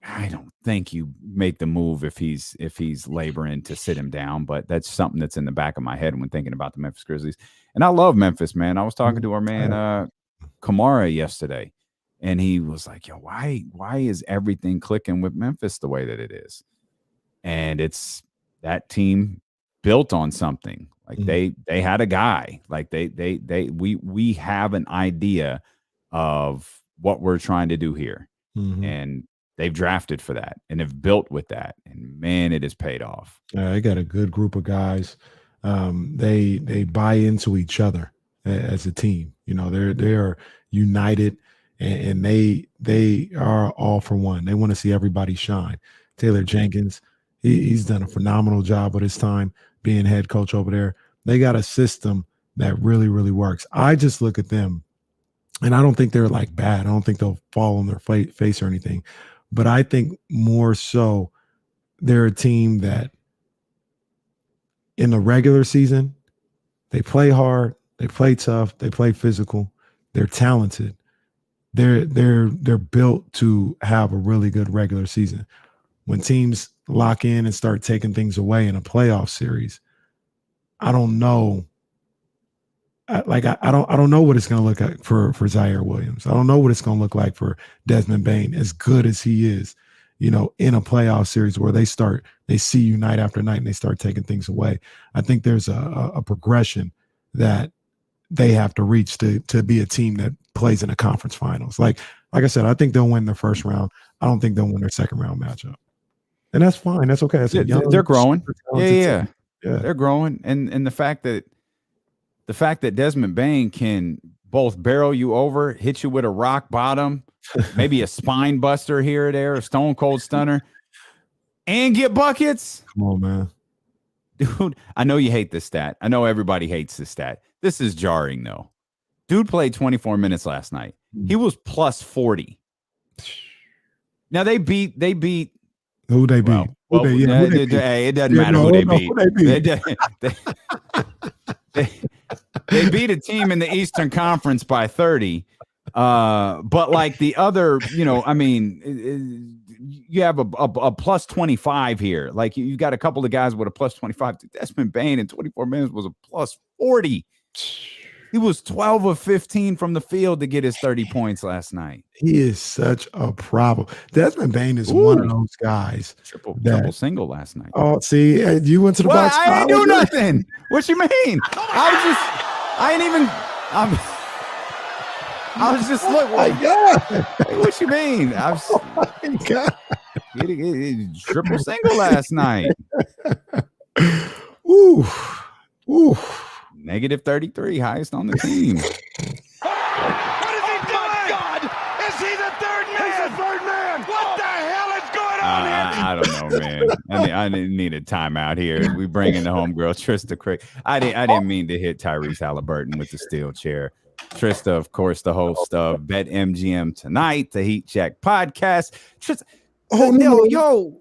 I don't think you make the move if he's laboring to sit him down, but that's something that's in the back of my head when thinking about the Memphis Grizzlies. And I love Memphis, man. I was talking to our man Kamara yesterday, and he was like, yo, why is everything clicking with Memphis the way that it is? And it's that team built on something. Like they had a guy. Like we have an idea of what we're trying to do here. And they've drafted for that and have built with that. And man, it has paid off. They got a good group of guys. They buy into each other as a team. They are united, and they are all for one. They want to see everybody shine. Taylor Jenkins, he's done a phenomenal job with his time being head coach over there. They got a system that really, really works. I just look at them, and I don't think they're like bad. I don't think they'll fall on their face or anything. But I think more so they're a team that in the regular season, they play hard, they play tough, they play physical, they're talented. They're built to have a really good regular season. When teams lock in and start taking things away in a playoff series, I don't know. I don't know what it's going to look like for Zaire Williams. I don't know what it's going to look like for Desmond Bane, as good as he is, in a playoff series where they see you night after night and they start taking things away. I think there's a progression that they have to reach to be a team that plays in the conference finals. Like I said, I think they'll win their first round. I don't think they'll win their second round matchup. And that's fine. That's okay. That's they're growing. Yeah. Yeah. They're growing. And the fact that Desmond Bane can both barrel you over, hit you with a rock bottom, maybe a spine buster here or there, a stone cold stunner, and get buckets. Come on, man. Dude, I know you hate this stat. I know everybody hates this stat. This is jarring, though. Dude played 24 minutes last night. He was plus 40. Now they beat who they beat. It doesn't matter who they beat. They beat a team in the Eastern Conference by 30. But like the other, you have a plus 25 here. Like you got a couple of guys with a plus 25. Desmond Bane in 24 minutes was a plus 40. He was 12 of 15 from the field to get his 30 points last night. He is such a problem. Desmond Bane is one of those guys. Triple single last night. Oh, see, you went to the box. I ain't do nothing. What you mean? I was just looking. My God. What you mean? My God. Triple single last night. Ooh. Negative 33, highest on the team. What is he doing? God, is he the third man? He's the third man. What the hell is going on here? I don't know, man. I didn't need a timeout here. We bring in the homegirl, Trysta Krick. I didn't mean to hit Tyrese Halliburton with the steel chair. Trysta, of course, the host of BetMGM Tonight, the Heat Check podcast. Trysta, yo,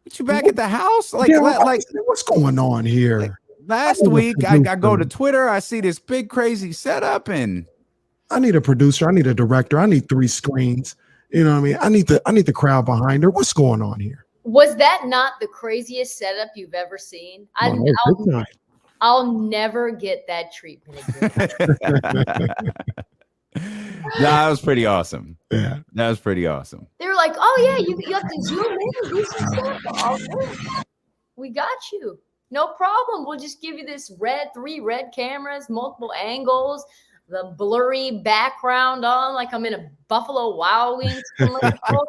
what you back at the house? Like what's going on here? Last week, I go to Twitter. I see this big crazy setup, and I need a producer. I need a director. I need 3 screens. You know what I mean? I need the crowd behind her. What's going on here? Was that not the craziest setup you've ever seen? I'll never get that treatment again. That was pretty awesome. Yeah. That was pretty awesome. They were like, "Oh yeah, you have to zoom in and do some stuff." All good. We got you. No problem. We'll just give you this 3 red cameras, multiple angles, the blurry background on, like I'm in a Buffalo Wild Wings commercial.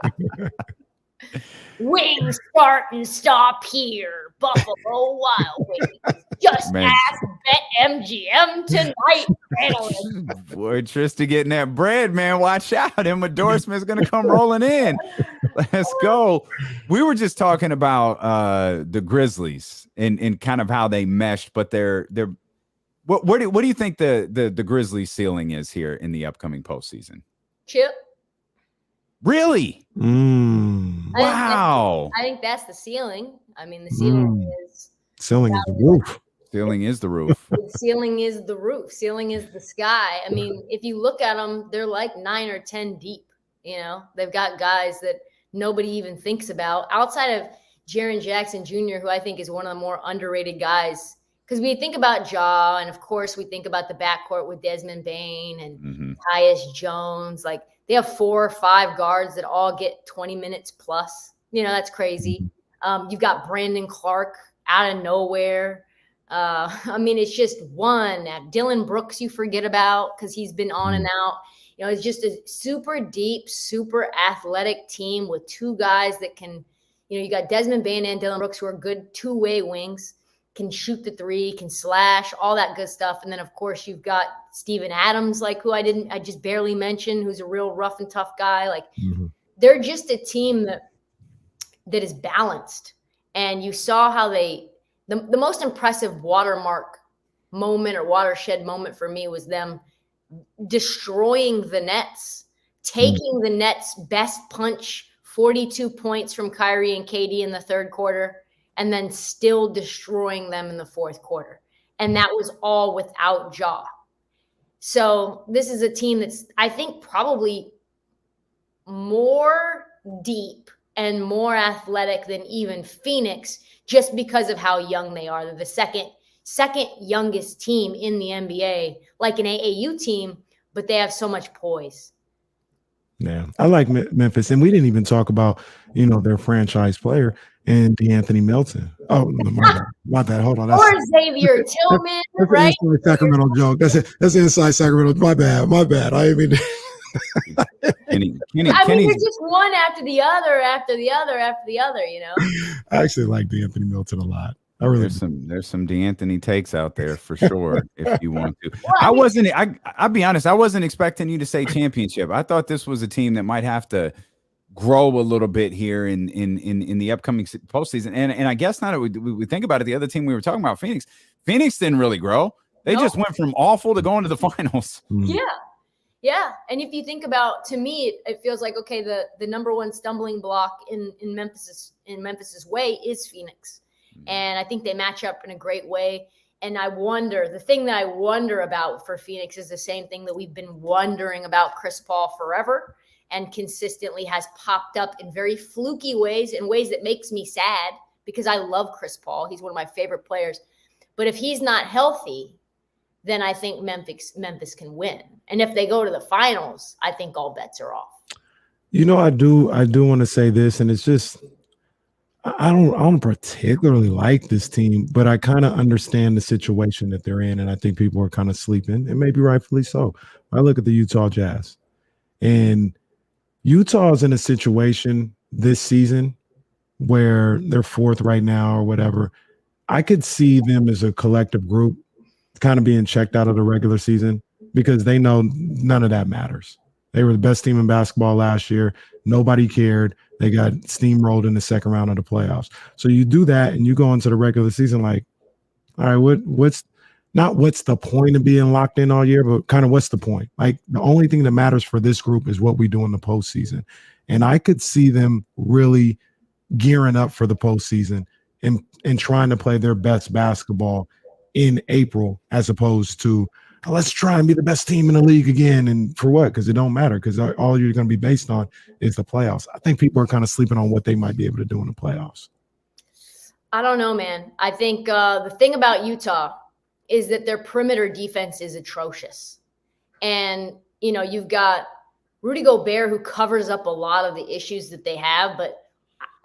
Wings start and stop here. Buffalo Wild Wings. Just ask BetMGM tonight. Boy, Trysta getting that bread, man. Watch out. Them endorsements going to come rolling in. Let's go. We were just talking about the Grizzlies and kind of how they meshed, but they're what do you think the Grizzlies ceiling is here in the upcoming postseason? Chip. Really? Wow. I think that's the ceiling. I mean, the ceiling is the roof. Ceiling is the roof. Ceiling is the roof. Ceiling is the sky. I mean, if you look at them, they're like 9 or 10 deep. You know, they've got guys that nobody even thinks about outside of Jaren Jackson Jr., who I think is one of the more underrated guys. Because we think about Ja, and of course we think about the backcourt with Desmond Bane and Tyus Jones. Like, they have 4 or 5 guards that all get 20 minutes plus. You know, that's crazy. You've got Brandon Clark out of nowhere. I mean, it's just one. Dylan Brooks you forget about because he's been on and out. You know, it's just a super deep, super athletic team with 2 guys that can, you know, you got Desmond Bane and Dylan Brooks who are good two-way wings, can shoot the 3, can slash, all that good stuff. And then, of course, you've got Steven Adams, like who I just barely mentioned, who's a real rough and tough guy. Like, they're just a team that is balanced. And you saw how the most impressive watermark moment or watershed moment for me was them destroying the Nets, taking the Nets' best punch, 42 points from Kyrie and KD in the third quarter, and then still destroying them in the fourth quarter. And that was all without Ja. So this is a team that's, I think, probably more deep and more athletic than even Phoenix, just because of how young they are. They're the second youngest team in the NBA, like an AAU team, but they have so much poise. Yeah, I like Memphis, and we didn't even talk about, you know, their franchise player and DeAnthony Melton. Oh, my bad. Hold on. Or Xavier Tillman, that's right? An inside Sacramento joke. That's inside Sacramento. My bad. I mean, Kenny, they're just one after the other, you know? I actually like DeAnthony Melton a lot. I really there's some DeAnthony takes out there for sure if you want to. I'll be honest, I wasn't expecting you to say championship. I thought this was a team that might have to grow a little bit here in the upcoming postseason. And I guess now that we think about it, the other team we were talking about, Phoenix didn't really grow. They just went from awful to going to the finals. Yeah. And if you think about, to me, it feels like, okay, the number one stumbling block in Memphis's way is Phoenix. And I think they match up in a great way. And the thing that I wonder about for Phoenix is the same thing that we've been wondering about Chris Paul forever, and consistently has popped up in very fluky ways, in ways that makes me sad because I love Chris Paul. He's one of my favorite players. But if he's not healthy, then I think Memphis can win. And if they go to the finals, I think all bets are off. You know, I do want to say this, and it's just, I don't particularly like this team, but I kind of understand the situation that they're in, and I think people are kind of sleeping, and maybe rightfully so. I look at the Utah Jazz, and Utah's in a situation this season where they're 4th right now or whatever. I could see them as a collective group kind of being checked out of the regular season because they know none of that matters. They were the best team in basketball last year. Nobody cared. They got steamrolled in the second round of the playoffs. So you do that and you go into the regular season like, all right, what's the point of being locked in all year, but kind of what's the point? Like, the only thing that matters for this group is what we do in the postseason. And I could see them really gearing up for the postseason and trying to play their best basketball in April, as opposed to, let's try and be the best team in the league again. And for what? Because it don't matter, because all you're going to be based on is the playoffs. I think people are kind of sleeping on what they might be able to do in the playoffs. I don't know, man. I think the thing about Utah is that their perimeter defense is atrocious. And, you've got Rudy Gobert, who covers up a lot of the issues that they have, but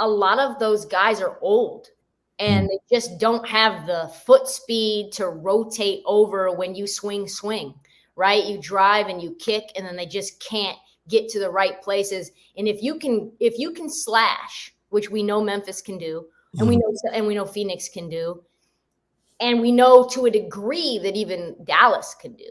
a lot of those guys are old and they just don't have the foot speed to rotate over when you swing, right? You drive and you kick, and then they just can't get to the right places. And if you can slash, which we know Memphis can do, and we know Phoenix can do, and we know to a degree that even Dallas can do.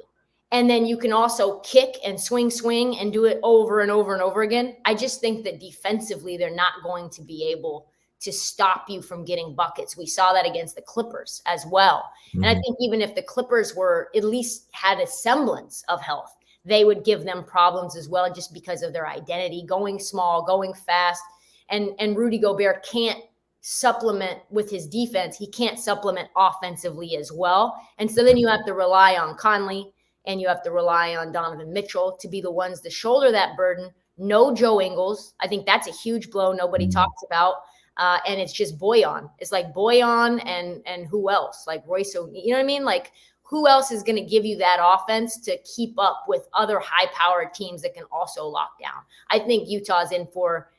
And then you can also kick and swing and do it over and over and over again. I just think that defensively, they're not going to be able to stop you from getting buckets. We saw that against the Clippers as well. And I think even if the Clippers were at least had a semblance of health, they would give them problems as well, just because of their identity, going small, going fast. And Rudy Gobert can't supplement with his defense. He can't supplement offensively as well. And so then you have to rely on Conley, and you have to rely on Donovan Mitchell to be the ones to shoulder that burden. No Joe Ingles. I think that's a huge blow nobody talks about. And it's just Boyan. It's like Boyan and who else? Like Royce, you know what I mean? Like, who else is going to give you that offense to keep up with other high-powered teams that can also lock down? I think Utah's in for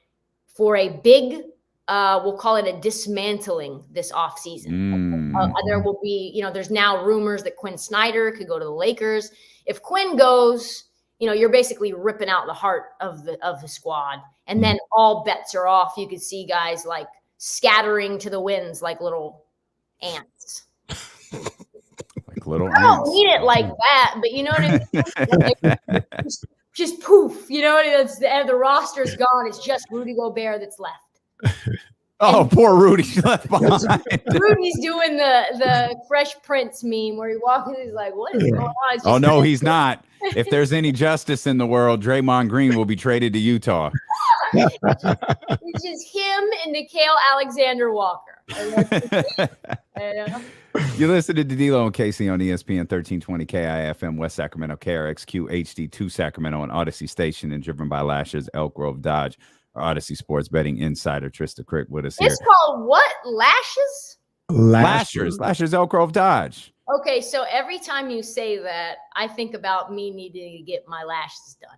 a big, we'll call it a dismantling this offseason. There will be, there's now rumors that Quinn Snyder could go to the Lakers. If Quinn goes, you're basically ripping out the heart of the squad. And then all bets are off. You could see guys like scattering to the winds like little ants. Like little I don't need it like that, but you know what I mean? just poof, the roster's gone. It's just Rudy Gobert that's left. Oh, poor Rudy left behind. Rudy's doing the Fresh Prince meme where he walks and he's like, what is going on? Oh, no, he's not. If there's any justice in the world, Draymond Green will be traded to Utah. It's just him and Nickeil Alexander-Walker. You listen to D'Lo and Casey on ESPN 1320 KIFM West Sacramento, KRXQ HD2 Sacramento, and Odyssey Station, and driven by Lashes, Elk Grove Dodge. Our Odyssey Sports Betting Insider Trysta Krick with us here. It's called what? Lashes? Lashers, Elk Grove Dodge. Okay, so every time you say that, I think about me needing to get my lashes done.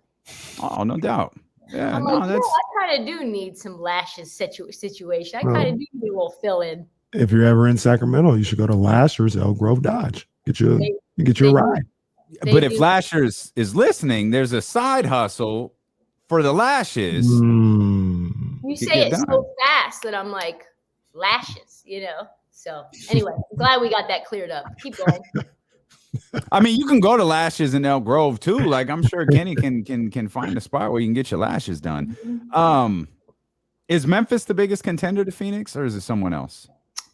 Oh, no doubt. Yeah, I'm like, I kind of do need some lashes situation. I kind of do need a little fill in. If you're ever in Sacramento, you should go to Lashers, Elk Grove Dodge. Get you a ride. But if Lashers is listening, there's a side hustle for the lashes. You say it so fast that I'm like, lashes, So anyway, I'm glad we got that cleared up. Keep going. I mean, you can go to Lashes in Elk Grove too. Like, I'm sure Kenny can find a spot where you can get your lashes done. Is Memphis the biggest contender to Phoenix, or is it someone else?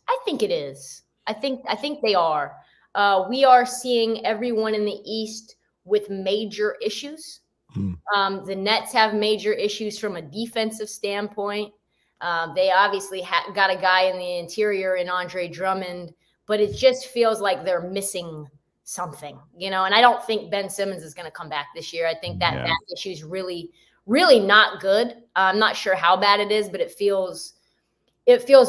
I think it is. I think they are. We are seeing everyone in the East with major issues. The Nets have major issues from a defensive standpoint. They obviously got a guy in the interior in Andre Drummond, but it just feels like they're missing something, and I don't think Ben Simmons is going to come back this year. I think that issue is really, really not good. I'm not sure how bad it is, but it feels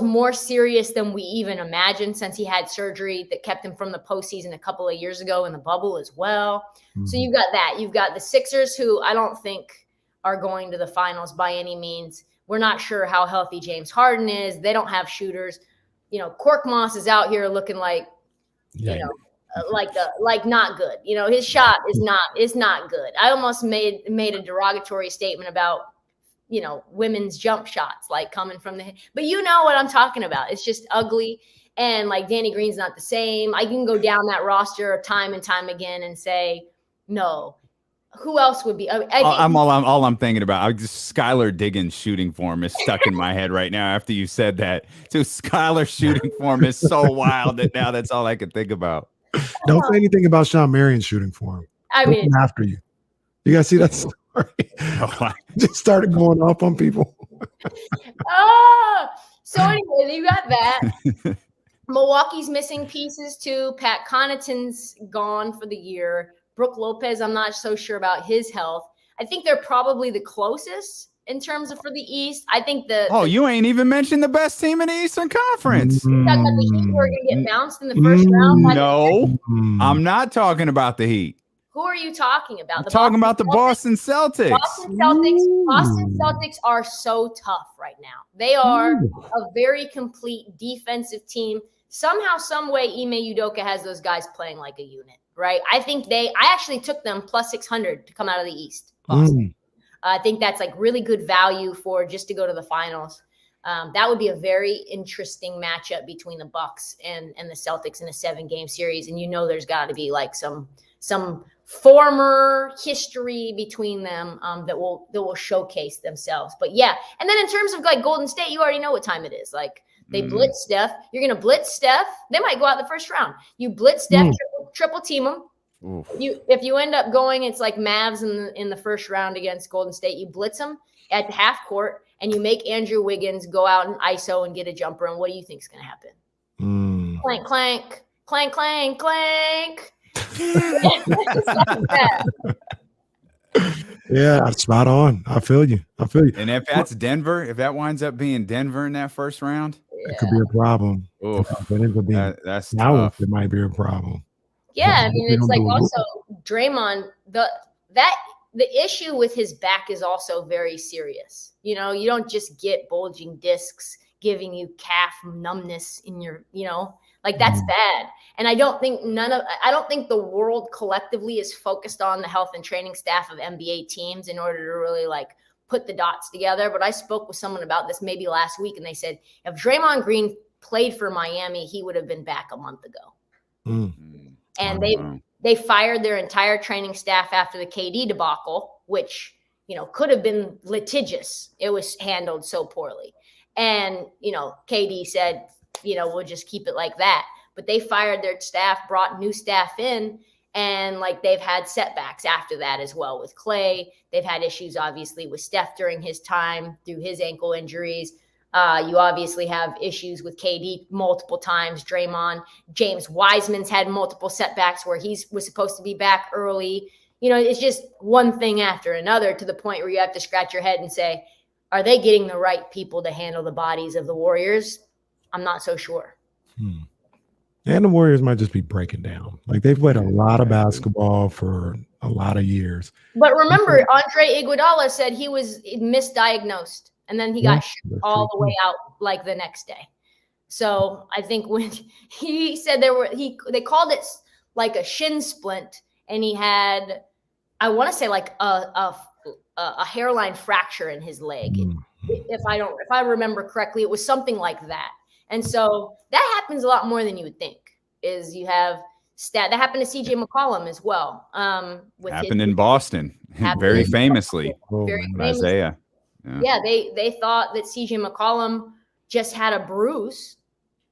more serious than we even imagined since he had surgery that kept him from the postseason a couple of years ago in the bubble as well. So you've got that. You've got the Sixers, who I don't think are going to the finals by any means. We're not sure how healthy James Harden is. They don't have shooters. Korkmaz is out here looking like, like not good. His shot is not good. I almost made a derogatory statement about, women's jump shots, like coming from the, but you know what I'm talking about. It's just ugly. And like Danny Green's not the same. I can go down that roster time and time again and say, no, who else would be? All I'm thinking about. I just Skylar Diggins' shooting form is stuck in my head right now. After you said that, so Skylar's shooting form is so wild that now that's all I can think about. Don't say anything about Sean Marion's shooting form. I mean, after you guys see that story? Just started going off on people. So anyway, you got that. Milwaukee's missing pieces too. Pat Connaughton's gone for the year. Brooke Lopez, I'm not so sure about his health. I think they're probably the closest in terms of for the East. I think you ain't even mentioned the best team in the Eastern Conference. talking about the Heat who are going to get bounced in the first round. No, I'm not talking about the Heat. Who are you talking about? I'm talking about the Boston Celtics. Boston Celtics are so tough right now. They are a very complete defensive team. Somehow, some way, Ime Udoka has those guys playing like a unit, right? I actually took them plus 600 to come out of the East. Boston. I think that's like really good value for just to go to the finals. That would be a very interesting matchup between the Bucks and the Celtics in a 7-game series. And there's got to be like some former history between them that will showcase themselves. But yeah, and then in terms of like Golden State, you already know what time it is. Like they blitz Steph. You're going to blitz Steph. They might go out the first round. You blitz Steph, triple team them. If you end up going, it's like Mavs in the first round against Golden State. You blitz them at the half court, and you make Andrew Wiggins go out and ISO and get a jumper. And what do you think is going to happen? Clank, clank, clank, clank, clank. Yeah, spot on. I feel you. And if that's Denver, if that winds up being Denver in that first round, it could be a problem. That's now tough. it might be a problem. Yeah, I mean, it's like also Draymond, the issue with his back is also very serious. You don't just get bulging discs giving you calf numbness in your, like that's bad. And I don't think the world collectively is focused on the health and training staff of NBA teams in order to really like put the dots together. But I spoke with someone about this maybe last week, and they said if Draymond Green played for Miami, he would have been back a month ago. And they fired their entire training staff after the KD debacle, which, could have been litigious. It was handled so poorly. And, KD said, we'll just keep it like that. But they fired their staff, brought new staff in, and like they've had setbacks after that as well with Clay. They've had issues, obviously, with Steph during his time through his ankle injuries. You obviously have issues with KD multiple times. Draymond, James Wiseman's had multiple setbacks where he was supposed to be back early. It's just one thing after another to the point where you have to scratch your head and say, are they getting the right people to handle the bodies of the Warriors? I'm not so sure. And the Warriors might just be breaking down. Like they've played a lot of basketball for a lot of years. But remember, Andre Iguodala said he was misdiagnosed. And then he got shipped all the way out like the next day. So I think when he said they called it like a shin splint, and he had, I want to say like a hairline fracture in his leg. If I remember correctly, it was something like that. And so that happens a lot more than you would think. Is you have that happened to CJ McCollum as well. Happened in Boston, very famously. Isaiah. Yeah, they thought that CJ McCollum just had a bruise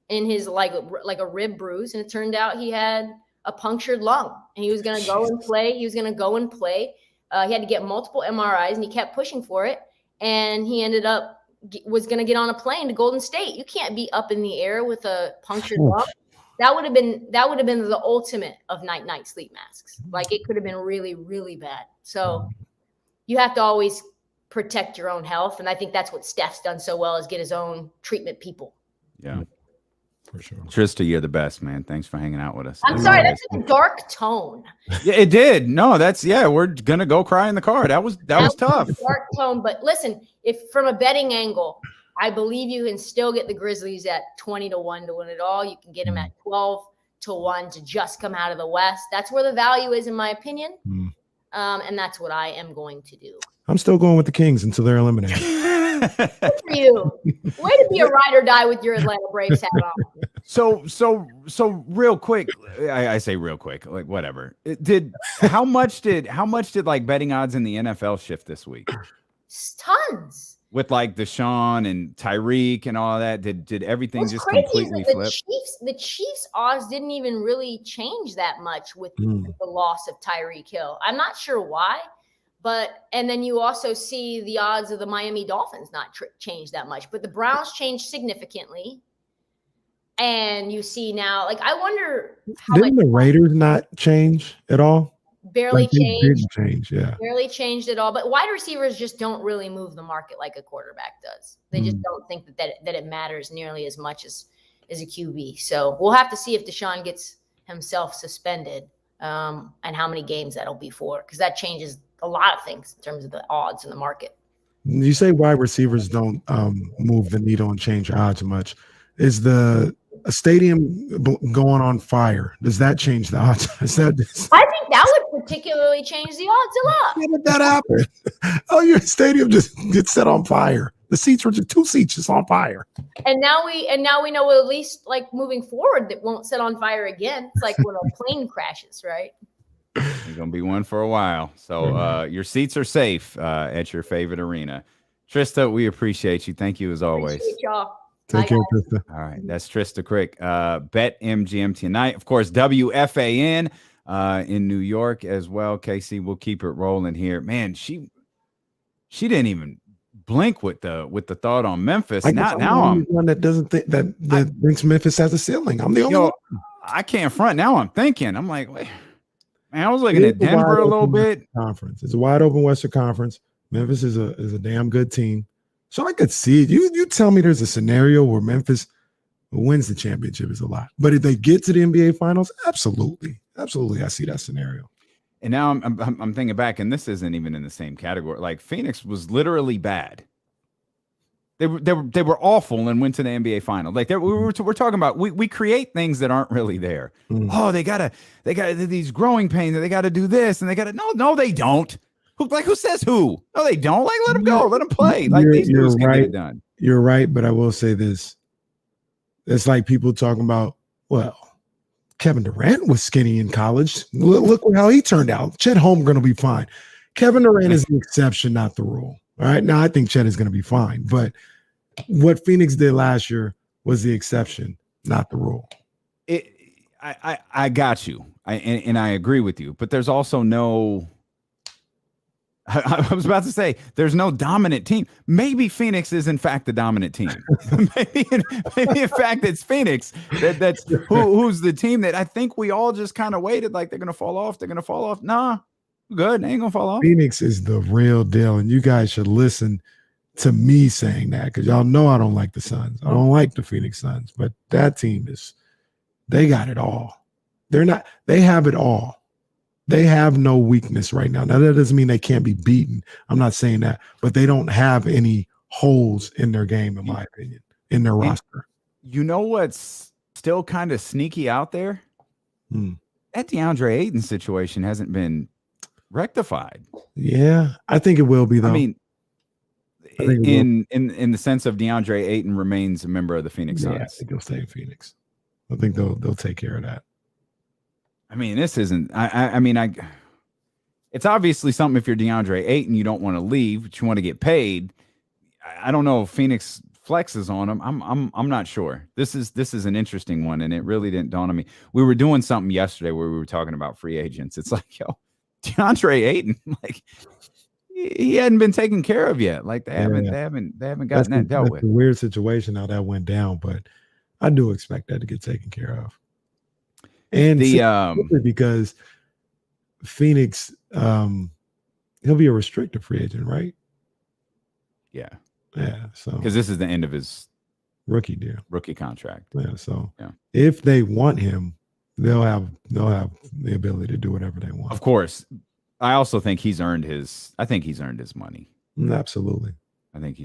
in his like a rib bruise, and it turned out he had a punctured lung, and he was going to go and play. He had to get multiple MRIs, and he kept pushing for it, and he ended up was going to get on a plane to Golden State. You can't be up in the air with a punctured lung. That would have been the ultimate of night sleep masks. Like it could have been really, really bad. So you have to always protect your own health. And I think that's what Steph's done so well, is get his own treatment people. Yeah, for sure. Trysta, you're the best, man. Thanks for hanging out with us. I'm sorry, that's a dark tone. Yeah, it did. No, we're going to go cry in the car. That was tough. Dark tone. But listen, if from a betting angle, I believe you can still get the Grizzlies at 20-1 to win it all. You can get them at 12-1 to just come out of the West. That's where the value is, in my opinion. And that's what I am going to do. I'm still going with the Kings until they're eliminated. Good for you. Way to be a ride or die with your Atlanta Braves hat on. So real quick, I say real quick, like whatever. How much did like betting odds in the NFL shift this week? Tons. With like Deshaun and Tyreek and all that, did everything just completely flip? The Chiefs odds didn't even really change that much with the loss of Tyreek Hill. I'm not sure why. And then you also see the odds of the Miami Dolphins not change that much, but the Browns changed significantly. And you see now, like, I wonder didn't the Raiders not change at all? barely Like, they changed. didn't change, yeah. Barely changed at all. But wide receivers just don't really move the market like a quarterback does. They just don't think that it matters nearly as much as a QB. So we'll have to see if Deshaun gets himself suspended and how many games that'll be for, because that changes a lot of things in terms of the odds in the market. You say wide receivers don't move the needle and change odds much. Is a stadium going on fire? Does that change the odds? I think that would particularly change the odds a lot. How did that happen? Oh, your stadium just gets set on fire. The seats were just 2 seats just on fire. And now we know at least like moving forward that won't set on fire again. It's like when a plane crashes, right? You're gonna be one for a while. So your seats are safe at your favorite arena. Trysta, we appreciate you. Thank you as always. Appreciate y'all. Take care, Trysta. All right, that's Trysta Krick. Bet MGM tonight. Of course, WFAN in New York as well. Casey, we'll keep it rolling here. Man, she didn't even blink with the thought on Memphis. Now I'm one that doesn't think that thinks Memphis has a ceiling. I'm the only one. I can't front. Now I'm thinking. I'm like, wait, man, I was looking at Denver a little bit. Conference. It's a wide open Western Conference. Memphis is a damn good team. So I could see it. You tell me there's a scenario where Memphis wins the championship is a lot. But if they get to the NBA Finals, absolutely. Absolutely, I see that scenario. And now I'm thinking back, and this isn't even in the same category. Like Phoenix was literally bad. They were awful and went to the NBA final. Like we're talking about we create things that aren't really there. Oh, they got these growing pains, and they got to do this, and they got to no, they don't. Who says who? No, they don't. Like, let them go. Let them play. Like, these dudes can get it done. You're right, but I will say this. It's like people talking about, well, Kevin Durant was skinny in college. Look how he turned out. Chet Holmgren going to be fine. Kevin Durant is the exception, not the rule. All right. Now, I think Chet is going to be fine. But what Phoenix did last year was the exception, not the rule. I got you. And I agree with you. But there's also no... I was about to say there's no dominant team. Maybe Phoenix is in fact the dominant team. maybe in fact it's Phoenix that's who's the team that I think we all just kind of waited like they're gonna fall off. They're gonna fall off. Nah, good. They ain't gonna fall off. Phoenix is the real deal, and you guys should listen to me saying that because y'all know I don't like the Suns. I don't like the Phoenix Suns, but that team they got it all. They have it all. They have no weakness right now. Now, that doesn't mean they can't be beaten. I'm not saying that, but they don't have any holes in their game, in my opinion, in their roster. You know what's still kind of sneaky out there? That DeAndre Ayton situation hasn't been rectified. Yeah, I think it will be, though. I mean, in the sense of DeAndre Ayton remains a member of the Phoenix Suns. Yeah, I think he'll stay in Phoenix. I think they'll take care of that. I mean, this isn't. It's obviously something. If you're DeAndre Ayton, you don't want to leave, but you want to get paid. I don't know if Phoenix flexes on him. I'm not sure. This is an interesting one, and it really didn't dawn on me. We were doing something yesterday where we were talking about free agents. It's like, yo, DeAndre Ayton, like he hadn't been taken care of yet. Like they haven't gotten that dealt with. It's a weird situation how that went down, but I do expect that to get taken care of. And because Phoenix, he'll be a restricted free agent, right? Yeah. So because this is the end of his rookie deal, rookie contract. Yeah. So if they want him, they'll have the ability to do whatever they want. Of course, I also think he's earned his. I think he's earned his money. Absolutely. I think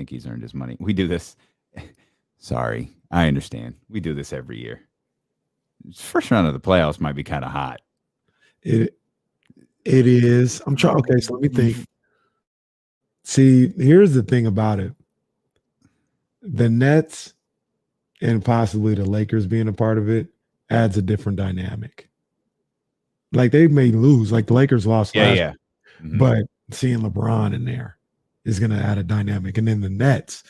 he's earned his money. We do this. Sorry, I understand. We do this every year. First round of the playoffs might be kind of hot. It is. I'm trying. Okay, so let me think. See, here's the thing about it. The Nets and possibly the Lakers being a part of it adds a different dynamic. Like they may lose, like the Lakers lost last year, but seeing LeBron in there is going to add a dynamic. And then the Nets,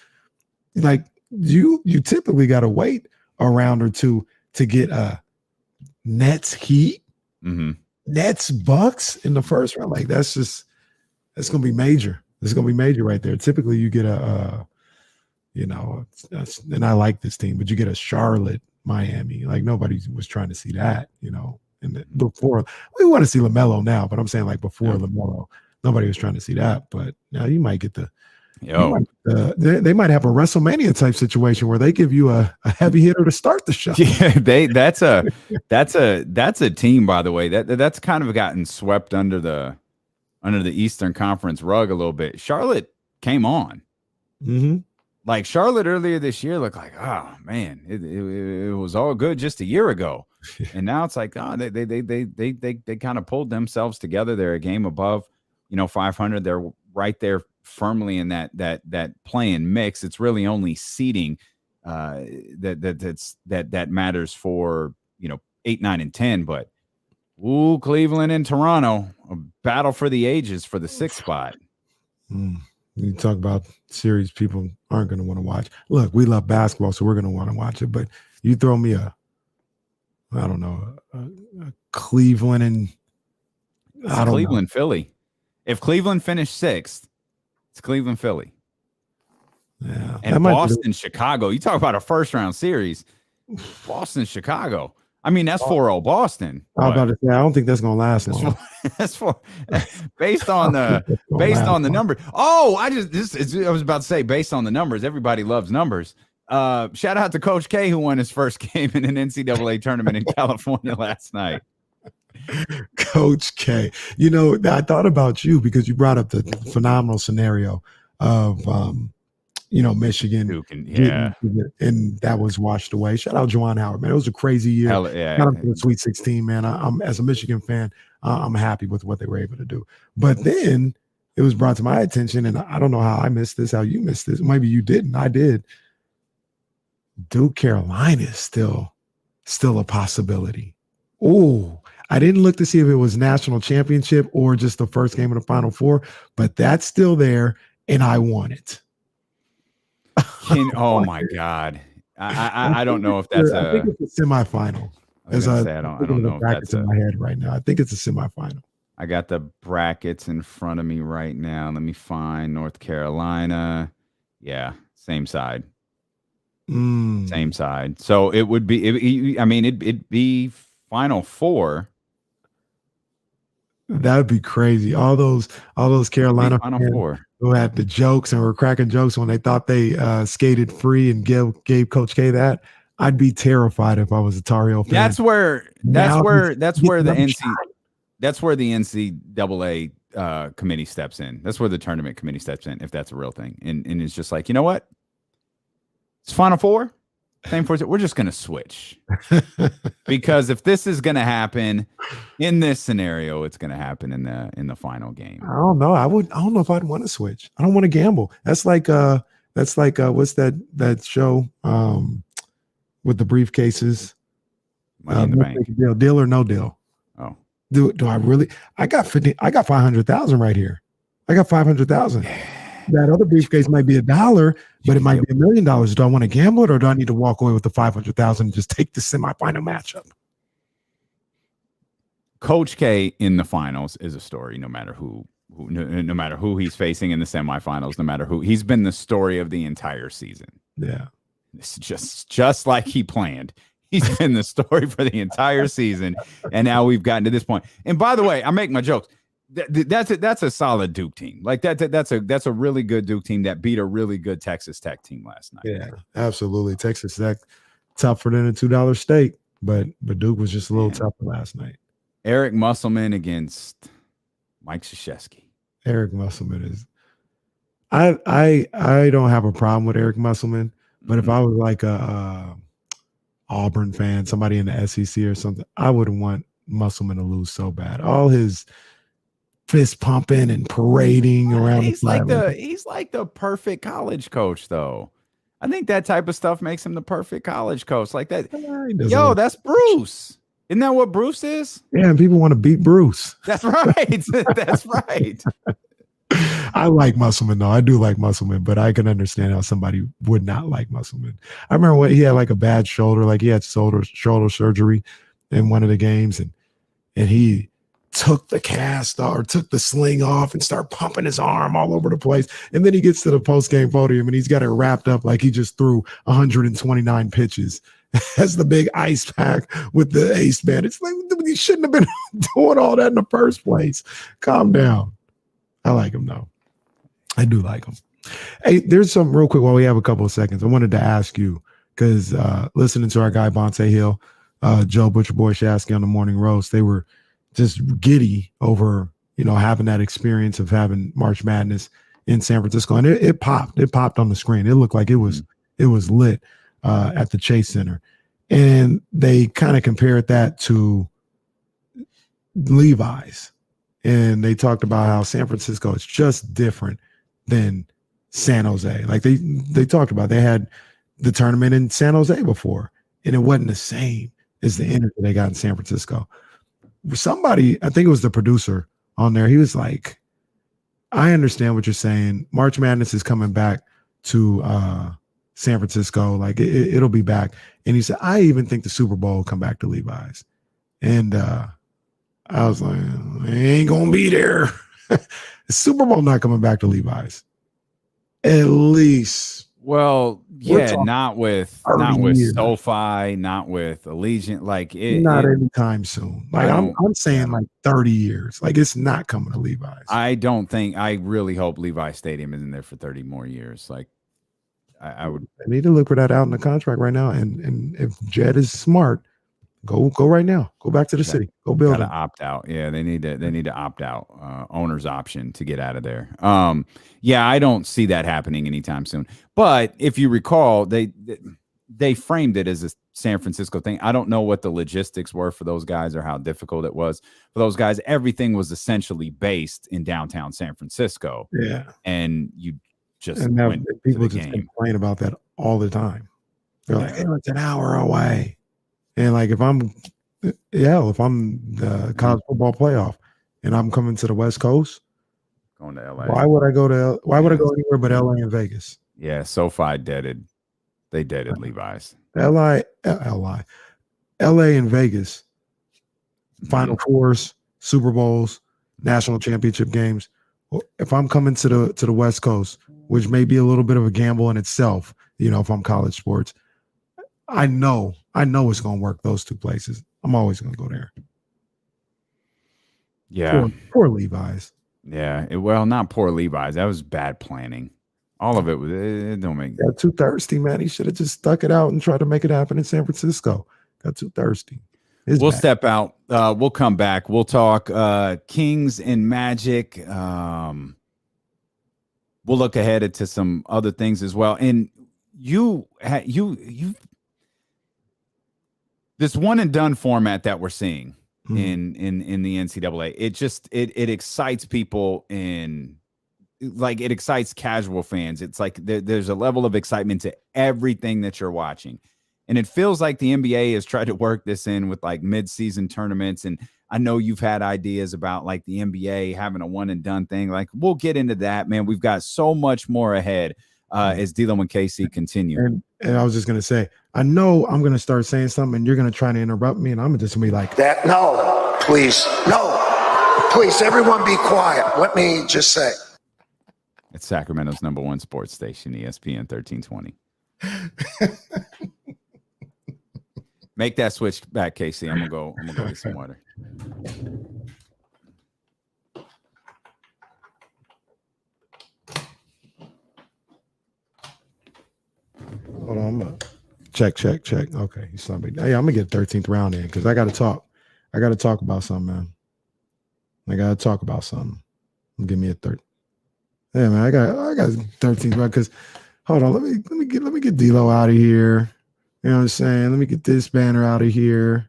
like you typically got to wait a round or two to get a Nets Heat, Nets Bucks in the first round. Like that's going to be major. It's going to be major right there. Typically you get and I like this team, but you get a Charlotte, Miami. Like nobody was trying to see that, in before we want to see LaMelo now, but I'm saying like before LaMelo, nobody was trying to see that. But now you might get they might have a WrestleMania type situation where they give you a heavy hitter to start the show. Yeah, that's a team, by the way, that's kind of gotten swept under the Eastern Conference rug a little bit. Charlotte came on. Mm-hmm. Like Charlotte earlier this year looked like, oh man, it was all good just a year ago, and now it's like, oh, they kind of pulled themselves together. They're a game above, 500. They're right there firmly in that play-in mix. It's really only seeding that matters for 8, 9, and 10. But Cleveland and Toronto, a battle for the ages for the 6th spot. You talk about series people aren't going to want to watch. Look, we love basketball, so we're going to want to watch it. But you throw me a Cleveland and Cleveland, Philly. If Cleveland finished 6th, it's Cleveland, Philly. Yeah. And Boston, Chicago. You talk about a first-round series. Boston, Chicago. I mean, that's 4-0 Boston. I was about to say, I don't think that's going to last long. That's based on the number. Oh, I was about to say, based on the numbers, everybody loves numbers. Shout out to Coach K, who won his first game in an NCAA tournament in California last night. Coach K. I thought about you because you brought up the phenomenal scenario of Michigan, and that was washed away. Shout out Juwan Howard, man. It was a crazy year. Got him to the Sweet 16, man. I'm as a Michigan fan, I'm happy with what they were able to do. But then it was brought to my attention, and I don't know how I missed this, how you missed this. Maybe you didn't. I did. Duke Carolina is still a possibility. Oh, I didn't look to see if it was national championship or just the first game of the Final Four, but that's still there, and I want it. Oh my God. I don't know if that's I think it's a semifinal. I don't know if that's in my head right now. I think it's a semifinal. I got the brackets in front of me right now. Let me find North Carolina. Yeah, same side. Same side. So it would be. It'd be Final Four. That would be crazy. All those Carolina Final fans Four who had the jokes and were cracking jokes when they thought they skated free and gave Coach K that. I'd be terrified if I was a Tar Heel fan. That's where the NCAA committee steps in. That's where the tournament committee steps in, if that's a real thing. And it's just like, you know what? It's Final Four. We're just going to switch because if this is going to happen in this scenario, it's going to happen in the final game. I don't know. I don't know if I'd want to switch. I don't want to gamble. That's like what's that show with the briefcases? Money in the Bank. Deal or no deal? Oh, do I really? I got 500,000 right here. I got 500,000. That other briefcase might be $1, but it might be $1 million. Do I want to gamble it, or do I need to walk away with the 500,000 and just take the semifinal matchup? Coach K in the finals is a story, no matter who he's facing in the semifinals, no matter who. He's been the story of the entire season. Yeah, it's just like he planned. He's been the story for the entire season, and now we've gotten to this point. And by the way, I make my jokes. That's a solid Duke team. Like that's a really good Duke team that beat a really good Texas Tech team last night. Yeah, absolutely. Texas Tech tougher than a $2 steak, but Duke was just a little tougher last night. Eric Musselman against Mike Krzyzewski. Eric Musselman is. I don't have a problem with Eric Musselman, but if I was like a Auburn fan, somebody in the SEC or something, I wouldn't want Musselman to lose so bad. All his fist pumping and parading around. He's like the perfect college coach, though. I think that type of stuff makes him the perfect college coach. Like that. Yo, that's Bruce. Isn't that what Bruce is? Yeah, and people want to beat Bruce. That's right. That's right. I like Musselman, though. I do like Musselman, but I can understand how somebody would not like Musselman. I remember when he had like a bad shoulder, like he had shoulder surgery in one of the games, and he took the cast or took the sling off and started pumping his arm all over the place. And then he gets to the post-game podium and he's got it wrapped up like he just threw 129 pitches. has the big ice pack with the ace band. It's like, you shouldn't have been doing all that in the first place. Calm down. I like him, though. I do like him. Hey, there's something real quick while we have a couple of seconds. I wanted to ask you, because listening to our guy Bonta Hill, Joe Butcher Boy Shasky on the Morning Roast, they were just giddy over, having that experience of having March Madness in San Francisco. And it popped. It popped on the screen. It looked like it was lit at the Chase Center. And they kind of compared that to Levi's. And they talked about how San Francisco is just different than San Jose. Like they talked about, they had the tournament in San Jose before, and it wasn't the same as the energy they got in San Francisco. Somebody, I think it was the producer on there, he was like, I understand what you're saying. March Madness is coming back to San Francisco. Like it'll be back. And he said, I even think the Super Bowl will come back to Levi's. And I was like, it ain't gonna be there. The Super Bowl not coming back to Levi's. At least. Well, yeah, not with SoFi, not with Allegiant. Like not anytime soon. Like I'm saying like 30 years. Like it's not coming to Levi's. I really hope Levi Stadium isn't there for 30 more years. Like I would need to look for that out in the contract right now. And if Jed is smart, go right now. Go back to the city. Go build it. Gotta opt out. Yeah, they need to opt out. Owner's option to get out of there. Yeah, I don't see that happening anytime soon. But if you recall, they framed it as a San Francisco thing. I don't know what the logistics were for those guys or how difficult it was for those guys. Everything was essentially based in downtown San Francisco. Yeah, and you just people just complain about that all the time. They're like, hey, it's an hour away. And like if I'm the college football playoff and I'm coming to the West Coast, going to LA. Why would I go anywhere but LA and Vegas? Yeah, SoFi deaded. They deaded Levi's. LA and Vegas. Final Fours, Super Bowls, national championship games. If I'm coming to the West Coast, which may be a little bit of a gamble in itself, if I'm college sports, I know it's going to work those two places. I'm always going to go there. Yeah. Poor Levi's. Yeah. Not poor Levi's. That was bad planning. All of it don't make Got too thirsty, man. He should have just stuck it out and tried to make it happen in San Francisco. Got too thirsty. We'll step out. We'll come back. We'll talk Kings and Magic. We'll look ahead into some other things as well. And you this one and done format that we're seeing in the NCAA, it excites people it excites casual fans. It's like there's a level of excitement to everything that you're watching. And it feels like the NBA has tried to work this in with like mid-season tournaments. And I know you've had ideas about like the NBA having a one and done thing. Like we'll get into that, man. We've got so much more ahead as D'Lo and KC continue. And I was just going to say, I know I'm going to start saying something and you're going to try to interrupt me and I'm just going to be like that. No, please, everyone be quiet. Let me just say. It's Sacramento's #1 sports station, ESPN 1320. Make that switch back, KC. I'm gonna go get some water. Hold on, I'm gonna check. Okay, he's somebody. Hey, I'm gonna get 13th round in because I gotta talk. I gotta talk about something, man. Give me a third. Yeah, man, I got 13th round because hold on, let me get D'Lo out of here. You know what I'm saying? Let me get this banner out of here.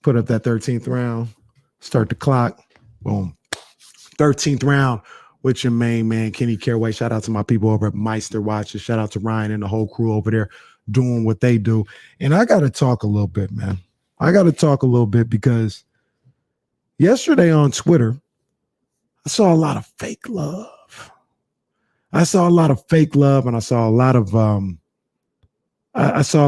Put up that 13th round. Start the clock. Boom. 13th round with your main man, Kenny Caraway. Shout out to my people over at Meister Watches. Shout out to Ryan and the whole crew over there doing what they do. And I got to talk a little bit, man. Because yesterday on Twitter, I saw a lot of fake love. And I saw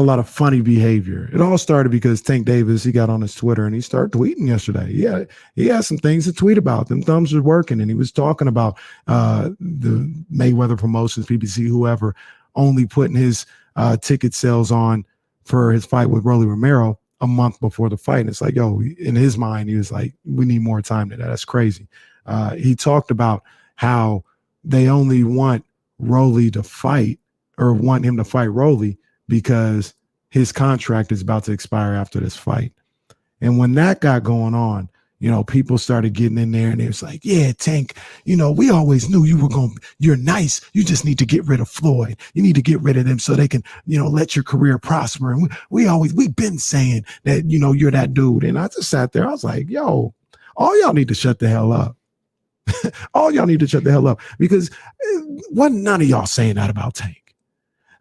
a lot of funny behavior. It all started because Tank Davis, he got on his Twitter and he started tweeting yesterday. Yeah, he had some things to tweet about. Them thumbs are working. And he was talking about the Mayweather Promotions, PBC, whoever, only putting his ticket sales on for his fight with Rolly Romero a month before the fight. And it's like, yo, in his mind, he was like, we need more time than that. That's crazy. He talked about how they only want Rolly to fight or want him to fight Rolly because his contract is about to expire after this fight. And when that got going on, you know, people started getting in there and it was like, yeah, Tank, you know, we always knew you're nice. You just need to get rid of Floyd. You need to get rid of them so they can, you know, let your career prosper. And we've been saying that, you know, you're that dude. And I just sat there. I was like, yo, all y'all need to shut the hell up. All y'all need to shut the hell up, because wasn't none of y'all saying that about Tank.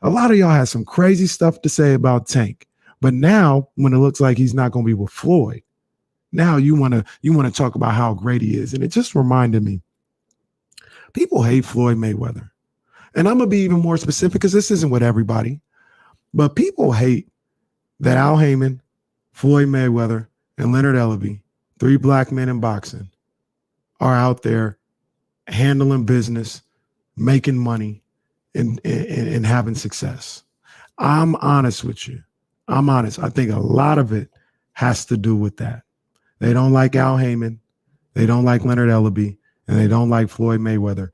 A lot of y'all had some crazy stuff to say about Tank. But now when it looks like he's not going to be with Floyd, now you want to talk about how great he is. And it just reminded me, people hate Floyd Mayweather. And I'm going to be even more specific because this isn't with everybody. But people hate that Al Heyman, Floyd Mayweather, and Leonard Ellerbe, 3 black men in boxing, are out there handling business, making money, and having success. I'm honest with you. I'm honest. I think a lot of it has to do with that. They don't like Al Heyman, they don't like Leonard Ellerbe, and they don't like Floyd Mayweather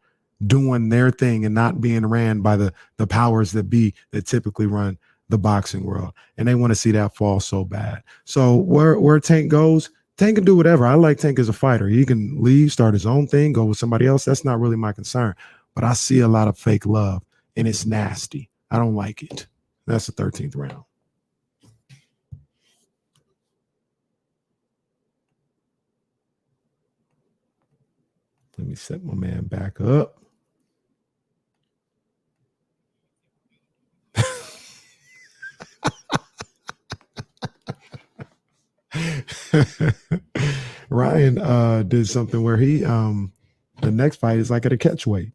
doing their thing and not being ran by the powers that be that typically run the boxing world. And they want to see that fall so bad. So where Tank goes, Tank can do whatever. I like Tank as a fighter. He can leave, start his own thing, go with somebody else. That's not really my concern. But I see a lot of fake love, and it's nasty. I don't like it. That's the 13th round. Let me set my man back up. Ryan did something where he the next fight is like at a catch weight.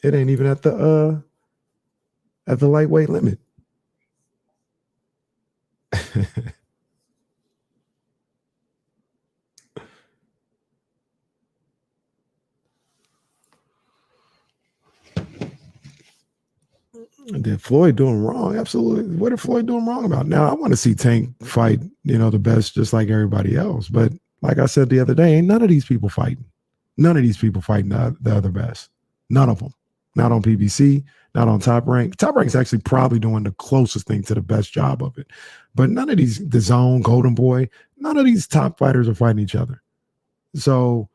It ain't even at the lightweight limit. Did Floyd doing wrong? Absolutely. What did Floyd doing wrong about? Now I want to see Tank fight, you know, the best, just like everybody else. But like I said the other day, ain't none of these people fighting. None of these people fighting the other best. None of them. Not on PBC, not on Top Rank. Top Rank's actually probably doing the closest thing to the best job of it. But none of these, the Zone, Golden Boy, none of these top fighters are fighting each other. So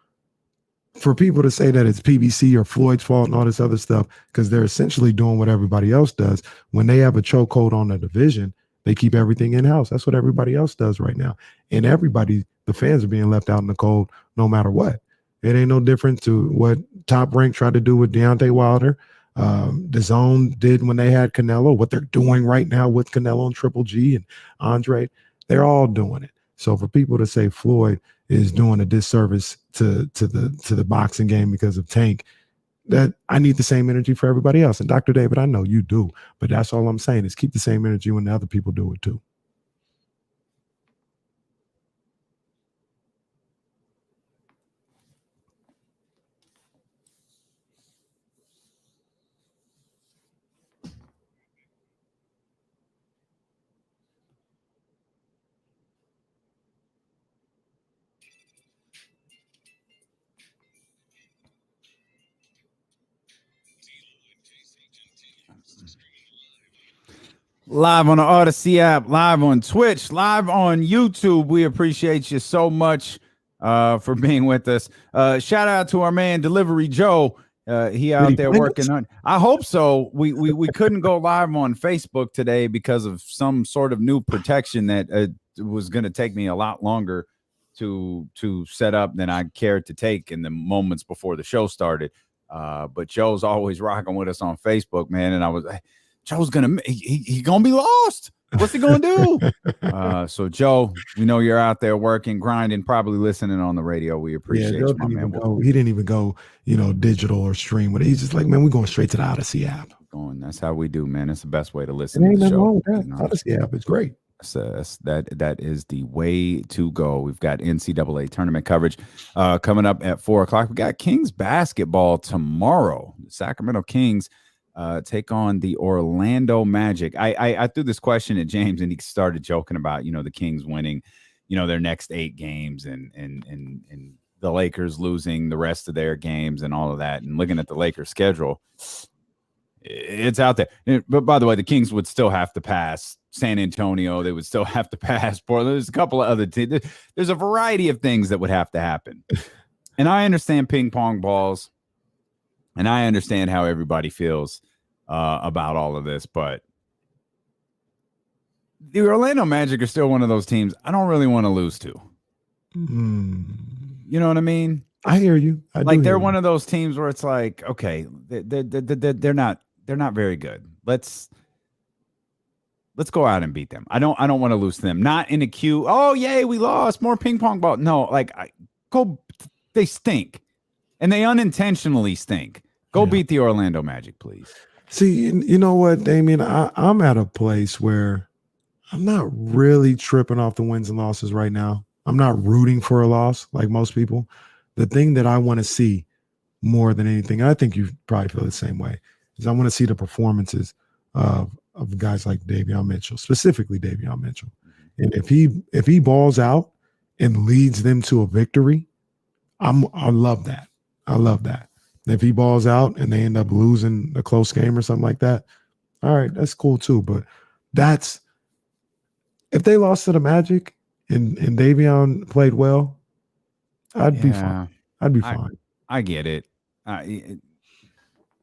for people to say that it's PBC or Floyd's fault and all this other stuff, because they're essentially doing what everybody else does. When they have a chokehold on the division, they keep everything in-house. That's what everybody else does right now. And everybody, the fans are being left out in the cold no matter what. It ain't no different to what Top Rank tried to do with Deontay Wilder. The Zone did when they had Canelo, what they're doing right now with Canelo and Triple G and Andre. They're all doing it. So for people to say Floyd is doing a disservice to the boxing game because of Tank, that I need the same energy for everybody else. And Dr. David, I know you do, but that's all I'm saying is keep the same energy when the other people do it too. Live on the Odyssey app, live on Twitch, live on YouTube. We appreciate you so much for being with us. Shout out to our man Delivery Joe. He out there working on. I hope so. We couldn't go live on Facebook today because of some sort of new protection that was going to take me a lot longer to set up than I cared to take in the moments before the show started. But Joe's always rocking with us on Facebook, man. And I was. Joe's he gonna be lost. What's he gonna do? So Joe, we know you're out there working, grinding, probably listening on the radio. We appreciate you, my man. He didn't even go, digital or stream with it. He's just like, man, we're going straight to the Odyssey app. That's how we do, man. It's the best way to listen to the show. Wrong with that. Odyssey app is great. That is the way to go. We've got NCAA tournament coverage coming up at 4:00. We got Kings basketball tomorrow. The Sacramento Kings take on the Orlando Magic. I threw this question at James, and he started joking about, the Kings winning, their next 8 games and the Lakers losing the rest of their games and all of that. And looking at the Lakers schedule, it's out there. But by the way, the Kings would still have to pass San Antonio. They would still have to pass Portland. There's a couple of other teams. There's a variety of things that would have to happen. And I understand ping pong balls, and I understand how everybody feels about all of this, but the Orlando Magic are still one of those teams I don't really want to lose to. You know what I mean? I hear you. They're one of those teams where it's like, okay, they're not very good. Let's go out and beat them. I don't want to lose to them. Not in a queue. Oh, yay, we lost. More ping pong ball. No, they stink. And they unintentionally stink. Go beat the Orlando Magic, please. See, you know what, Damien? I'm at a place where I'm not really tripping off the wins and losses right now. I'm not rooting for a loss like most people. The thing that I want to see more than anything, and I think you probably feel the same way, is I want to see the performances of guys like Davion Mitchell, specifically Davion Mitchell. And if he balls out and leads them to a victory, I love that. I love that. If he balls out and they end up losing a close game or something like that, all right, that's cool too. But if they lost to the Magic and Davion played well, I'd be fine. I'd be fine. I get it.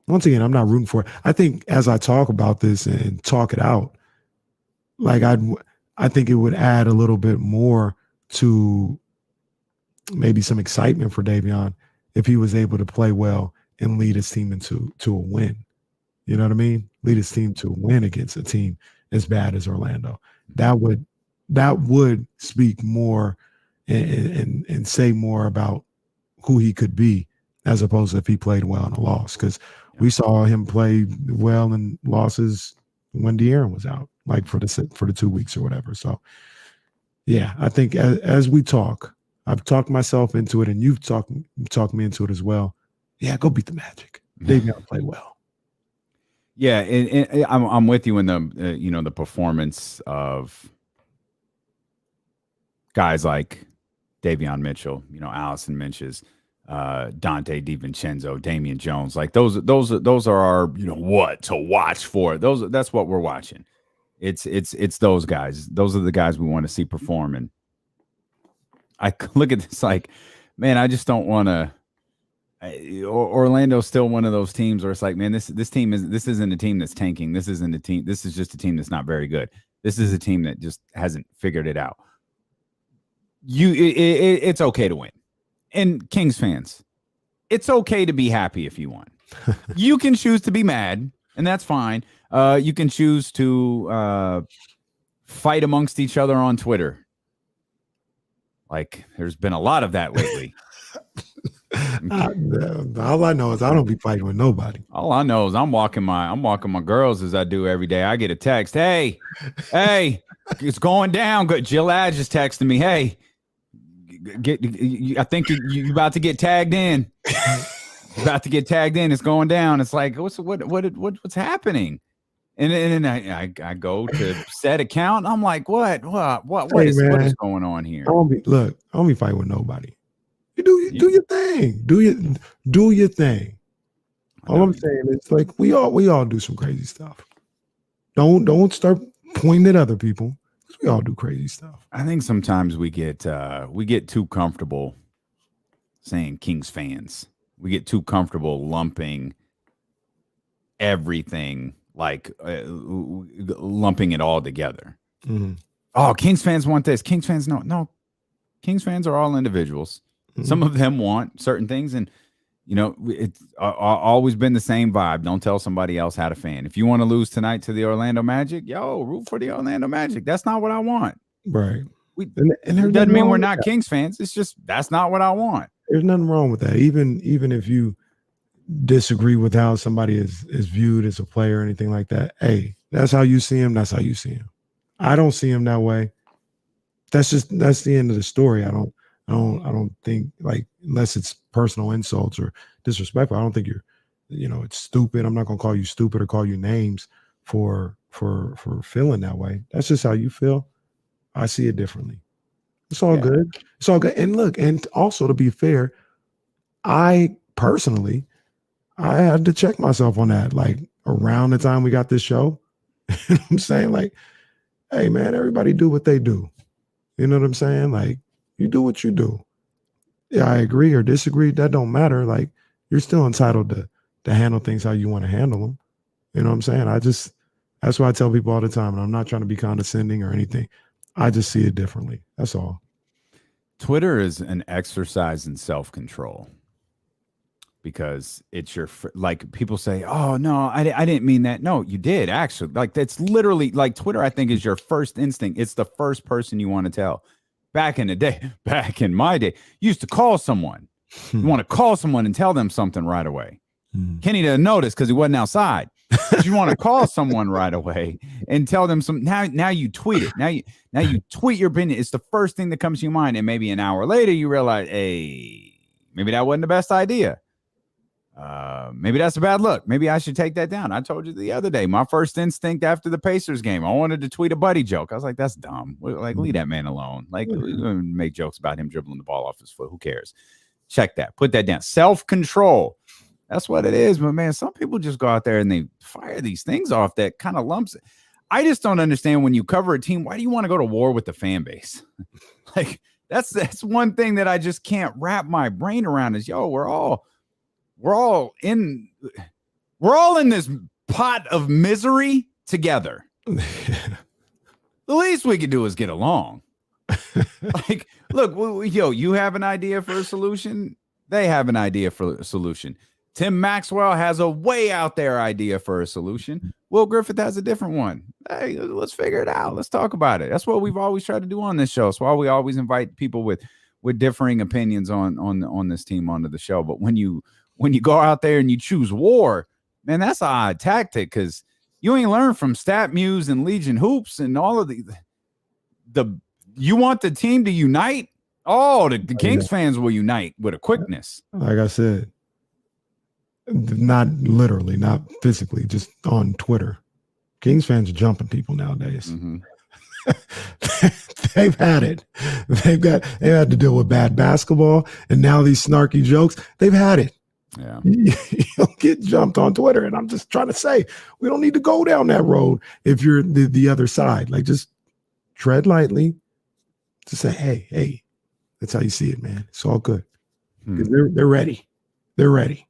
Once again, I'm not rooting for it. I think as I talk about this and talk it out, I think it would add a little bit more to maybe some excitement for Davion if he was able to play well and lead his team into a win. You know what I mean? Lead his team to a win against a team as bad as Orlando. That would speak more and say more about who he could be, as opposed to if he played well in a loss. Because we saw him play well in losses when De'Aaron was out, like for the 2 weeks or whatever. So, yeah, I think as we talk, I've talked myself into it, and you've talked me into it as well. Yeah, go beat the Magic. They've got to play well. Yeah, and I'm with you in the the performance of guys like Davion Mitchell, Allison Minches, Dante DiVincenzo, Damian Jones. Like those are our what to watch for. That's what we're watching. It's those guys. Those are the guys we want to see perform. And I look at this like, man, I just don't want to. Orlando's still one of those teams where it's like, man, this isn't a team that's tanking. This isn't a team. This is just a team that's not very good. This is a team that just hasn't figured it out. It's okay to win. And Kings fans, it's okay to be happy if you won. You can choose to be mad, and that's fine. You can choose to fight amongst each other on Twitter. Like, there's been a lot of that lately. All I know is I don't be fighting with nobody. All I know is I'm walking my girls as I do every day. I get a text, hey, it's going down. Good. Jill Adge is texting me, hey, I think you about to get tagged in. About to get tagged in. It's going down. It's like, what's happening? And then I go to set account. I'm like, what is going on here? I don't be fighting with nobody. You do your thing. Do your thing. All I'm saying is, like, we all do some crazy stuff. Don't start pointing at other people. We all do crazy stuff. I think sometimes we get too comfortable saying Kings fans. We get too comfortable lumping everything, like lumping it all together. Mm-hmm. Oh, Kings fans want this. Kings fans no. Kings fans are all individuals. Mm-hmm. Some of them want certain things, and it's always been the same vibe. Don't tell somebody else how to fan. If you want to lose tonight to the Orlando Magic, root for the Orlando Magic. That's not what I want. Right. And it doesn't mean we're not Kings fans. It's just that's not what I want. There's nothing wrong with that. Even if you disagree with how somebody is viewed as a player or anything like that, hey, that's how you see him. That's how you see him. I don't see him that way. That's the end of the story. I don't think, like, unless it's personal insults or disrespectful, I don't think it's stupid. I'm not gonna call you stupid or call you names for feeling that way. That's just how you feel. I see it differently. It's all good. It's all good. And look, and also to be fair, I personally, I had to check myself on that. Like around the time we got this show, you know what I'm saying? Like, hey man, everybody do what they do. You know what I'm saying? Like, you do what you do. Yeah, I agree or disagree. That don't matter. Like, you're still entitled to handle things how you want to handle them. You know what I'm saying? That's why I tell people all the time, and I'm not trying to be condescending or anything. I just see it differently. That's all. Twitter is an exercise in self-control because it's like people say, oh, no, I didn't mean that. No, you did actually. Like that's literally like Twitter, I think, is your first instinct. It's the first person you want to tell. Back in my day, you used to call someone. You want to call someone and tell them something right away. Kenny didn't notice because he wasn't outside. But you want to call someone right away and tell them some. Now you tweet it. Now you tweet your opinion. It's the first thing that comes to your mind, and maybe an hour later you realize, hey, maybe that wasn't the best idea. Maybe that's a bad look. Maybe I should take that down. I told you the other day, my first instinct after the Pacers game, I wanted to tweet a buddy joke. I was like, that's dumb. Like, leave that man alone. Like, make jokes about him dribbling the ball off his foot. Who cares? Check that. Put that down. Self-control. That's what it is. But, man, some people just go out there and they fire these things off that kind of lumps it. I just don't understand when you cover a team, why do you want to go to war with the fan base? Like, that's one thing that I just can't wrap my brain around is, we're all in this pot of misery together. The least we can do is get along. Like, look, you have an idea for a solution. They have an idea for a solution. Tim Maxwell has a way out there idea for a solution. Will Griffith has a different one. Hey, let's figure it out. Let's talk about it. That's what we've always tried to do on this show. That's why we always invite people with differing opinions on this team onto the show. But when you go out there and you choose war, man, that's an odd tactic because you ain't learned from StatMuse and Legion Hoops and all of the you want the team to unite? Oh, the Kings fans will unite with a quickness. Like I said, not literally, not physically, just on Twitter. Kings fans are jumping people nowadays. Mm-hmm. They've had it. They had to deal with bad basketball, and now these snarky jokes. They've had it. Yeah, you'll get jumped on Twitter, and I'm just trying to say we don't need to go down that road. If you're the other side, like just tread lightly. Just say, hey, that's how you see it, man. It's all good because they're ready. They're ready.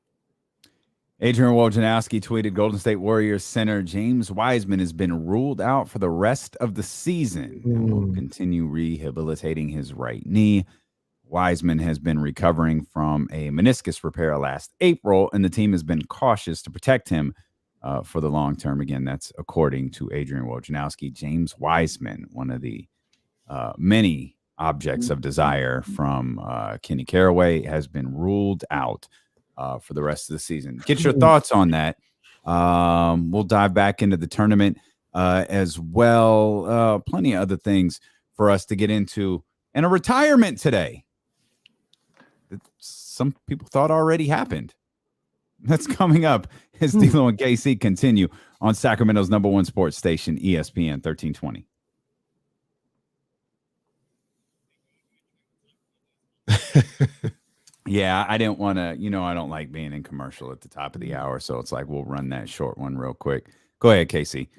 Adrian Wojnarowski tweeted, Golden State Warriors center James Wiseman has been ruled out for the rest of the season and will continue rehabilitating his right knee. Wiseman has been recovering from a meniscus repair last April, and the team has been cautious to protect him for the long term. Again, that's according to Adrian Wojnarowski. James Wiseman, one of the many objects of desire from Kenny Caraway, has been ruled out for the rest of the season. Get your thoughts on that. We'll dive back into the tournament as well. Plenty of other things for us to get into. And a retirement today that some people thought already happened. That's coming up as D'Lo and KC continue on Sacramento's #1 sports station, ESPN 1320. Yeah, I didn't want to, I don't like being in commercial at the top of the hour. So it's like, we'll run that short one real quick. Go ahead, Casey.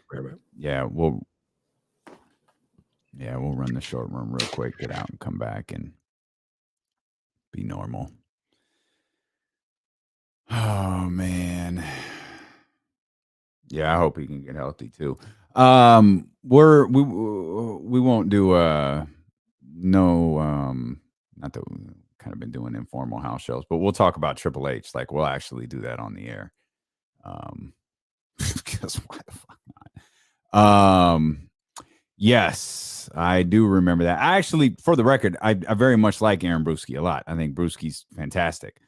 Yeah, we'll run the short one real quick, get out and come back and be normal. Oh, man. Yeah, I hope he can get healthy too. We won't do not that we've kind of been doing informal house shows, but we'll talk about Triple H. Like, we'll actually do that on the air. Because why the fuck not? Yes, I do remember that. I actually, for the record, I very much like Aaron Brewski a lot. I think Brewski's fantastic.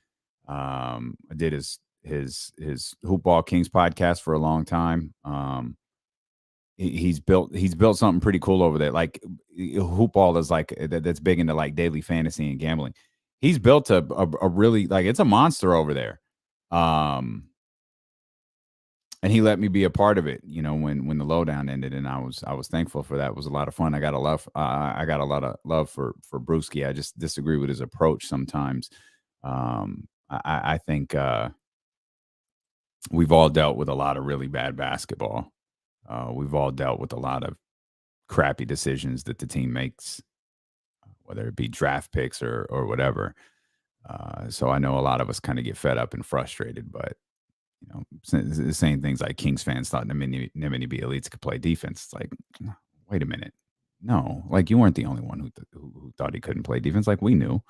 I did his Hoopball Kings podcast for a long time. He's built something pretty cool over there. Like, Hoopball is like that's big into like daily fantasy and gambling. He's built a really, like, it's a monster over there. and he let me be a part of it, you know, when the lowdown ended, and I was thankful for that. It was a lot of fun. I got a lot of love for Brewski. I just disagree with his approach sometimes. I think we've all dealt with a lot of really bad basketball. We've all dealt with a lot of crappy decisions that the team makes, whether it be draft picks or whatever. So I know a lot of us kind of get fed up and frustrated, but you know, saying things like Kings fans thought Nemanja Bjelica could play defense. It's like, wait a minute. No, like you weren't the only one who thought he couldn't play defense. Like we knew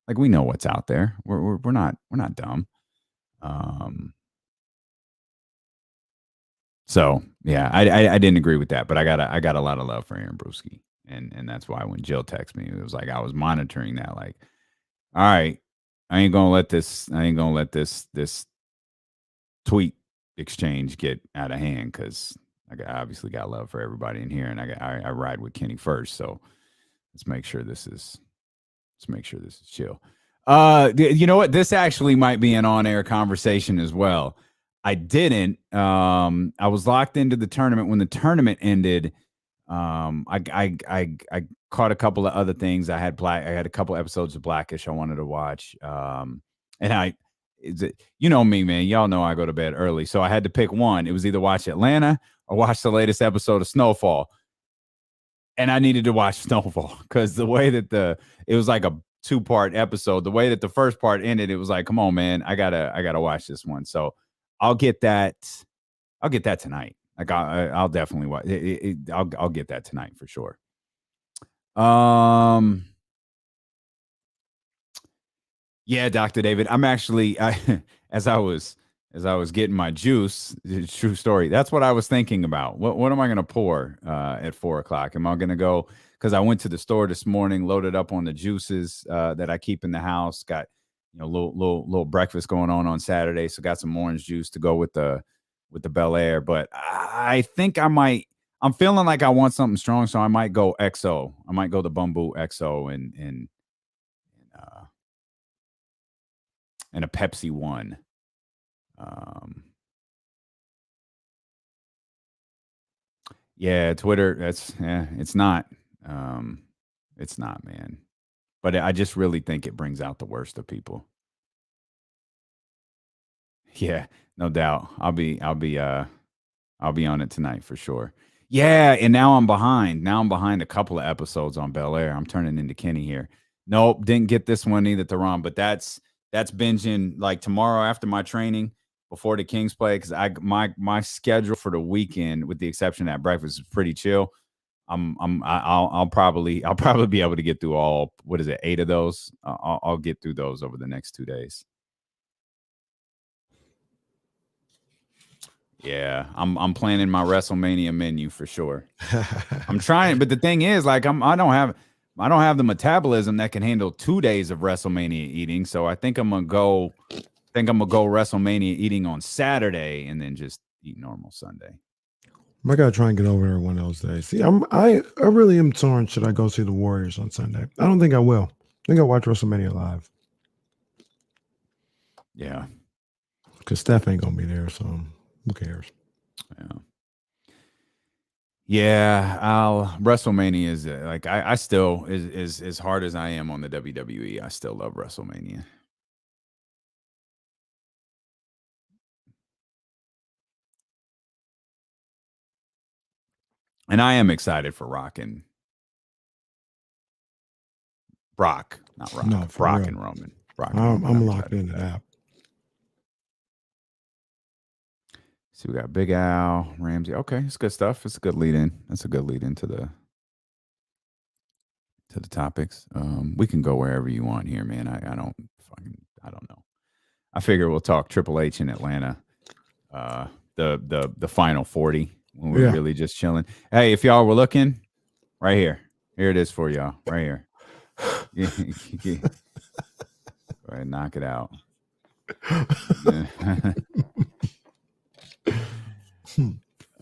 what's out there. We're not dumb. So yeah, I didn't agree with that, but I got a lot of love for Aaron Brewski, and that's why when Jill texted me, it was like I was monitoring that. Like, all right, I ain't gonna let this tweet exchange get out of hand, because I obviously got love for everybody in here, and I ride with Kenny first. So let's make sure this is chill. You know what? This actually might be an on-air conversation as well. I didn't. I was locked into the tournament when the tournament ended. I caught a couple of other things. I had a couple episodes of Blackish I wanted to watch. And you know me, man. Y'all know I go to bed early, so I had to pick one. It was either watch Atlanta or watch the latest episode of Snowfall. And I needed to watch Snowfall because the way that it was like a 2-part episode. The way that the first part ended, it was like, come on, man, I gotta watch this one. So I'll get that tonight. Like I'll definitely watch it. I'll get that tonight for sure. Yeah, Dr. David. I'm actually as I was getting my juice, true story. That's what I was thinking about. What am I gonna pour at 4:00? Am I gonna go? Because I went to the store this morning, loaded up on the juices that I keep in the house. Got little breakfast going on Saturday, so got some orange juice to go with the Bel Air. But I think I'm feeling like I want something strong, so I might go XO. I might go the Bumbu XO and a Pepsi One. Yeah, Twitter. It's not, man. But I just really think it brings out the worst of people. Yeah, no doubt. I'll be on it tonight for sure. Yeah, and now I'm behind. Now I'm behind a couple of episodes on Bel Air. I'm turning into Kenny here. Nope, didn't get this one either, Theron. But that's binging like tomorrow after my training before the Kings play, because my schedule for the weekend, with the exception of that breakfast, is pretty chill. I'll probably be able to get through all, 8 of those. I'll get through those over the next 2 days. Yeah, I'm planning my WrestleMania menu for sure. I'm trying, but the thing is, like, I don't have the metabolism that can handle 2 days of WrestleMania eating. So I think I'm gonna go WrestleMania eating on Saturday and then just eat normal Sunday. I gotta try and get over there one of those days. See, I really am torn. Should I go see the Warriors on Sunday? I don't think I will. I think I'll watch WrestleMania live. Yeah, because Steph ain't gonna be there, so who cares? Yeah. WrestleMania is like I still is as hard as I am on the WWE. I still love WrestleMania. And I am excited for Brock, not Rock. No, Brock real. and Roman. I'm locked into that. So we got Big Al, Ramsey. Okay, it's good stuff. It's a good lead in. That's a good lead into the topics. We can go wherever you want here, man. I don't know. I figure we'll talk Triple H in Atlanta. The final 40 when we're really just chilling. Hey, if y'all were looking, right here. Here it is for y'all. Right here. Go ahead, knock it out.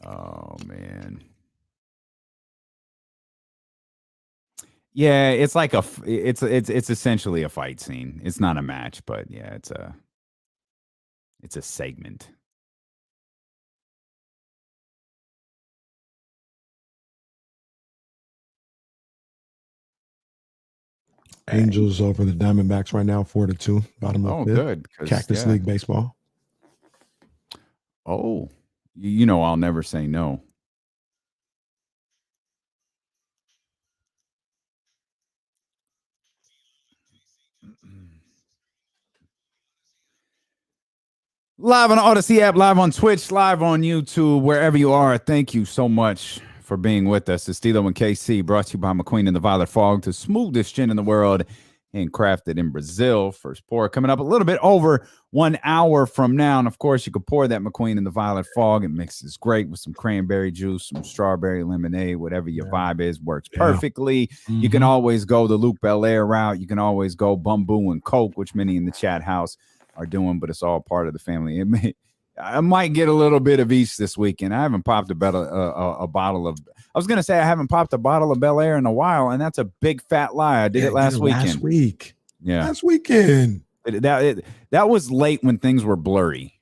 Oh man. Yeah, it's like it's essentially a fight scene. It's not a match, but yeah, it's a segment. Angels over the Diamondbacks right now, 4-2, bottom of fifth. Good. Cactus League baseball. Oh, you know I'll never say no. Live on the Odyssey app, live on Twitch, live on YouTube, wherever you are. Thank you so much for being with us. It's D'Lo and KC, brought to you by McQueen and the Violet Fog, the smoothest gin in the world, handcrafted in Brazil. First pour coming up a little bit over 1 hour from now. And of course, you can pour that McQueen and the Violet Fog. It mixes great with some cranberry juice, some strawberry lemonade, whatever your vibe is, works perfectly. You can always go the Luke Belaire route. You can always go Bumbu and Coke, which many in the chat house are doing, but it's all part of the family. I might get a little bit of each this weekend. I haven't popped a bottle of. I was gonna say I haven't popped a bottle of Bel Air in a while, and that's a big fat lie. I did it last weekend. Last week, yeah, last weekend. That was late when things were blurry.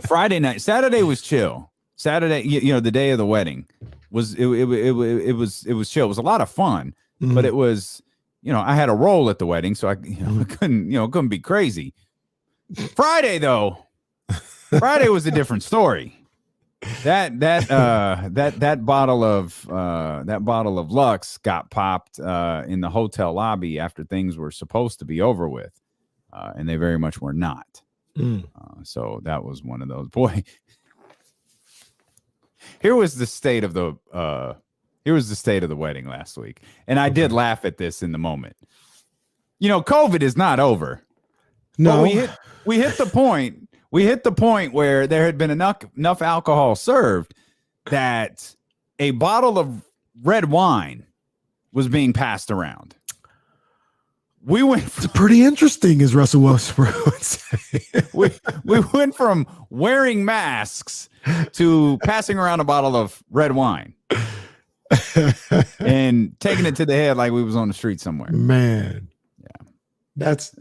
Friday night, Saturday was chill. Saturday, you know, the day of the wedding was it was chill. It was a lot of fun, but it was. You know, I had a role at the wedding, so I couldn't be crazy. Friday though, Friday was a different story. That bottle of Lux got popped in the hotel lobby after things were supposed to be over with, and they very much were not. So that was one of those. Boy, here was the state of the wedding last week. And I did laugh at this in the moment. You know, COVID is not over. No, we hit the point. We hit the point where there had been enough alcohol served that a bottle of red wine was being passed around. We went it's pretty interesting, as Russell Westbrook would say. we went from wearing masks to passing around a bottle of red wine. And taking it to the head like we was on the street somewhere. Man, yeah, that's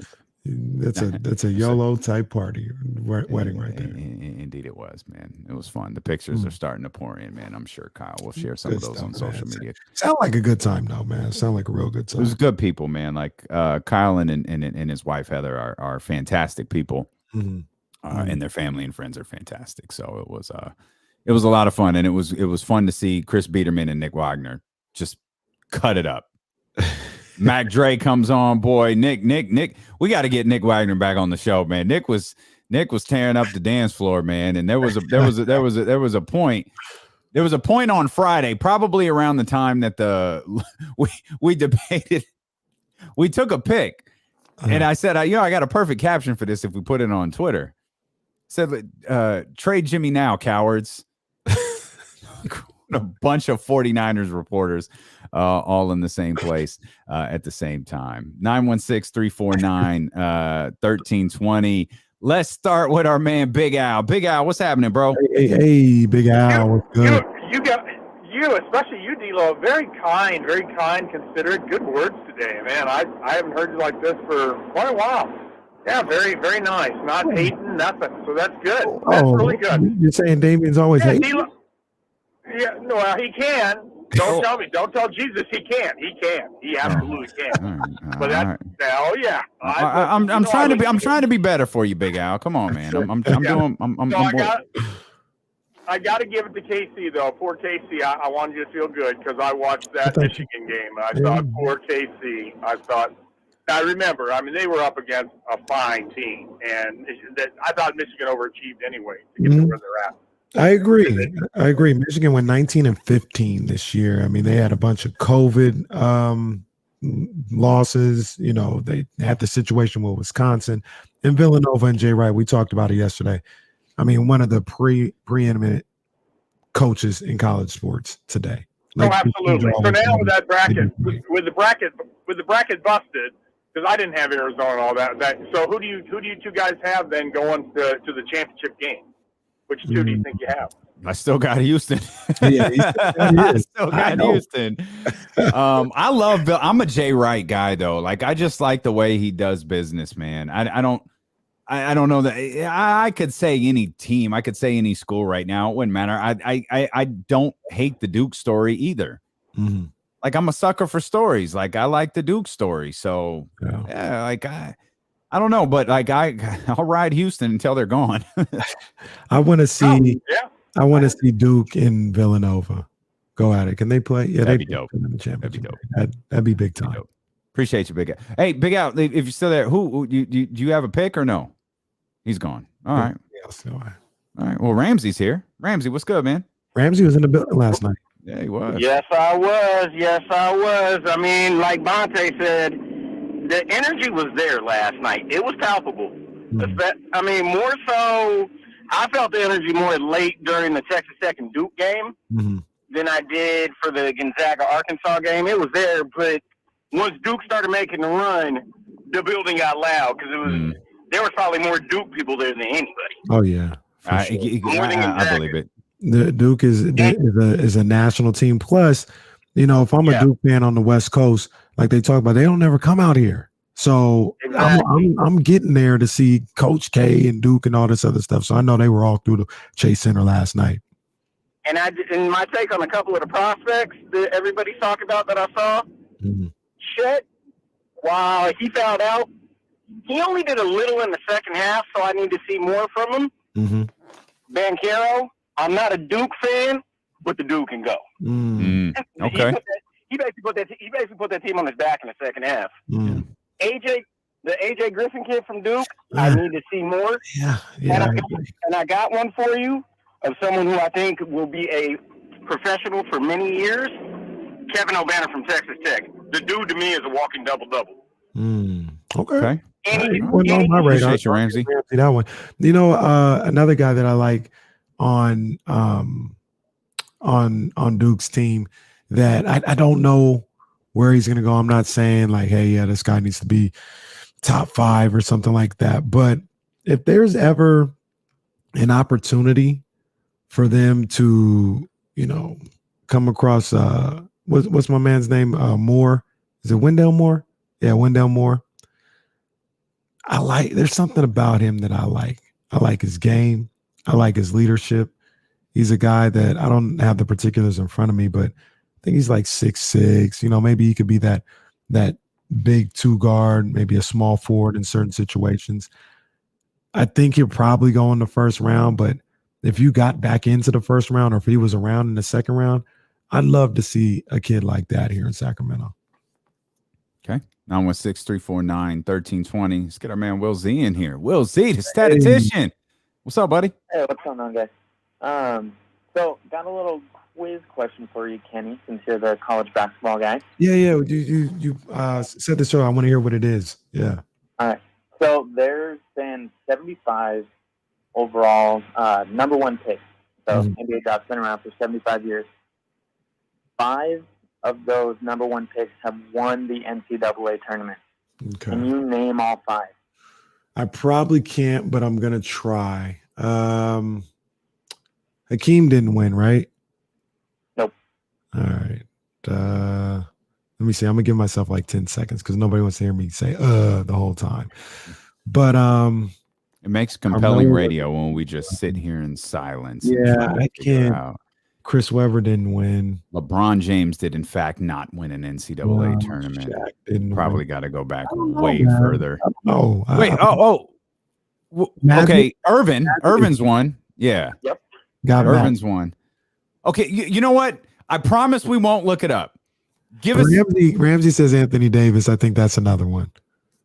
a YOLO type party wedding right there. Indeed, it was, man. It was fun. The pictures are starting to pour in, man. I'm sure Kyle will share some of those on social media. Sound like a good time, though, man. Sound like a real good time. It was good people, man. Like Kyle and his wife Heather are fantastic people, and their family and friends are fantastic. So it was a lot of fun, and it was fun to see Chris Biederman and Nick Wagner just cut it up. Mac Dre comes on, boy. Nick. We got to get Nick Wagner back on the show, man. Nick was tearing up the dance floor, man. And there was a point on Friday, probably around the time that we debated. We took a pic, and I said, I got a perfect caption for this if we put it on Twitter. Said, trade Jimmy now, cowards. A bunch of 49ers reporters all in the same place at the same time. 916-349-1320. Let's start with our man Big Al. Big Al, what's happening, bro? Hey, Big Al, what's good? You, especially you, D'Lo, very kind, considerate, good words today, man. I haven't heard you like this for quite a while. Yeah, very, very nice. Not hating, nothing. So that's good. That's really good. You're saying Damien's always hating? Yeah, no, well, he can. Don't tell me. Don't tell Jesus he can. He can. He absolutely can. But that's hell yeah. I'm trying to be better for you, Big Al. Come on, man. I got to give it to KC though. Poor KC. I wanted you to feel good because I watched that Michigan game. And I thought, poor KC. I remember. I mean, they were up against a fine team, and I thought Michigan overachieved anyway to get to where they're at. I agree. Michigan went 19-15 this year. I mean, they had a bunch of COVID losses. You know, they had the situation with Wisconsin and Villanova and Jay Wright. We talked about it yesterday. I mean, one of the preeminent coaches in college sports today. Absolutely. So now with that bracket, with the bracket busted, because I didn't have Arizona and all that. So who do you two guys have then going to the championship game? Which two do you think you have? I still got Houston. I still got Houston. I love Bill. I'm a Jay Wright guy though. Like I just like the way he does business, man. I don't know that I could say any team. I could say any school right now. It wouldn't matter. I don't hate the Duke story either. like I'm a sucker for stories. Like I like the Duke story. So yeah, like I don't know, but like I'll ride Houston until they're gone. I want to see. I want to see Duke in Villanova. Go at it. Can they play? Yeah, That'd they be dope. In the championship. That'd be dope. That'd be big time. Appreciate you, Big Al. Hey, Big Al, if you're still there, who do you have a pick or no? He's gone. All right. All right. Well, Ramsey's here. Ramsey, what's good, man? Ramsey was in the building last night. Yeah, he was. Yes, I was. I mean, like Bonta said, the energy was there last night. It was palpable. I mean, more so, I felt the energy more late during the Texas Tech and Duke game than I did for the Gonzaga-Arkansas game. It was there, but once Duke started making the run, the building got loud because there was probably more Duke people there than anybody. Oh yeah, I believe it. The Duke is a national team. Plus, if I'm a Duke fan on the West Coast, like they talk about, they don't ever come out here. So I'm getting there to see Coach K and Duke and all this other stuff. So I know they were all through the Chase Center last night. And my take on a couple of the prospects that everybody's talking about that I saw, Chet, while he fouled out, he only did a little in the second half, so I need to see more from him. Banchero, I'm not a Duke fan, but the Duke can go. Okay. He basically put that team on his back in the second half. The AJ Griffin kid from Duke, I need to see more. And I got one for you of someone who I think will be a professional for many years. Kevin O'Banner from Texas Tech. The dude to me is a walking double-double. Okay. On my radar. Appreciate you, Ramsey. See that one. Another guy that I like on Duke's team that I don't know where he's going to go. I'm not saying like, hey, yeah, this guy needs to be top 5 or something like that. But if there's ever an opportunity for them to, come across, what's my man's name? Moore. Is it Wendell Moore? Yeah, Wendell Moore. There's something about him that I like. I like his game. I like his leadership. He's a guy that I don't have the particulars in front of me, but I think he's like 6'6". Maybe he could be that big 2 guard, maybe a small forward in certain situations. I think he'll probably go in the first round, but if you got back into the first round or if he was around in the second round, I'd love to see a kid like that here in Sacramento. Okay. 916-349-1320. Let's get our man Will Z in here. Will Z, the statistician. What's up, buddy? Hey, what's going on, guys? So got a little quiz question for you, Kenny, since you're the college basketball guy. Yeah. You said the show. I want to hear what it is. Yeah. All right. So there's been 75 overall number 1 picks. So NBA draft's been around for 75 years. 5 of those number 1 picks have won the NCAA tournament. Okay. Can you name all 5? I probably can't, but I'm gonna try. Hakeem didn't win, right? Nope. All right. Let me see. I'm gonna give myself like 10 seconds because nobody wants to hear me say the whole time. But it makes compelling radio when we just sit here in silence. Yeah, I can't. Chris Webber didn't win. LeBron James did, in fact, not win an NCAA tournament. Probably got to go back way further. Oh, wait. Okay. Irvin's won. Yeah. Yep. Got Irvin's won. Okay. You know what? I promise we won't look it up. Give us. Ramsey says Anthony Davis. I think that's another one.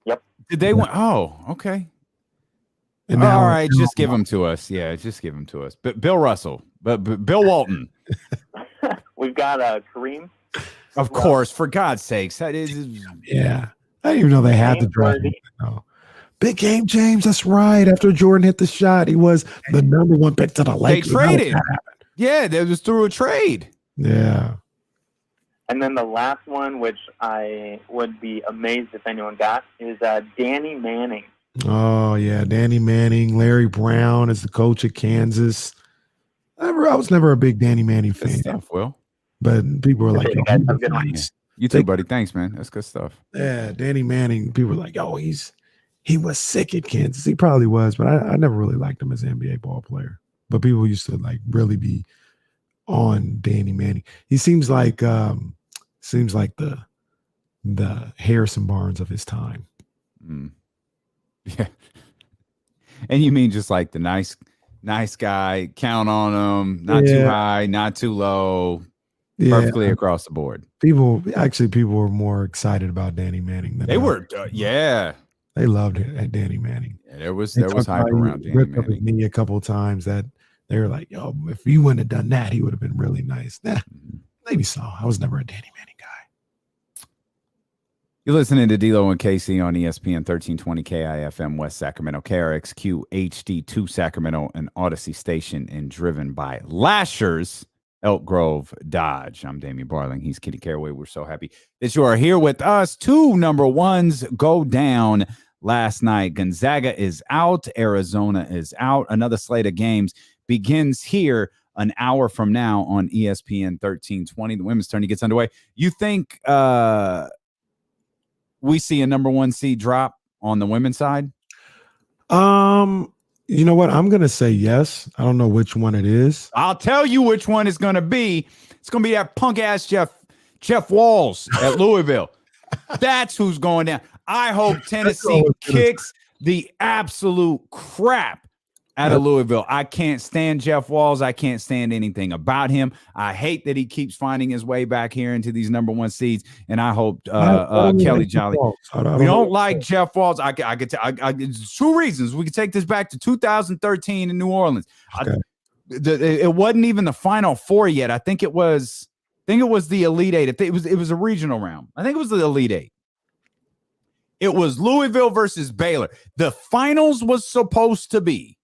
Yep. Did they win? Oh, okay. And now, all right, just give them to us. Yeah, just give them to us. But Bill Russell, but Bill Walton. We've got Kareem. Of course, for God's sakes. That is. Yeah, I didn't even know they had the draft. No. Big game, James. That's right. After Jordan hit the shot, he was the number 1 pick to the Lakers. They traded. Yeah, that was through a trade. Yeah. And then the last one, which I would be amazed if anyone got, is Danny Manning. Oh, yeah. Danny Manning, Larry Brown is the coach at Kansas. I was never a big Danny Manning fan. Good stuff, Will. But people were like, have a good one. You too, buddy. Thanks, man. That's good stuff. Yeah, Danny Manning. People were like, oh, he was sick at Kansas. He probably was, but I never really liked him as an NBA ball player. But people used to like really be on Danny Manning. He seems like seems like the Harrison Barnes of his time. Yeah. And you mean just like the nice guy, count on him, not too high, not too low, perfectly across the board. People were more excited about Danny Manning than they were. They loved it at Danny Manning. Yeah, there was hype around Danny Manning. Me a couple of times that they were like, "Yo, if you wouldn't have done that, he would have been really nice." Nah, maybe so. I was never a Danny Manning guy. You're listening to D-Lo and KC on ESPN 1320 KIFM West Sacramento, KRXQ HD2 Sacramento, an Odyssey station, and driven by Lashers, Elk Grove Dodge. I'm Damian Barling. He's Kitty Caraway. We're so happy that you are here with us. 2 number ones go down last night. Gonzaga is out. Arizona is out. Another slate of games begins here an hour from now on ESPN 1320. The women's tourney gets underway. You think we see a number 1 seed drop on the women's side? You know what? I'm going to say yes. I don't know which one it is. I'll tell you which one it's going to be. It's going to be that punk-ass Jeff Walls at Louisville. That's who's going down. I hope Tennessee kicks the absolute crap out of Louisville. I can't stand Jeff Walls. I can't stand anything about him. I hate that he keeps finding his way back here into these number 1 seeds. And I hope Kelly Jolly. We don't like Jeff Walls. I could there's 2 reasons. We could take this back to 2013 in New Orleans. Okay. It wasn't even the Final Four yet. I think it was the Elite Eight. It was a regional round. I think it was the Elite Eight. It was Louisville versus Baylor. The finals was supposed to be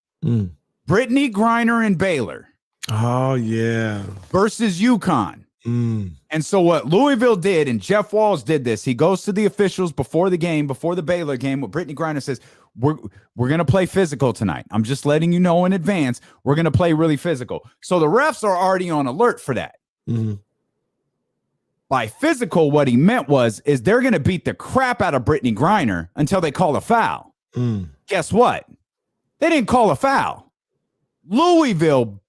Brittany Griner and Baylor. Oh, yeah. Versus UConn. And so what Louisville did, and Jeff Walls did this, he goes to the officials before the game, before the Baylor game, what Brittany Griner says, we're going to play physical tonight. I'm just letting you know in advance, we're going to play really physical. So the refs are already on alert for that. By physical, what he meant is they're going to beat the crap out of Brittany Griner until they call a foul. Guess what? They didn't call a foul. Louisville,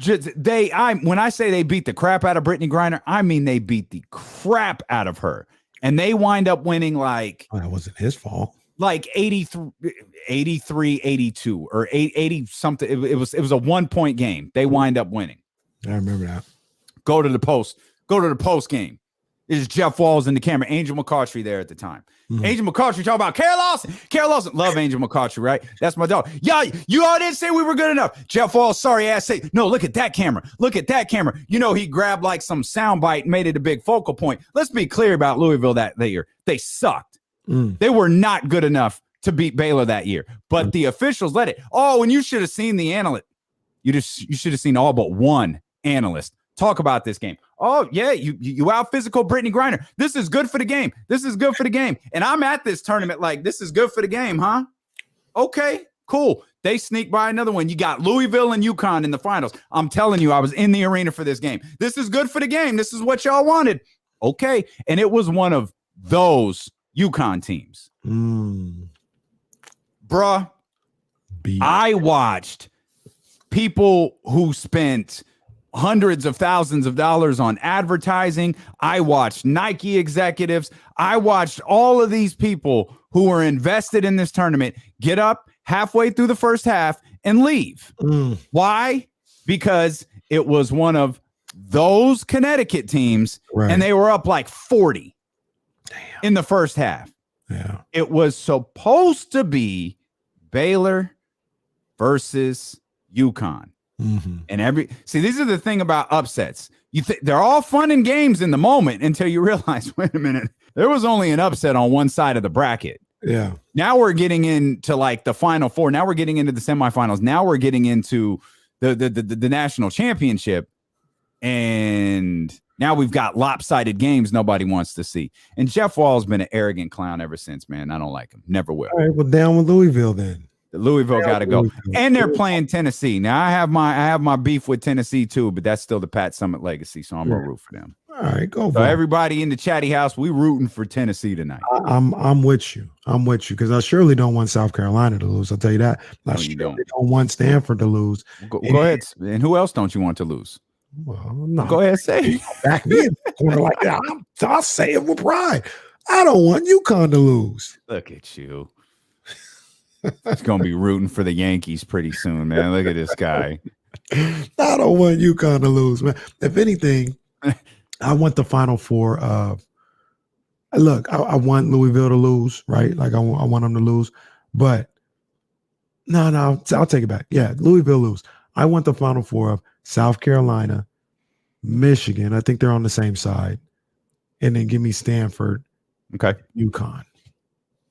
when I say they beat the crap out of Brittany Griner, I mean they beat the crap out of her. And they wind up winning like... That wasn't his fault. Like 83, 82, or 80 something. It was a 1-point game. They wind up winning. I remember that. Go to the post game. It's Jeff Walls in the camera. Angel McCautry there at the time. Angel McCautry talking about Carol Lawson. Love Angel McCautry, right? That's my dog. Yeah, you all didn't say we were good enough. Jeff Walls, sorry ass. Say no. Look at that camera. You know he grabbed like some soundbite and made it a big focal point. Let's be clear about Louisville that year. They sucked. They were not good enough to beat Baylor that year. But the officials let it. Oh, and you should have seen the analyst. You should have seen all but one analyst talk about this game. Oh, yeah, you out physical Brittany Griner. This is good for the game. And I'm at this tournament like, this is good for the game, huh? Okay, cool. They sneak by another one. You got Louisville and UConn in the finals. I'm telling you, I was in the arena for this game. This is good for the game. This is what y'all wanted. Okay. And it was one of those UConn teams. Bruh, I watched people who spent hundreds of thousands of dollars on advertising. I watched Nike executives. I watched all of these people who were invested in this tournament get up halfway through the first half and leave. Why? Because it was one of those Connecticut teams, and they were up like 40 in the first half. Yeah. It was supposed to be Baylor versus UConn. And these are the thing about upsets. They're all fun and games in the moment until you realize, wait a minute, there was only an upset on one side of the bracket. Yeah. Now we're getting into like the Final Four. Now we're getting into the semifinals. Now we're getting into the national championship. And now we've got lopsided games nobody wants to see. And Jeff Wall's been an arrogant clown ever since, man. I don't like him. Never will. All right, well, down with Louisville then. Louisville got to go, and they're playing Tennessee. Now I have my beef with Tennessee too, but that's still the Pat Summitt legacy, so I'm gonna root for them. All right, go. So everybody in the chatty house, we rooting for Tennessee tonight. I'm with you. Because I surely don't want South Carolina to lose. I'll tell you that. I surely don't want Stanford to lose. Go ahead. And who else don't you want to lose? Well, no. Go ahead, say it. Back me in the corner like that. I'll say it with pride. I don't want UConn to lose. Look at you. He's going to be rooting for the Yankees pretty soon, man. Look at this guy. I don't want UConn to lose, man. If anything, I want the Final Four. Look, I want Louisville to lose, right? Like I want them to lose. But no, I'll take it back. Yeah, Louisville lose. I want the Final Four of South Carolina, Michigan. I think they're on the same side. And then give me Stanford, UConn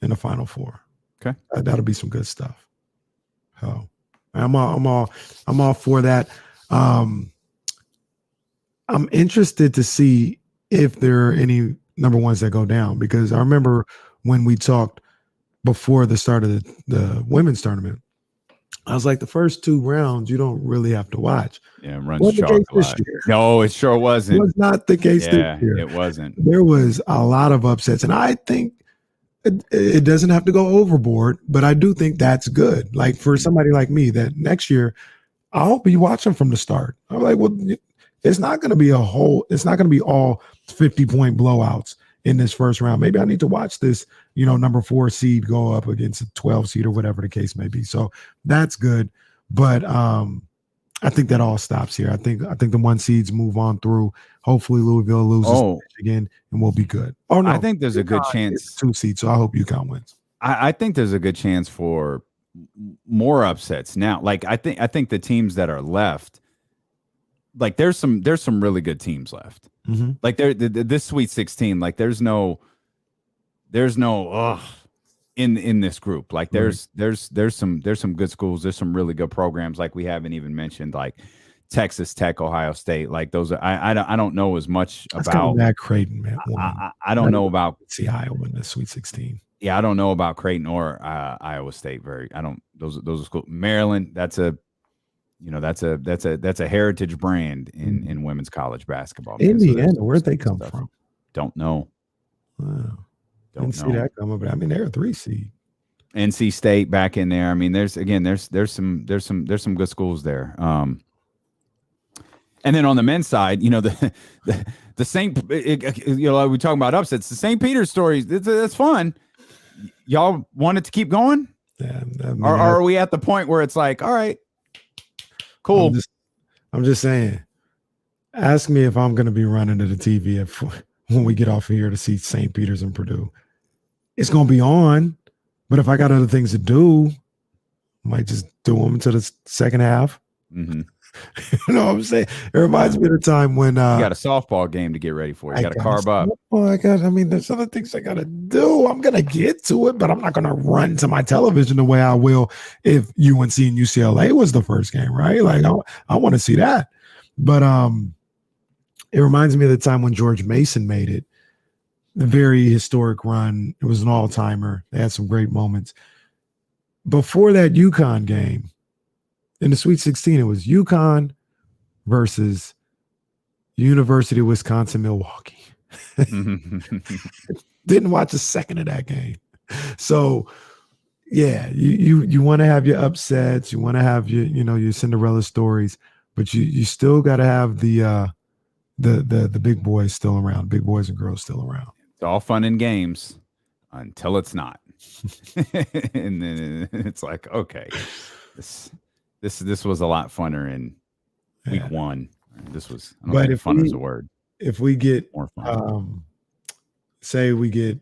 in the Final Four. Okay, that'll be some good stuff. Oh, I'm all for that. I'm interested to see if there are any number ones that go down, because I remember when we talked before the start of the women's tournament, I was like, the first 2 rounds you don't really have to watch. Yeah, runs chalk a lot. No, it sure wasn't. It was not the case this year. It wasn't. There was a lot of upsets, and I think it doesn't have to go overboard, but I do think that's good. Like for somebody like me, that next year I'll be watching from the start. I'm like, well, it's not going to be all 50-point blowouts in this first round. Maybe I need to watch this, number 4 seed go up against a 12 seed or whatever the case may be. So that's good. But I think that all stops here. I think the 1 seeds move on through. Hopefully Louisville loses again and we'll be good. Oh no, I think there's a good chance. 2 seeds, so I hope UConn wins. I think there's a good chance for more upsets now. Like I think the teams that are left, like there's some really good teams left. Mm-hmm. Like this Sweet 16, like there's no in this group. Like there's some good schools. There's some really good programs. Like we haven't even mentioned, like Texas Tech, Ohio State. Like those are I don't know as much about that Creighton, man. I don't know about Iowa in the Sweet 16. Yeah, I don't know about Creighton or Iowa State. Those are schools. Maryland, that's a heritage brand in women's college basketball. Man. Indiana, where'd they come from? Don't know. Wow. Didn't see that coming, but I mean they're a 3 seed. NC State back in there. I mean, there's some good schools there. And then on the men's side, the St. we talking about upsets. The St. Peter's stories. That's fun. Y'all want it to keep going? Yeah. Or are we at the point where it's like, all right, cool? I'm just saying. Ask me if I'm going to be running to the TV when we get off of here to see St. Peter's and Purdue. It's going to be on, but if I got other things to do, I might just do them until the second half. Mm-hmm. You know what I'm saying? It reminds me of the time when you got a softball game to get ready for. You got to carve up. There's other things I got to do. I'm going to get to it, but I'm not going to run to my television the way I will if UNC and UCLA was the first game, right? Like I want to see that. But it reminds me of the time when George Mason made it. The very historic run. It was an all-timer. They had some great moments. Before that UConn game, in the Sweet 16, it was UConn versus University of Wisconsin-Milwaukee. Didn't watch a second of that game. So, yeah, you want to have your upsets. You want to have your Cinderella stories, but you still got to have the big boys still around, big boys and girls still around. It's all fun and games until it's not. And then it's like, okay, this was a lot funner in week 1. This was, I don't think fun is a word. If we get more fun, say we get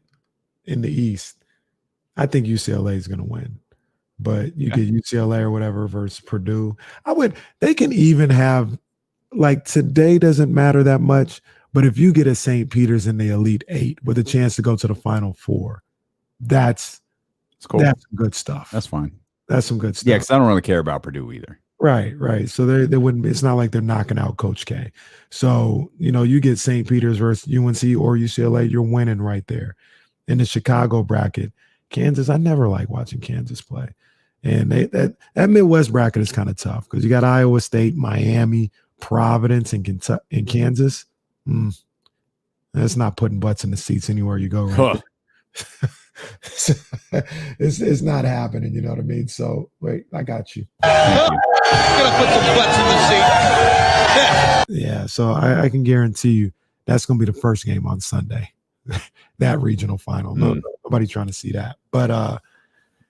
in the East, I think UCLA is going to win. But you get UCLA or whatever versus Purdue. They can even have, like, today doesn't matter that much, but if you get a St. Peter's in the Elite 8 with a chance to go to the Final Four, that's cool. That's good stuff. That's fine. That's some good stuff. Yeah, because I don't really care about Purdue either. Right. So they wouldn't be. It's not like they're knocking out Coach K. So you get St. Peter's versus UNC or UCLA, you're winning right there. In the Chicago bracket, Kansas, I never like watching Kansas play, and that Midwest bracket is kind of tough because you got Iowa State, Miami, Providence, and Kentucky, and Kansas. That's not putting butts in the seats anywhere you go. Right. It's not happening. You know what I mean? So wait, I got you. Gonna put some butts in the seat. Yeah, so I can guarantee you that's going to be the first game on Sunday. That regional final. Nobody's trying to see that. But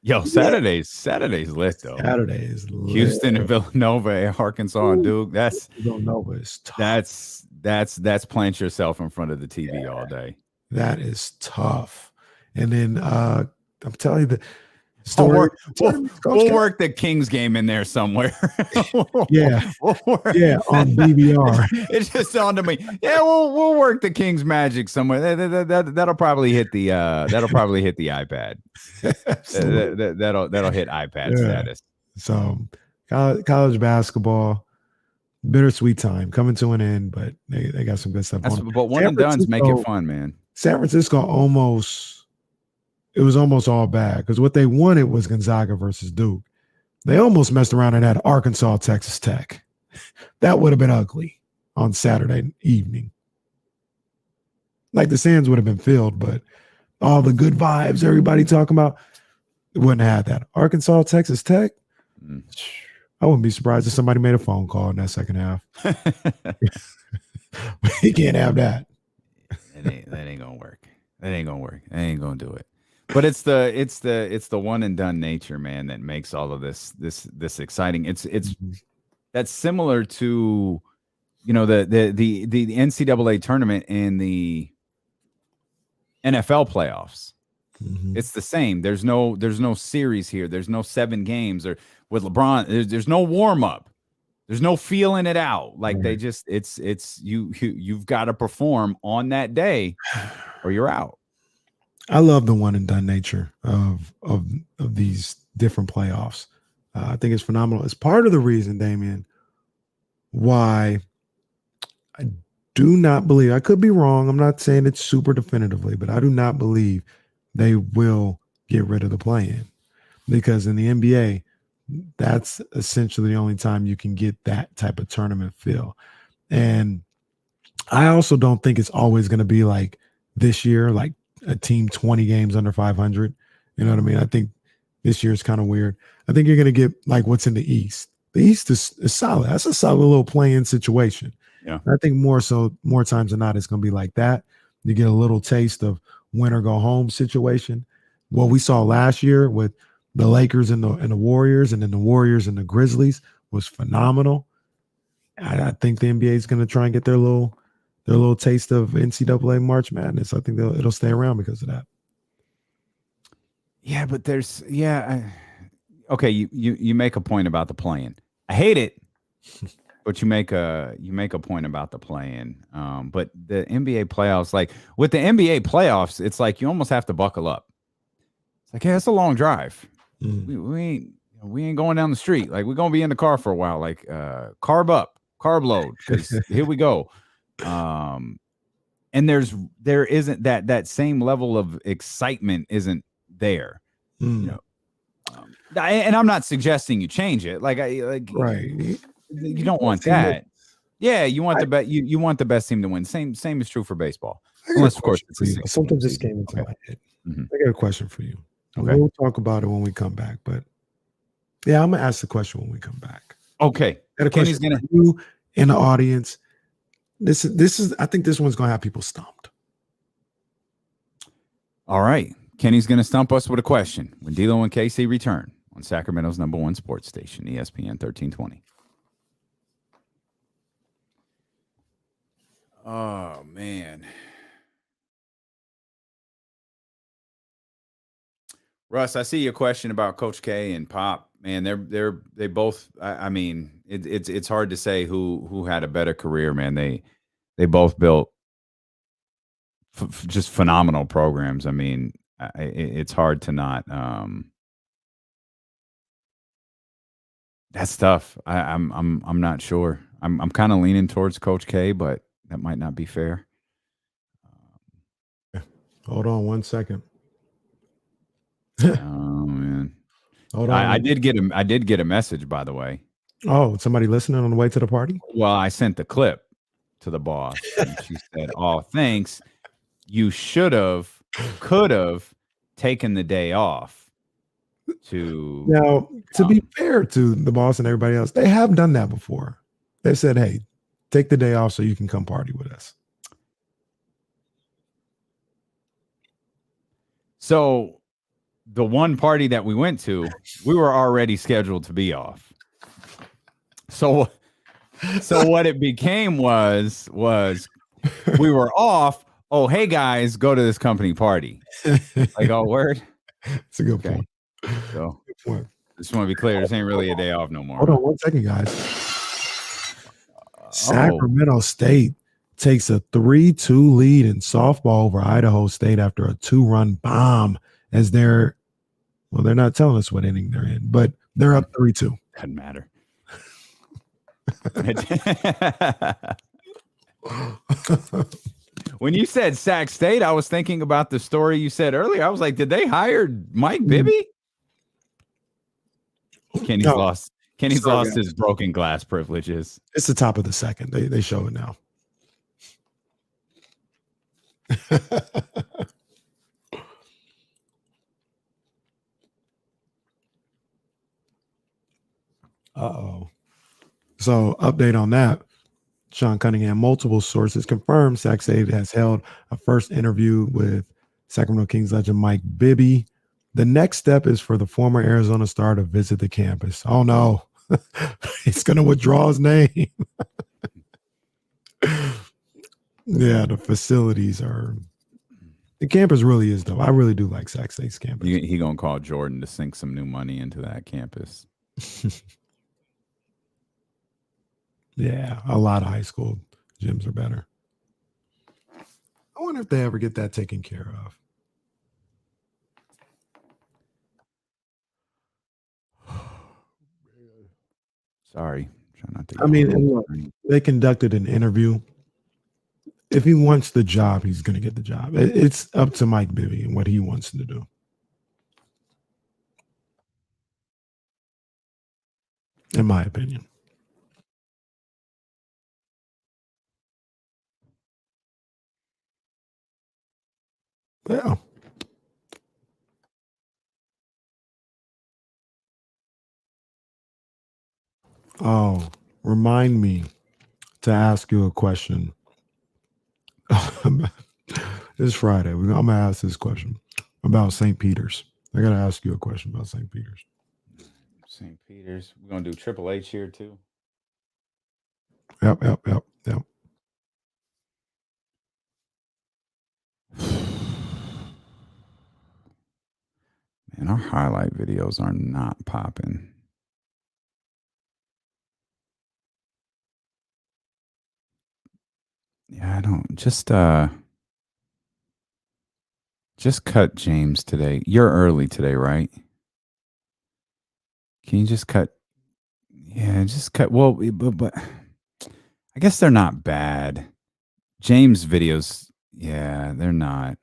yo, Saturday's lit though. Saturday is lit. Houston and Villanova, Arkansas and Duke. Villanova is tough. That's plant yourself in front of the TV all day. That is tough. And then I'm telling you the story. We'll work the Kings game in there somewhere. Yeah. We'll On BBR. It's just on to me. Yeah, we'll work the Kings magic somewhere. That'll probably hit the iPad. That'll hit iPad status. So college basketball, bittersweet time coming to an end, but they got some good stuff on. But one and done's make it fun, man. San Francisco it was almost all bad because what they wanted was Gonzaga versus Duke. They almost messed around and had Arkansas, Texas Tech. That would have been ugly on Saturday evening. Like the stands would have been filled, but all the good vibes, everybody talking about, wouldn't have had that. Arkansas, Texas Tech. I wouldn't be surprised if somebody made a phone call in that second half. You can't have that. That ain't gonna work. That ain't gonna work. That ain't gonna do it. But it's the one and done nature, man, that makes all of this exciting. It's that's similar to, you know, the NCAA tournament and the NFL playoffs. It's the same. There's no series here. There's no 7 games, or with LeBron. There's no warm up. There's no feeling it out. Like they just you've got to perform on that day, or you're out. I love the one and done nature of these different playoffs. I think it's phenomenal. It's part of the reason, Davion, why I do not believe, I could be wrong, I'm not saying it super definitively, but I do not believe they will get rid of the play-in, because in the NBA, that's essentially the only time you can get that type of tournament feel. And I also don't think it's always going to be like this year, like a team 20 games under 500. You know what I mean? I think this year is kind of weird. I think you're going to get like what's in the East. The East is solid. That's a solid little play-in situation. Yeah. I think more times than not, it's going to be like that. You get a little taste of win or go home situation. What we saw last year with the Lakers and the Warriors, and then the Warriors and the Grizzlies, was phenomenal. I think the NBA is going to try and get their little taste of NCAA March Madness. I think it'll stay around because of that. Yeah, but okay. You make a point about the play-in. I hate it, but you make a point about the play-in. But the NBA playoffs, like with the NBA playoffs, it's like you almost have to buckle up. It's like, hey, it's a long drive. We ain't going down the street. Like, we're gonna be in the car for a while. Like, carb load, because here we go. And there isn't that same level of excitement isn't there. You know, and I'm not suggesting you change it. Right. You don't want that. Yeah, you want you want the best team to win. Same is true for baseball. Unless, of course, something just came into my head. I got a question for you. Okay. We'll talk about it when we come back. But yeah, I'm gonna ask the question when we come back. Okay. Got a question for you in the audience. This is I think this one's gonna have people stumped. All right. Kenny's gonna stump us with a question when D'Lo and KC return on Sacramento's #1 sports station, ESPN 1320. Oh man. Russ, I see your question about Coach K and Pop. Man, they both. I mean, it's hard to say who had a better career. Man, they both built just phenomenal programs. I mean, it's hard to not. That's tough. I'm not sure. I'm kind of leaning towards Coach K, but that might not be fair. Hold on 1 second. Oh man. Hold on. I did get a message, by the way. Oh, somebody listening on the way to the party? Well, I sent the clip to the boss, and she said, "Oh, thanks. You could have taken the day off." to Now, to be fair to the boss and everybody else, they have done that before. They said, hey, take the day off so you can come party with us. So the one party that we went to, we were already scheduled to be off. So what it became was we were off. Oh, hey guys, go to this company party. Like, oh, word. It's a good point. So Good point. just want to be clear, this ain't really a day off no more. Hold on 1 second, guys. Sacramento State takes a 3-2 lead in softball over Idaho State after a 2-run bomb as they're not telling us what inning they're in, but they're up 3-2. Doesn't matter. When you said Sac State, I was thinking about the story you said earlier. I was like, did they hire Mike Bibby? Kenny's lost his broken glass privileges. It's the top of the second. They show it now. Uh-oh. So, update on that. Sean Cunningham, multiple sources confirmed Sac State has held a first interview with Sacramento Kings legend Mike Bibby. The next step is for the former Arizona star to visit the campus. Oh, no. He's going to withdraw his name. Yeah, the facilities are... The campus really is, though. I really do like Sac State's campus. He going to call Jordan to sink some new money into that campus. Yeah, a lot of high school gyms are better. I wonder if they ever get that taken care of. Sorry. Try not to. I mean, look, they conducted an interview. If he wants the job, he's going to get the job. It's up to Mike Bibby and what he wants to do. In my opinion. Yeah. Oh, remind me to ask you a question. It's Friday. I'm going to ask this question about St. Peter's. I got to ask you a question about St. Peter's. St. Peter's. We're going to do Triple H here, too. Yep. Man, our highlight videos are not popping. Yeah, I don't. Just cut James today. You're early today, right? Can you just cut? Yeah, just cut. Well, but I guess they're not bad. James' videos, yeah, they're not.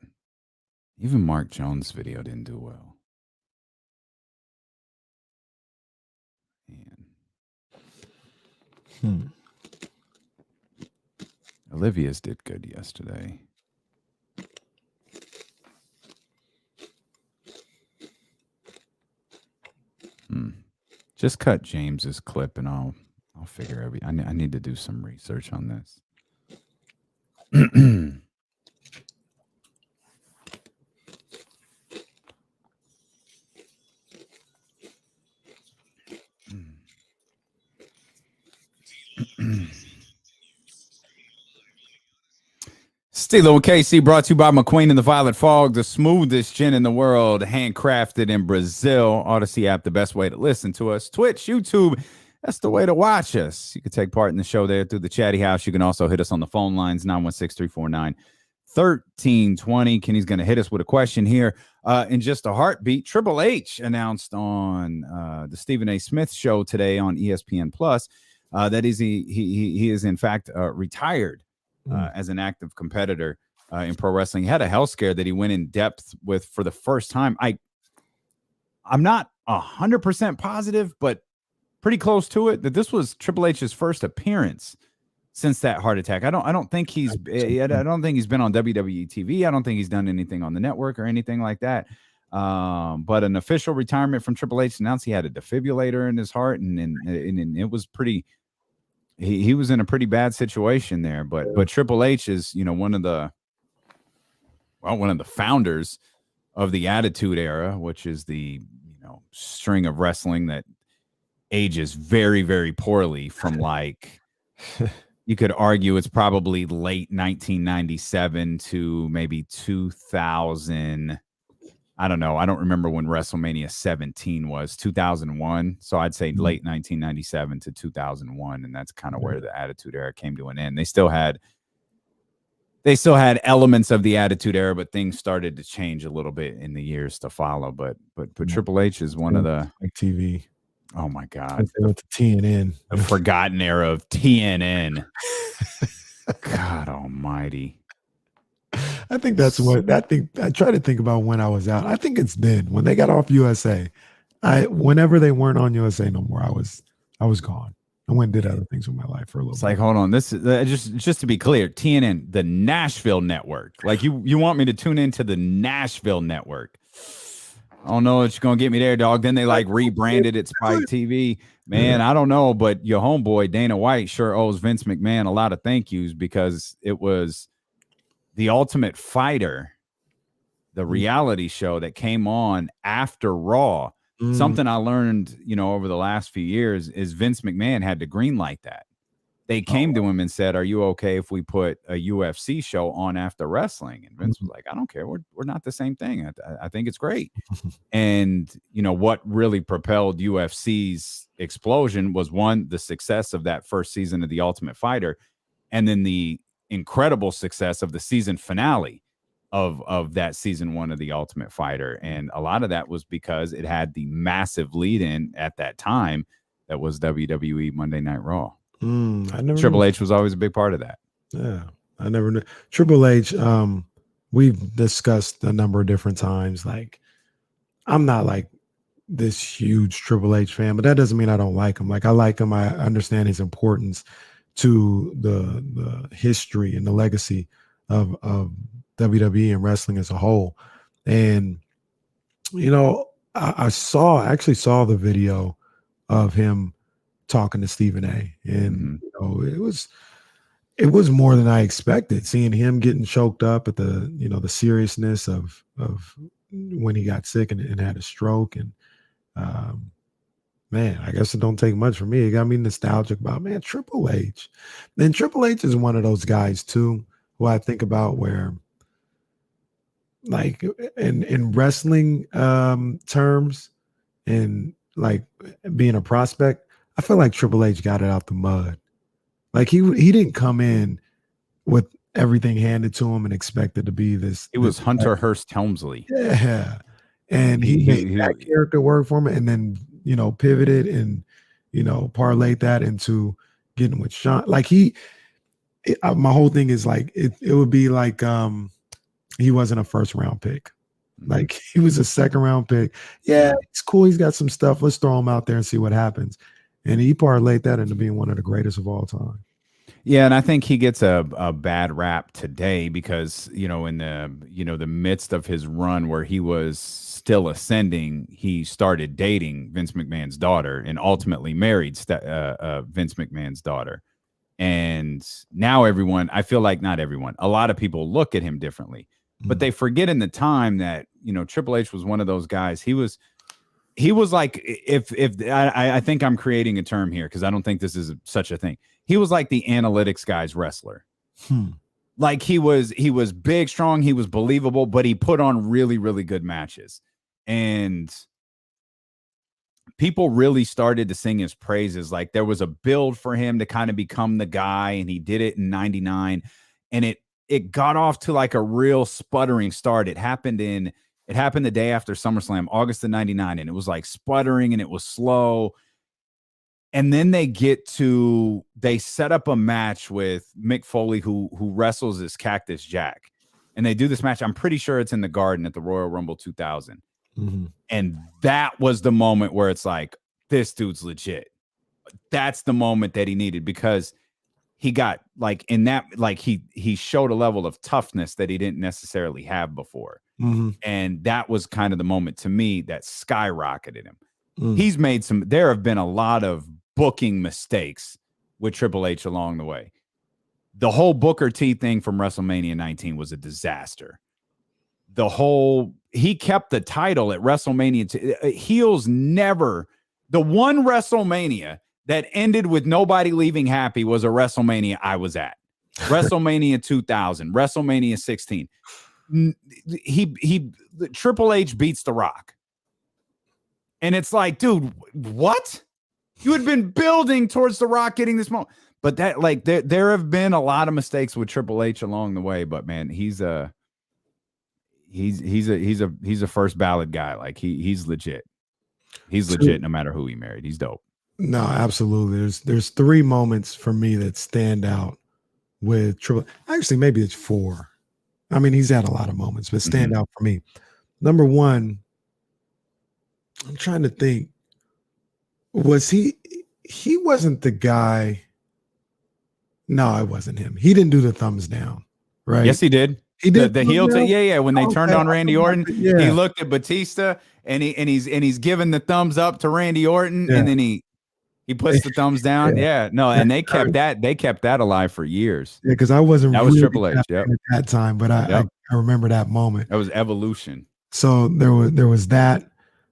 Even Mark Jones' video didn't do well. Man. Olivia's did good yesterday. Just cut James's clip and I'll figure I need to do some research on this. Steelo and KC brought to you by McQueen and the Violet Fog, the smoothest gin in the world, handcrafted in Brazil. Odyssey app, the best way to listen to us. Twitch, YouTube, that's the way to watch us. You can take part in the show there through the chatty house. You can also hit us on the phone lines, 916-349-1320. Kenny's going to hit us with a question here in just a heartbeat. Triple H announced on the Stephen A. Smith show today on ESPN Plus that he is in fact retired. As an active competitor in pro wrestling. He had a health scare that he went in depth with for the first time. I'm not 100% positive, but pretty close to it, that this was Triple H's first appearance since that heart attack. I don't think he's been on WWE TV. I don't think he's done anything on the network or anything like that. But an official retirement from Triple H announced he had a defibrillator in his heart, and it was pretty. He was in a pretty bad situation there. But Triple H is, you know, one of the founders of the Attitude Era, which is the, you know, string of wrestling that ages very, very poorly from like. You could argue it's probably late 1997 to maybe 2000. I don't know. I don't remember when WrestleMania 17 was, 2001. So I'd say late 1997 to 2001. And that's kind of where the Attitude Era came to an end. They still had elements of the Attitude Era, but things started to change a little bit in the years to follow. But Triple H is one of the like TV. Oh my God. They went to TNN. The forgotten era of TNN. God almighty. I think that's what I try to think about when I was out. I think it's then when they got off USA. Whenever they weren't on USA no more, I was gone. I went and did other things with my life for a little bit. It's like, hold on. This is just to be clear, TNN, the Nashville network. Like you want me to tune into the Nashville network. I don't know if you're gonna get me there, dog. Then they like rebranded it Spike TV. Man, I don't know, but your homeboy Dana White sure owes Vince McMahon a lot of thank yous, because it was the Ultimate Fighter, the reality show that came on after Raw. Something I learned, you know, over the last few years is Vince McMahon had to greenlight that. They came to him and said, "Are you okay if we put a UFC show on after wrestling?" And Vince was like, "I don't care. We're not the same thing. I think it's great." And, you know, what really propelled UFC's explosion was, one, the success of that first season of The Ultimate Fighter, and then the incredible success of the season finale of that season 1 of The Ultimate Fighter. And a lot of that was because it had the massive lead in at that time that was WWE Monday Night Raw. Triple H was always a big part of that. Yeah, I never knew. Triple H, we've discussed a number of different times. Like, I'm not like this huge Triple H fan, but that doesn't mean I don't like him. Like, I like him. I understand his importance to the history and the legacy of WWE and wrestling as a whole. And, you know, I actually saw the video of him talking to Stephen A. And you know, it was more than I expected, seeing him getting choked up at the, you know, the seriousness of when he got sick and had a stroke. And man, I guess it don't take much for me. It got me nostalgic about, man, Triple H. And Triple H is one of those guys too who I think about where, like, in wrestling terms, and like being a prospect, I feel like Triple H got it out the mud. Like he didn't come in with everything handed to him and expected to be this. It was Hunter Hearst Helmsley. Yeah. And he made that character work for him, and then, you know, pivoted and, you know, parlayed that into getting with Sean. Like my whole thing is like, it would be like he wasn't a first round pick. Like, he was a second round pick. Yeah, it's cool. He's got some stuff. Let's throw him out there and see what happens. And he parlayed that into being one of the greatest of all time. Yeah, and I think he gets a bad rap today because, you know, in the midst of his run where he was still ascending, he started dating Vince McMahon's daughter and ultimately married Vince McMahon's daughter. And now I feel like not everyone, a lot of people look at him differently, but they forget in the time that, you know, Triple H was one of those guys. He was like, if I think I'm creating a term here because I don't think this is such a thing. He was like the analytics guy's wrestler. Like he was big, strong. He was believable, but he put on really, really good matches. And people really started to sing his praises. Like, there was a build for him to kind of become the guy, and he did it in 99. And it got off to like a real sputtering start. It happened the day after SummerSlam, August of 99, and it was like sputtering and it was slow. And then they set up a match with Mick Foley, who wrestles as Cactus Jack. And they do this match. I'm pretty sure it's in the Garden at the Royal Rumble 2000. And that was the moment where it's like, this dude's legit. That's the moment that he needed, because he got like in that, like he showed a level of toughness that he didn't necessarily have before. And that was kind of the moment to me that skyrocketed him. He's made there have been a lot of booking mistakes with Triple H along the way. The whole Booker T thing from WrestleMania 19 was a disaster. He kept the title at WrestleMania. Heels never, the one WrestleMania that ended with nobody leaving happy was a WrestleMania I was at. WrestleMania 2000, WrestleMania 16. Triple H beats The Rock. And it's like, dude, what? You had been building towards The Rock getting this moment. But that, like, there have been a lot of mistakes with Triple H along the way. But man, he's a first ballot guy. Like he's legit. He's legit no matter who he married. He's dope. No, absolutely. There's 3 moments for me that stand out with Triple. Actually, maybe it's 4. I mean, he's had a lot of moments, but stand out for me. Number 1, I'm trying to think. Was he wasn't the guy. No, it wasn't him. He didn't do the thumbs down, right? Yes, he did. He did the heel. Yeah. When they turned on Randy Orton, yeah. He looked at Batista and he's giving the thumbs up to Randy Orton, and then he puts the thumbs down. No, and they kept that alive for years. Yeah, because I wasn't. That was Triple H. Yep. At that time, but I remember that moment. That was Evolution. So there was that.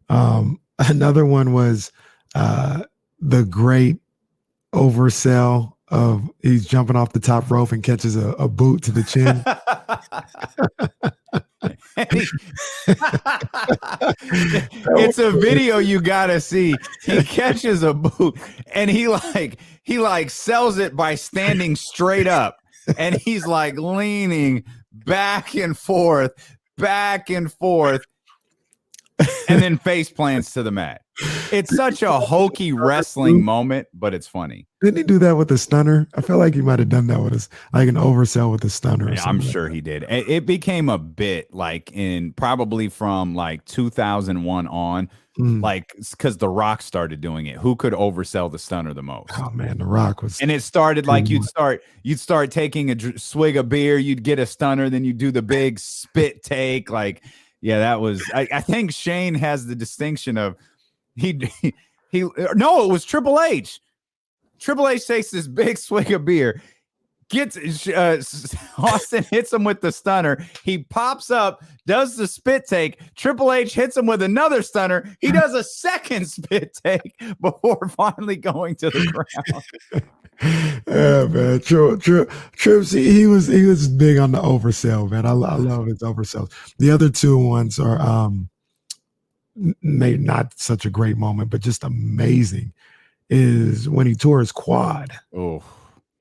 Another one was the great oversell of he's jumping off the top rope and catches a boot to the chin. It's a video you gotta see. He catches a boot and he sells it by standing straight up, and he's like leaning back and forth, and then face plants to the mat. It's such a hokey wrestling moment, but it's funny. Didn't he do that with the stunner? I feel like he might have done that with us, like an oversell with the stunner. I'm sure he did. It became a bit like probably from like 2001 on, like because The Rock started doing it. Who could oversell the stunner the most? Oh man, The Rock was. And it started like you'd start taking a swig of beer, you'd get a stunner, then you do the big spit take. Like, yeah, that was. I think Shane has the distinction of no, it was Triple H. Triple H takes this big swig of beer, gets Austin hits him with the stunner. He pops up, does the spit take. Triple H hits him with another stunner. He does a second spit take before finally going to the ground. Yeah, man. Trips, he was big on the oversell, man. I love his oversells. The other 2 ones are maybe not such a great moment, but just amazing, is when he tore his quad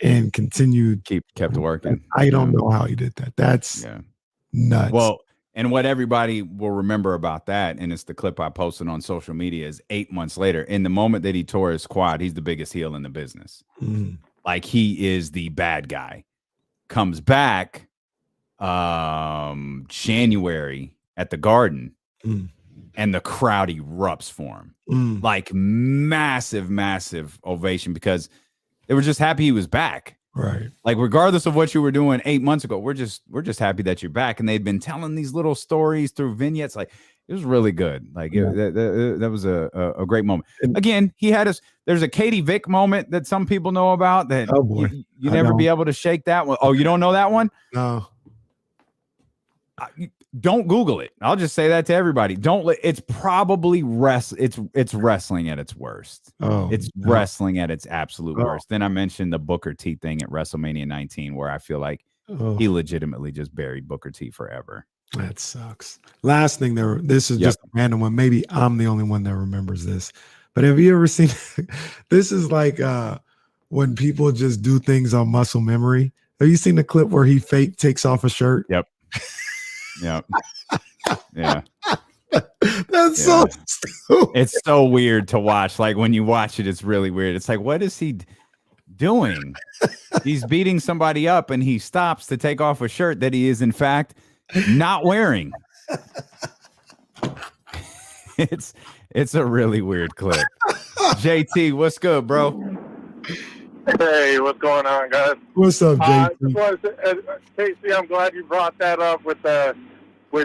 and continued kept working. I don't know how he did that. That's nuts. Well, and what everybody will remember about that, and it's the clip I posted on social media, is 8 months later, in the moment that he tore his quad, he's the biggest heel in the business. Like he is the bad guy. Comes back January at the Garden. And the crowd erupts for him. Like massive ovation, because they were just happy he was back. Right. Like regardless of what you were doing 8 months ago, we're just happy that you're back. And they'd been telling these little stories through vignettes. Like it was really good. Like that was a great moment. Again, there's a Katie Vick moment that some people know about that you never be able to shake that one. Oh, you don't know that one? No. Don't Google it. I'll just say that to everybody. It's probably it's wrestling at its worst. It's wrestling at its absolute worst. Then I mentioned the Booker T thing at WrestleMania 19, where I feel like he legitimately just buried Booker T forever. That sucks. Last thing this is just a random one. Maybe I'm the only one that remembers this. But have you ever seen this is like when people just do things on muscle memory. Have you seen the clip where he fake takes off a shirt? Yep. Yeah. Yeah. That's so stupid. It's so weird to watch. Like when you watch it, it's really weird. It's like, what is he doing? He's beating somebody up and he stops to take off a shirt that he is in fact not wearing. It's a really weird clip. JT, what's good, bro? Hey, what's going on, guys? What's up, JT? Just wanted to, Casey, I'm glad you brought that up with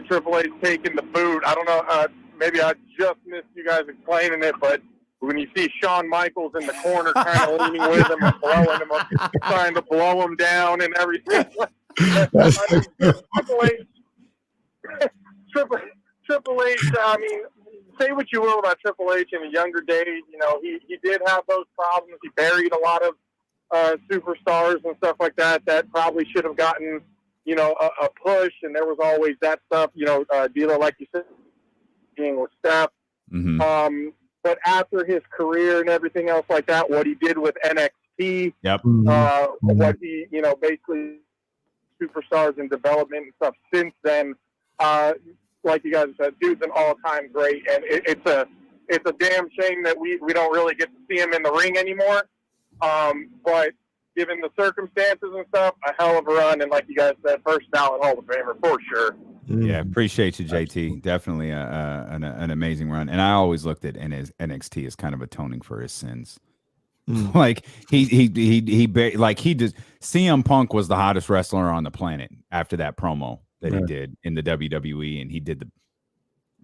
Triple H taking the boot. I don't know, maybe I just missed you guys explaining it, but when you see Shawn Michaels in the corner kind of leaning with him and blowing him up, trying to blow him down and everything. Triple H, I mean, say what you will about Triple H in a younger days, you know, he did have those problems. He buried a lot of superstars and stuff like that probably should have gotten, you know, a push, and there was always that stuff, you know, D'Lo, like you said, being with Steph. Mm-hmm. But after his career and everything else like that, what he did with NXT, yep. What he, you know, basically superstars in development and stuff since then, like you guys said, dude's an all-time great, and it's a damn shame that we don't really get to see him in the ring anymore. But given the circumstances and stuff, a hell of a run, and like you guys said, first ballot Hall of Famer for sure. Yeah, appreciate you, JT. Definitely an amazing run, and I always looked at NXT as kind of atoning for his sins. Like he just CM Punk was the hottest wrestler on the planet after that promo that he did in the WWE, and he did the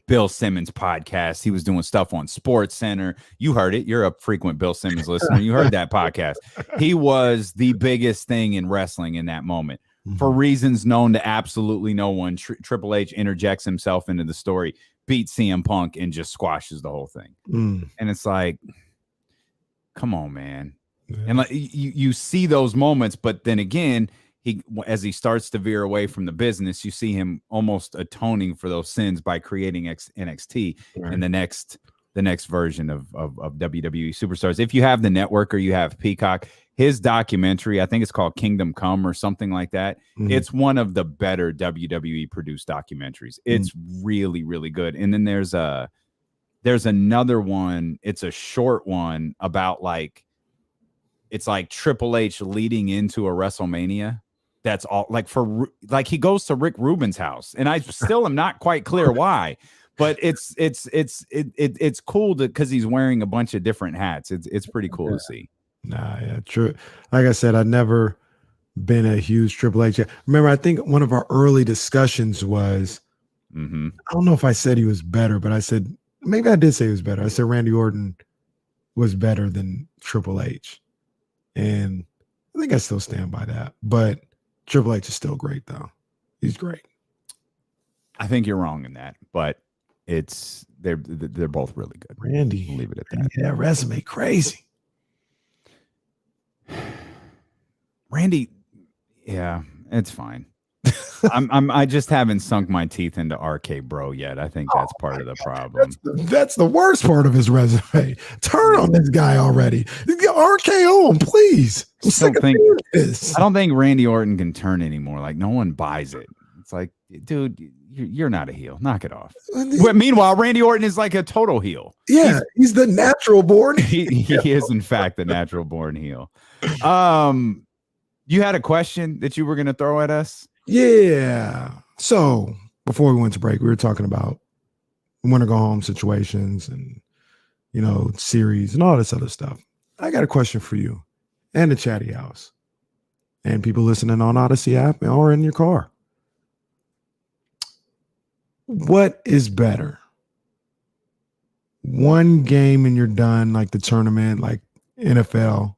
Bill Simmons podcast. He was doing stuff on Sports Center. You heard it. You're a frequent Bill Simmons listener. You heard that podcast. He was the biggest thing in wrestling in that moment. For reasons known to absolutely no one, Triple H interjects himself into the story, beats CM Punk, and just squashes the whole thing. And it's like, come on, man. And like you see those moments, but then again, as he starts to veer away from the business, you see him almost atoning for those sins by creating NXT and the next version of WWE Superstars. If you have the network or you have Peacock, his documentary, I think it's called Kingdom Come or something like that. It's one of the better WWE produced documentaries. It's really, really good. And then there's another one. It's a short one about it's like Triple H leading into a WrestleMania. That's all he goes to Rick Rubin's house, and I still am not quite clear why, but it's cool because he's wearing a bunch of different hats. It's pretty cool to see. Yeah, true. Like I said, I've never been a huge Triple H. Remember, I think one of our early discussions was, I don't know if I said he was better, but I said, maybe I did say he was better. I said Randy Orton was better than Triple H. And I think I still stand by that. But Triple H is still great, though. He's great. I think you're wrong in that, but they're both really good. Randy, we'll leave it at that. That resume crazy. Randy, yeah, it's fine. I just haven't sunk my teeth into RK Bro yet. I think that's part of the problem. That's the worst part of his resume. Turn on this guy already. RKO him, please. I don't think Randy Orton can turn anymore. Like, no one buys it. It's like, dude, you're not a heel. Knock it off. But meanwhile, Randy Orton is like a total heel. Yeah, he's the natural born. He is, in fact, the natural born heel. You had a question that you were going to throw at us? Yeah. So before we went to break, we were talking about winter go home situations and, series and all this other stuff. I got a question for you and the Chatty House and people listening on Odyssey app or in your car. What is better? One game and you're done, like the tournament, like NFL,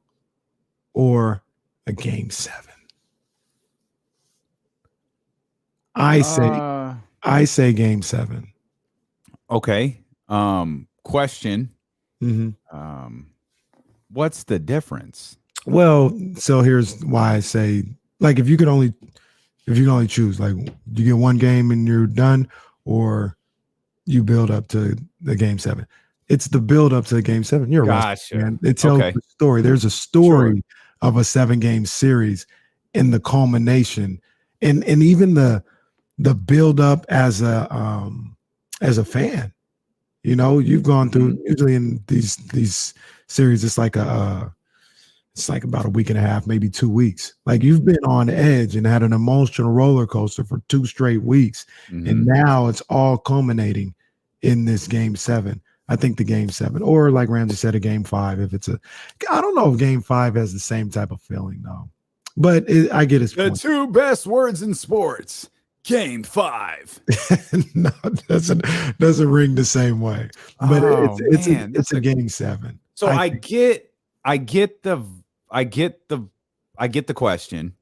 or a game 7? I say game 7. Okay. Question. What's the difference? Well, so here's why I say, like, if you could only choose, like, you get one game and you're done, or you build up to the game 7. It's the build up to the game 7. You're right. Man. It tells the story. There's a story of a 7-game series in the culmination, and even the build up as a fan. You've gone through, usually in these series, it's like about a week and a half, maybe 2 weeks. Like, you've been on edge and had an emotional roller coaster for 2 straight weeks. And now it's all culminating in this game 7. I think the game 7, or like Ramsey said, a game 5. If it's I don't know if game 5 has the same type of feeling though. But I get his The point. 2 best words in sports. Game 5. No, it doesn't ring the same way. But it's a game 7. So I get the question,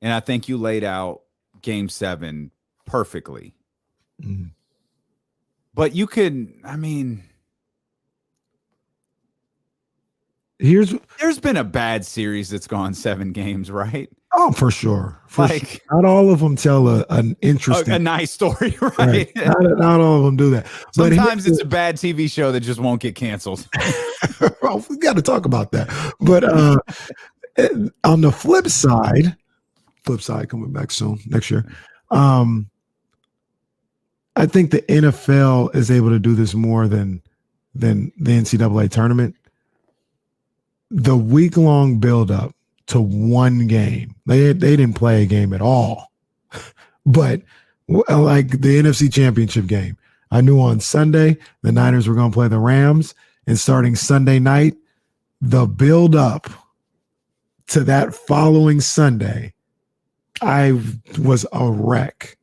and I think you laid out game 7 perfectly. Mm. But you could, I mean, there's been a bad series that's gone 7 games, right? Oh, for sure. Like, not all of them tell an interesting, a nice story, right? Not all of them do that. Sometimes it's a bad TV show that just won't get canceled. Well, we got to talk about that. But on the flip side coming back soon next year. I think the NFL is able to do this more than the NCAA tournament. The week-long buildup to one game. They didn't play a game at all. But like the NFC Championship game, I knew on Sunday the Niners were going to play the Rams, and starting Sunday night, the build-up to that following Sunday, I was a wreck.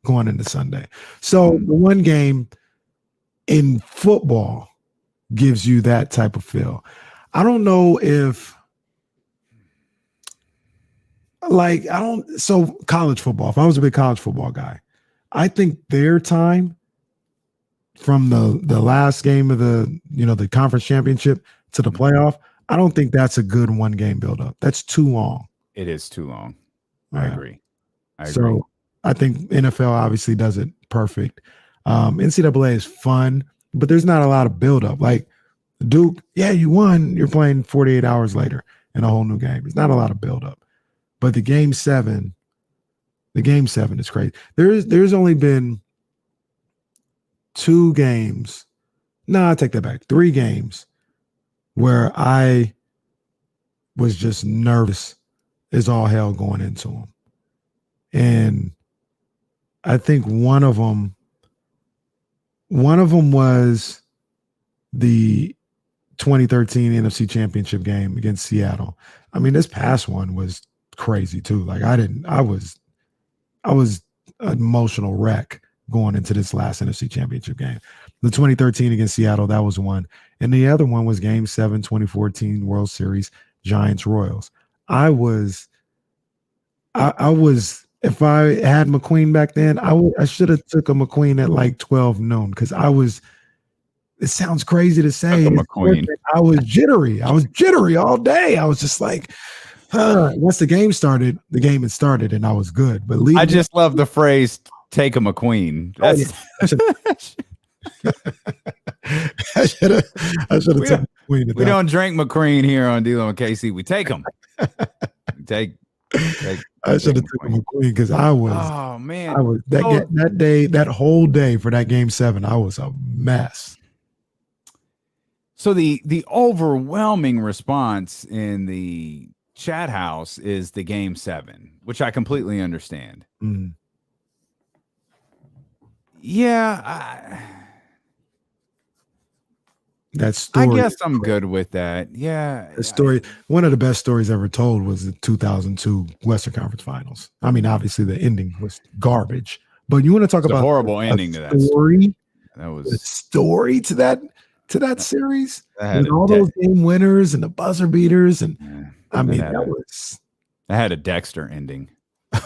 Going into Sunday. So the one game in football gives you that type of feel. I don't know if so college football, if I was a big college football guy, I think their time from the last game of the conference championship to the playoff, I don't think that's a good one game buildup. That's too long. It is too long. I agree. So I think NFL obviously does it perfect. NCAA is fun, but there's not a lot of buildup. Like Duke, yeah, you won. You're playing 48 hours later in a whole new game. There's not a lot of buildup. But the game 7 is crazy. There's only been 2 games. No, I take that back. 3 games where I was just nervous as all hell going into them. And I think one of them was the 2013 NFC Championship game against Seattle. I mean, this past one was crazy too. Like I was an emotional wreck going into this last NFC Championship game. The 2013 against Seattle, that was one. And the other one was game 7, 2014 World Series, Giants Royals. I was if I had McQueen back then, I should have took a McQueen at like 12 noon because it sounds crazy to say. McQueen. I was jittery. All day. I was just like, once the game started, had started and I was good. But I just love the phrase, take a McQueen. I should have taken McQueen. We don't drink McQueen here on D'Lo and KC. We take them. I should have taken McQueen because I was. Oh man! I was that whole day for that game 7. I was a mess. So the overwhelming response in the chat house is the game 7, which I completely understand. Mm. Yeah, that story. I guess I'm good with that. Yeah, the story. One of the best stories ever told was the 2002 Western Conference Finals. I mean, obviously the ending was garbage, but you want to talk about horrible ending to that story? That was the story to that series with all those game winners and the buzzer beaters, and I mean that had a Dexter ending. It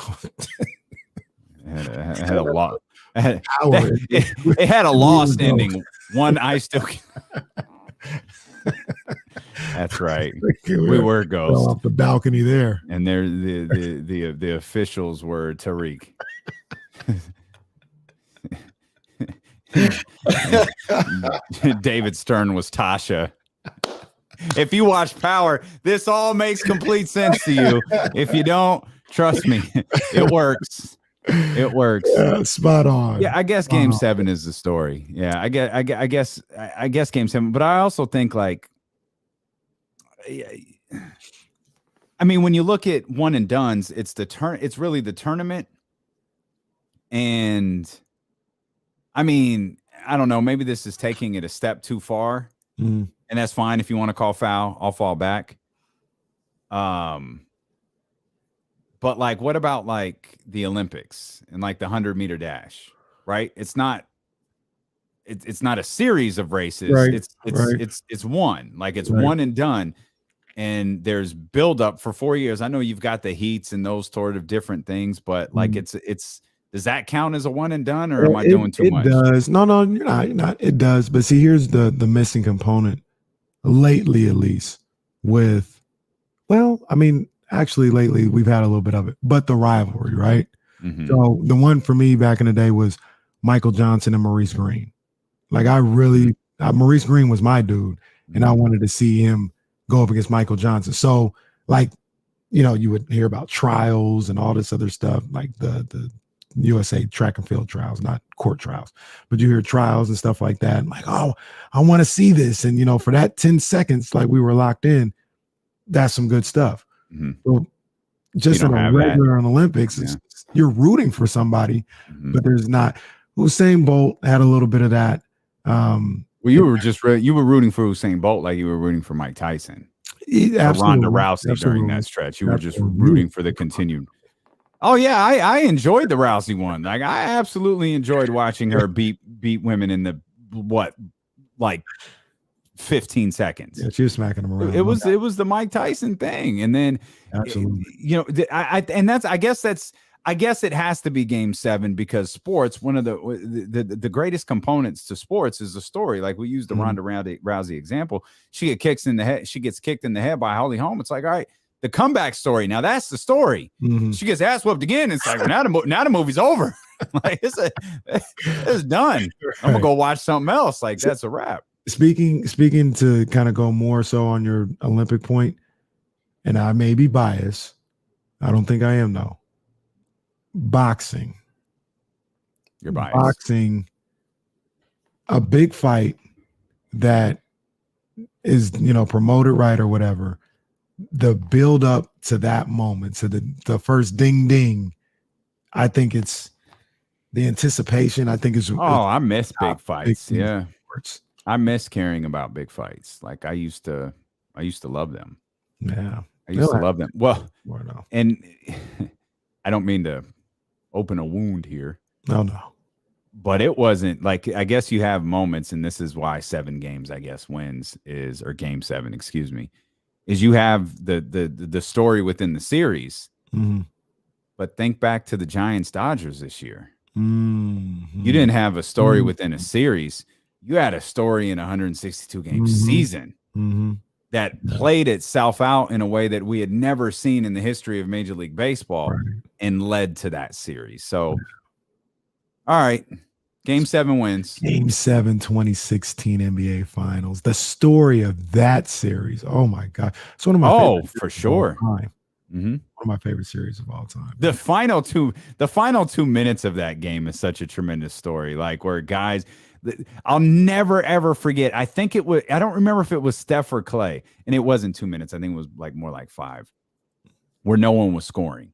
had a lot. It had a lost ending. One I still. That's right. We were ghosts off the balcony there, and there the officials were Tariq. David Stern was Tasha. If you watch Power, this all makes complete sense to you. If you don't, trust me, it works. It works. Spot on. Yeah, I guess game 7 is the story. Yeah, I guess game 7. But I also think like, I mean, when you look at one and dones, it's really the tournament. And I mean, I don't know. Maybe this is taking it a step too far, and that's fine. If you want to call foul, I'll fall back. But like, what about like the Olympics and like the 100-meter dash? Right? It's not a series of races. Right. It's one. Like it's one and done. And there's buildup for 4 years. I know you've got the heats and those sort of different things, but like it's does that count as a one and done, or am I doing too much? It does. No, you're not. It does. But see, here's the missing component lately, at least actually lately we've had a little bit of it, but the rivalry, right? So the one for me back in the day was Michael Johnson and Maurice Green. Like Maurice Green was my dude, and I wanted to see him go up against Michael Johnson. So like, you would hear about trials and all this other stuff, like the USA track and field trials, not court trials, but you hear trials and stuff like that. I'm like, oh, I want to see this. And, for that 10 seconds, like we were locked in, that's some good stuff. So just in a regular Olympics, you're rooting for somebody, but there's not. Usain Bolt had a little bit of that. Well, you were rooting for Usain Bolt like you were rooting for Mike Tyson or Ronda Rousey during that stretch. You were just rooting for the continued. Oh yeah, I enjoyed the Rousey one. Like I absolutely enjoyed watching her beat women in the 15 seconds. Yeah, she was smacking them around. It was the Mike Tyson thing, and then absolutely. I guess it has to be Game 7 because sports, one of the greatest components to sports is the story. Like we used the Ronda Rousey example. She gets kicked in the head by Holly Holm. It's like, all right, the comeback story. Now that's the story. She gets ass whooped again. It's like now the movie's over. Like it's done. I'm gonna go watch something else. Like that's a wrap. Speaking to kind of go more so on your Olympic point, and I may be biased. I don't think I am though. Boxing. You're biased. Boxing, a big fight that is, promoted right or whatever. The build up to that moment, to the first ding ding, I think it's the anticipation. I think it's I miss big fights. Big yeah, sports. I miss caring about big fights. Like I used to love them. Yeah, I used to love them. Well, and I don't mean to open a wound here. No. But it wasn't like, I guess you have moments, and this is why 7 games, I guess, wins or Game 7, excuse me, is you have the story within the series. But think back to the Giants-Dodgers this year. You didn't have a story within a series. You had a story in a 162-game season that played itself out in a way that we had never seen in the history of Major League Baseball and led to that series. So, all right, Game 7 wins. Game 7, 2016 NBA Finals. The story of that series. Oh my God, it's one of my favorites for sure. One of my favorite series of all time. The final 2 minutes of that game is such a tremendous story. Like where guys, I'll never ever forget. I think it was. I don't remember if it was Steph or Clay, and it wasn't 2 minutes. I think it was more like 5, where no one was scoring.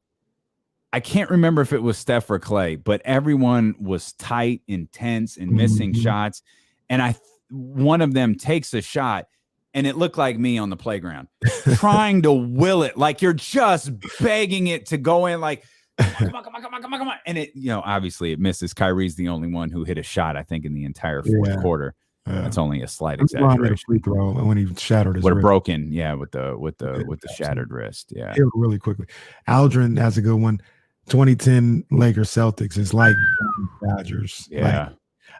I can't remember if it was Steph or Clay, but everyone was tight, intense, and missing shots. And one of them takes a shot, and it looked like me on the playground, trying to will it, like you're just begging it to go in, like, come on. And it, obviously it misses. Kyrie's the only one who hit a shot, I think, in the entire fourth quarter. That's only a slight exaggeration. Free throw when he shattered his wrist. Broken, with the shattered wrist. Yeah. Healed really quickly. Aldrin has a good one. 2010 Lakers Celtics is like Dodgers. Yeah.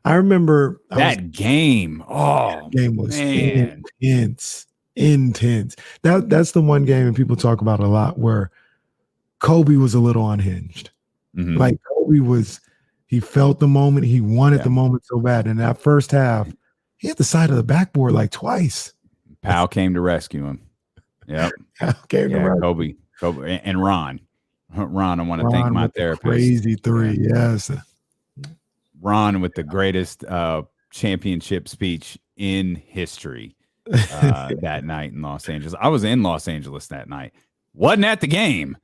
I remember that game. Oh, game was intense. That's the one game, and people talk about a lot, where Kobe was a little unhinged. Like Kobe he felt the moment. He wanted the moment so bad. In that first half, he hit the side of the backboard like twice. Powell came to rescue him. Yep. Kobe and Ron. I want to thank my therapist. Crazy 3, yes. Ron with the greatest championship speech in history that night in Los Angeles. I was in Los Angeles that night. Wasn't at the game,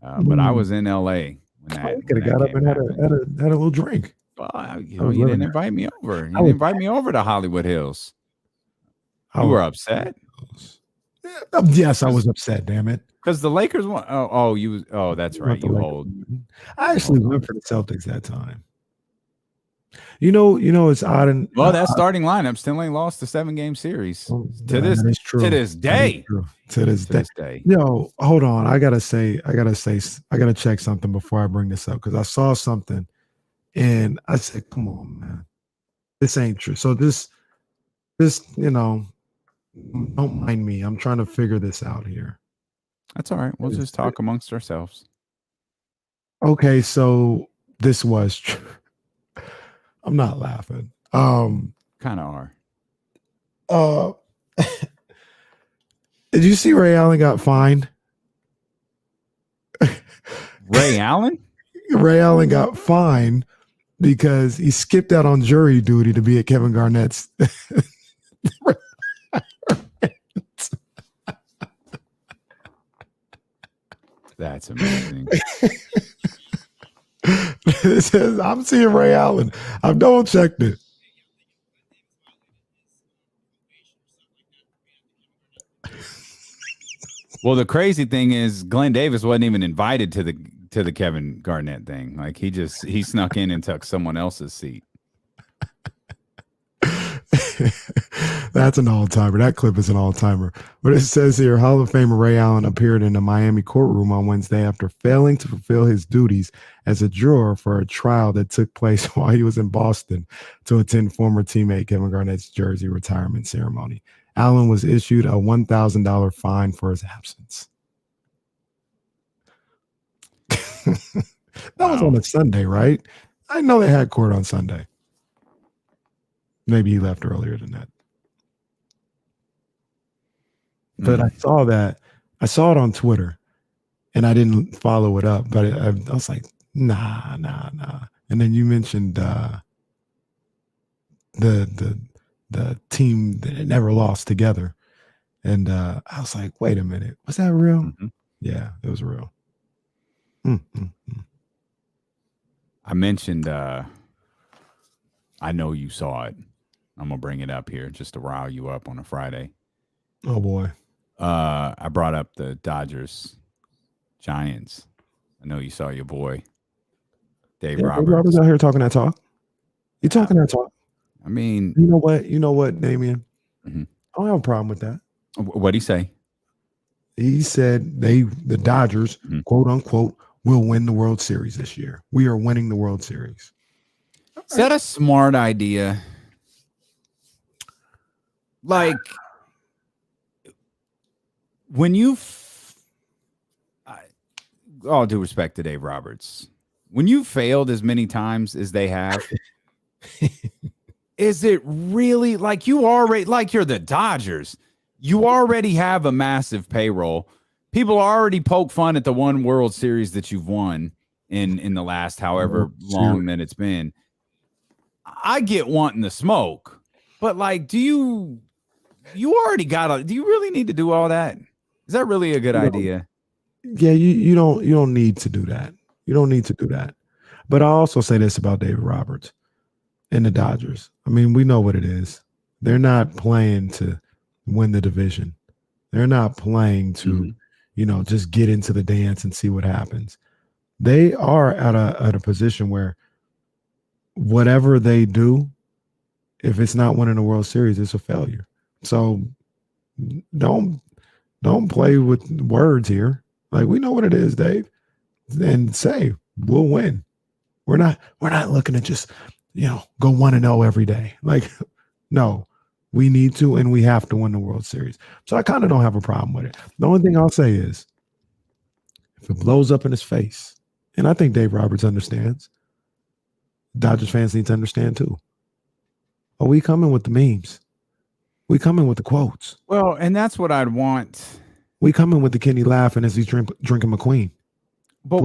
but I was in LA when that. Could have got up and had a little drink. You didn't invite me over. You didn't invite me over to Hollywood Hills. You were upset. Yes, I was upset. Damn it! Because the Lakers won. Oh, that's right. You hold. I actually went for the Celtics that time. You know, it's odd. And well, that starting lineup still ain't lost the 7-game series to this day. To this day. Yo, hold on. I gotta check something before I bring this up because I saw something and I said, "Come on, man, this ain't true." So this, don't mind me. I'm trying to figure this out here. That's all right. We'll just talk amongst ourselves. Okay, so this was true. I'm not laughing. Kind of are. Did you see Ray Allen got fined? Ray Allen? Ray Allen got fined because he skipped out on jury duty to be at Kevin Garnett's. That's amazing. It says, I'm seeing Ray Allen. I've double checked it. Well, the crazy thing is Glenn Davis wasn't even invited to the Kevin Garnett thing. Like he snuck in and took someone else's seat. That's an all-timer. That clip is an all-timer. But it says here, Hall of Famer Ray Allen appeared in a Miami courtroom on Wednesday after failing to fulfill his duties as a juror for a trial that took place while he was in Boston to attend former teammate Kevin Garnett's jersey retirement ceremony. Allen was issued a $1,000 fine for his absence. That was on a Sunday, right? I know they had court on Sunday. Maybe he left earlier than that. But I saw that. I saw it on Twitter, and I didn't follow it up. But I was like, nah. And then you mentioned the team that never lost together, and I was like, wait a minute, was that real? Mm-hmm. Yeah, it was real. I mentioned. I know you saw it. I'm gonna bring it up here just to rile you up on a Friday. Oh boy. I brought up the Dodgers Giants. I know you saw your boy Dave Roberts. Dave Roberts out here talking that talk. You talking that talk? I mean, you know what, Davion? Mm-hmm. I don't have a problem with that. What'd he say? He said the Dodgers, quote unquote, will win the World Series this year. We are winning the World Series. Is that a smart idea? Like, when all due respect to Dave Roberts, when you failed as many times as they have, is it really like you're the Dodgers? You already have a massive payroll. People already poke fun at the one World Series that you've won in the last however long that it's been. I get wanting the smoke, but like, do you really need to do all that? Is that really a good idea? Yeah, you don't need to do that. You don't need to do that. But I also say this about David Roberts and the Dodgers. I mean, we know what it is. They're not playing to win the division. They're not playing to, just get into the dance and see what happens. They are at a position where whatever they do, if it's not winning the World Series, it's a failure. So don't play with words here. Like, we know what it is, Dave. And say we'll win. We're not looking to just, go 1-0 every day. Like, no, we need to, and we have to win the World Series. So I kind of don't have a problem with it. The only thing I'll say is, if it blows up in his face, and I think Dave Roberts understands, Dodgers fans need to understand too. Are we coming with the memes? We coming with the quotes. Well, and that's what I'd want. We coming with the Kenny laughing as he's drinking McQueen. But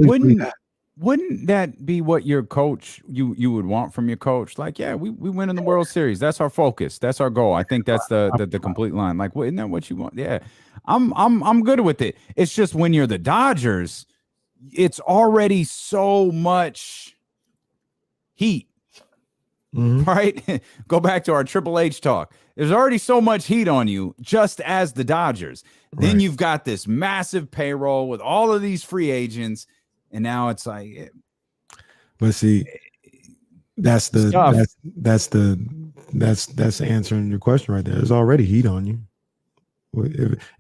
wouldn't that be what your coach you would want from your coach? Like, yeah, we win in the World Series. That's our focus. That's our goal. I think that's the complete line. Like, isn't that what you want? Yeah, I'm good with it. It's just when you're the Dodgers, it's already so much heat right? Go back to our Triple H talk. There's already so much heat on you, just as the Dodgers. Then you've got this massive payroll with all of these free agents, and now it's like. But see, that's answering your question right there. There's already heat on you.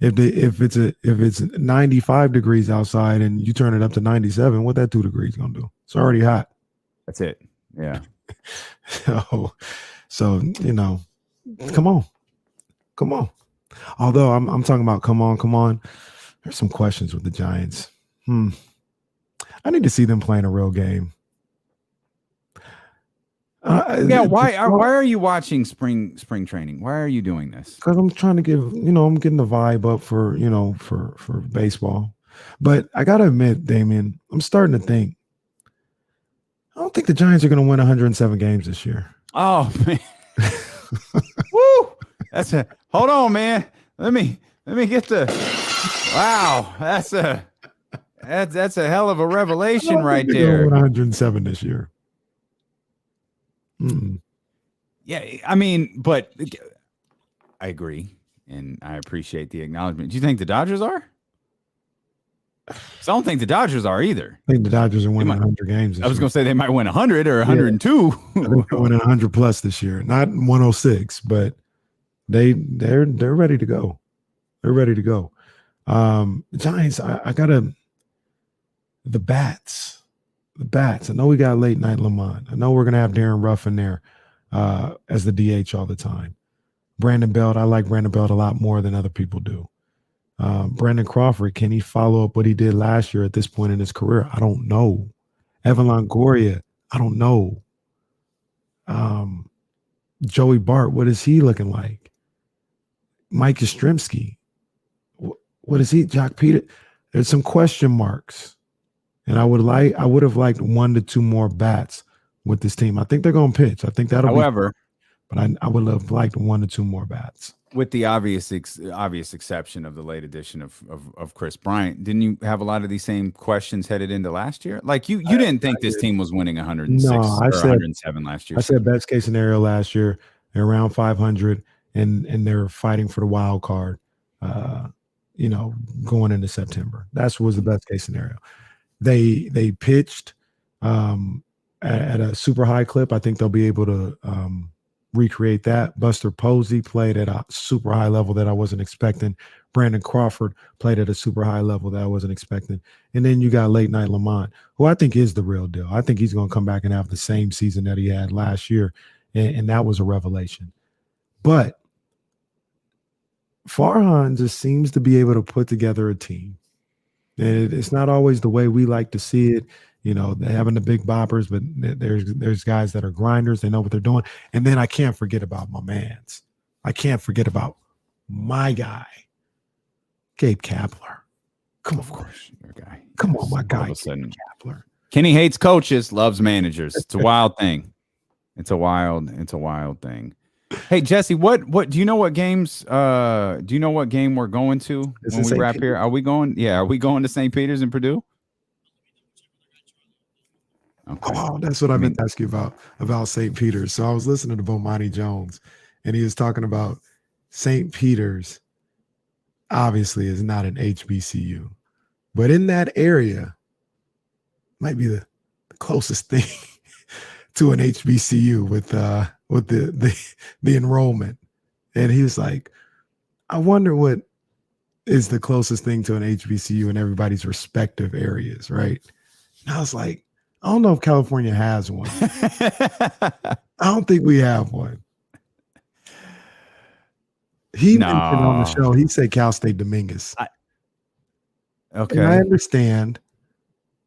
If it's 95 degrees outside and you turn it up to 97, what that 2 degrees gonna do? It's already hot. That's it. Yeah. So you know, come on. Although I'm talking about come on. There's some questions with the Giants. I need to see them playing a real game. Why are you watching spring training? Why are you doing this? Because I'm trying to give, I'm getting the vibe up for, for baseball. But I gotta admit, Damien, I'm starting to think I don't think the Giants are going to win 107 games this year. Oh man, woo! Hold on, man. Let me get the. Wow, that's a hell of a revelation right there. 107 this year. Yeah, I mean, but I agree, and I appreciate the acknowledgement. Do you think the Dodgers are? So I don't think the Dodgers are either. I think the Dodgers are winning 100 games. I was going to say they might win 100 or 102. I think they're winning 100 plus this year. Not 106, but they're ready to go. They're ready to go. Giants, I gotta the bats. I know we got late night Lamont. I know we're gonna have Darren Ruff in there as the DH all the time. Brandon Belt, I like Brandon Belt a lot more than other people do. Brandon Crawford, can he follow up what he did last year at this point in his career? I don't know. Evan Longoria, I don't know. Joey Bart, what is he looking like? Mike Yastrzemski, what is he? Jock Peter, there's some question marks, and I would have liked 1 to 2 more bats with this team. I think they're going to pitch. I think that'll. However, but I would have liked 1 to 2 more bats. With the obvious exception of the late addition of Chris Bryant, didn't you have a lot of these same questions headed into last year? Like you didn't think this team was winning 106 or 107 last year. I said best case scenario last year, they're around 500 and they're fighting for the wild card, going into September. That was the best case scenario. They pitched at a super high clip. I think they'll be able to recreate that. Buster Posey played at a super high level that I wasn't expecting. Brandon Crawford played at a super high level that I wasn't expecting. And then you got late night Lamont, who I think is the real deal. I think he's going to come back and have the same season that he had last year. And that was a revelation. But Farhan just seems to be able to put together a team. And it's not always the way we like to see it. They're having the big boppers, but there's guys that are grinders. They know what they're doing. And then I can't forget about my mans. I can't forget about my guy, Gabe Kapler. Come on, of course, your guy. Come on, my guy, Gabe Kapler. Kenny hates coaches, loves managers. It's a wild thing. It's a wild thing. Hey Jesse, what do you know what games do you know what game we're going to when we wrap here? Are we going to St. Peter's and Purdue? Okay. Oh, that's what I've been asking about St. Peter's. So I was listening to Bomani Jones, and he was talking about St. Peter's obviously is not an HBCU, but in that area might be the closest thing to an HBCU with the enrollment. And he was like, I wonder what is the closest thing to an HBCU in everybody's respective areas, right? And I was like, I don't know if California has one. I don't think we have one. He mentioned on the show, he said Cal State Dominguez. Okay. And I understand.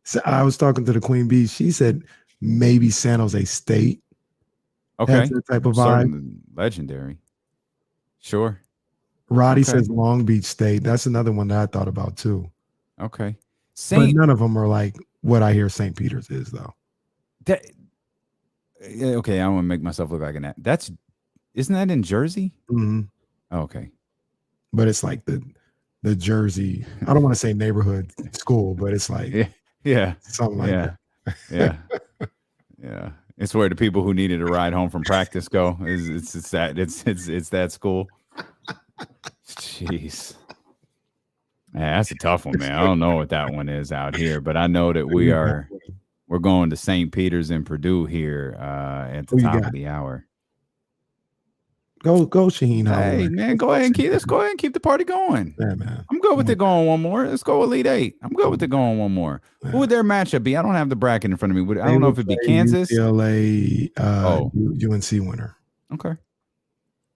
So I was talking to the Queen Bee. She said maybe San Jose State. Okay. Has that type of vibe. Legendary. Sure. Roddy says Long Beach State. That's another one that I thought about too. Okay. But none of them are like what I hear St. Peter's is, though. Okay, I want to make myself look like an. Isn't that in Jersey? Mm-hmm. Oh, okay. But it's like the Jersey. I don't want to say neighborhood school, but it's like yeah, something like that. Yeah. It's where the people who needed a ride home from practice go. It's that school. Jeez. Yeah, that's a tough one, man. I don't know what that one is out here, but I know that we're going to St. Peter's and Purdue here at the top of the hour. Go, Shaheen. Hey, man, go ahead and keep the party going. Yeah, man. I'm good with it going one more. Let's go Elite Eight. I'm good with it going one more. Yeah. Who would their matchup be? I don't have the bracket in front of me. I don't know if it'd be Kansas, UCLA, UNC winner. Okay.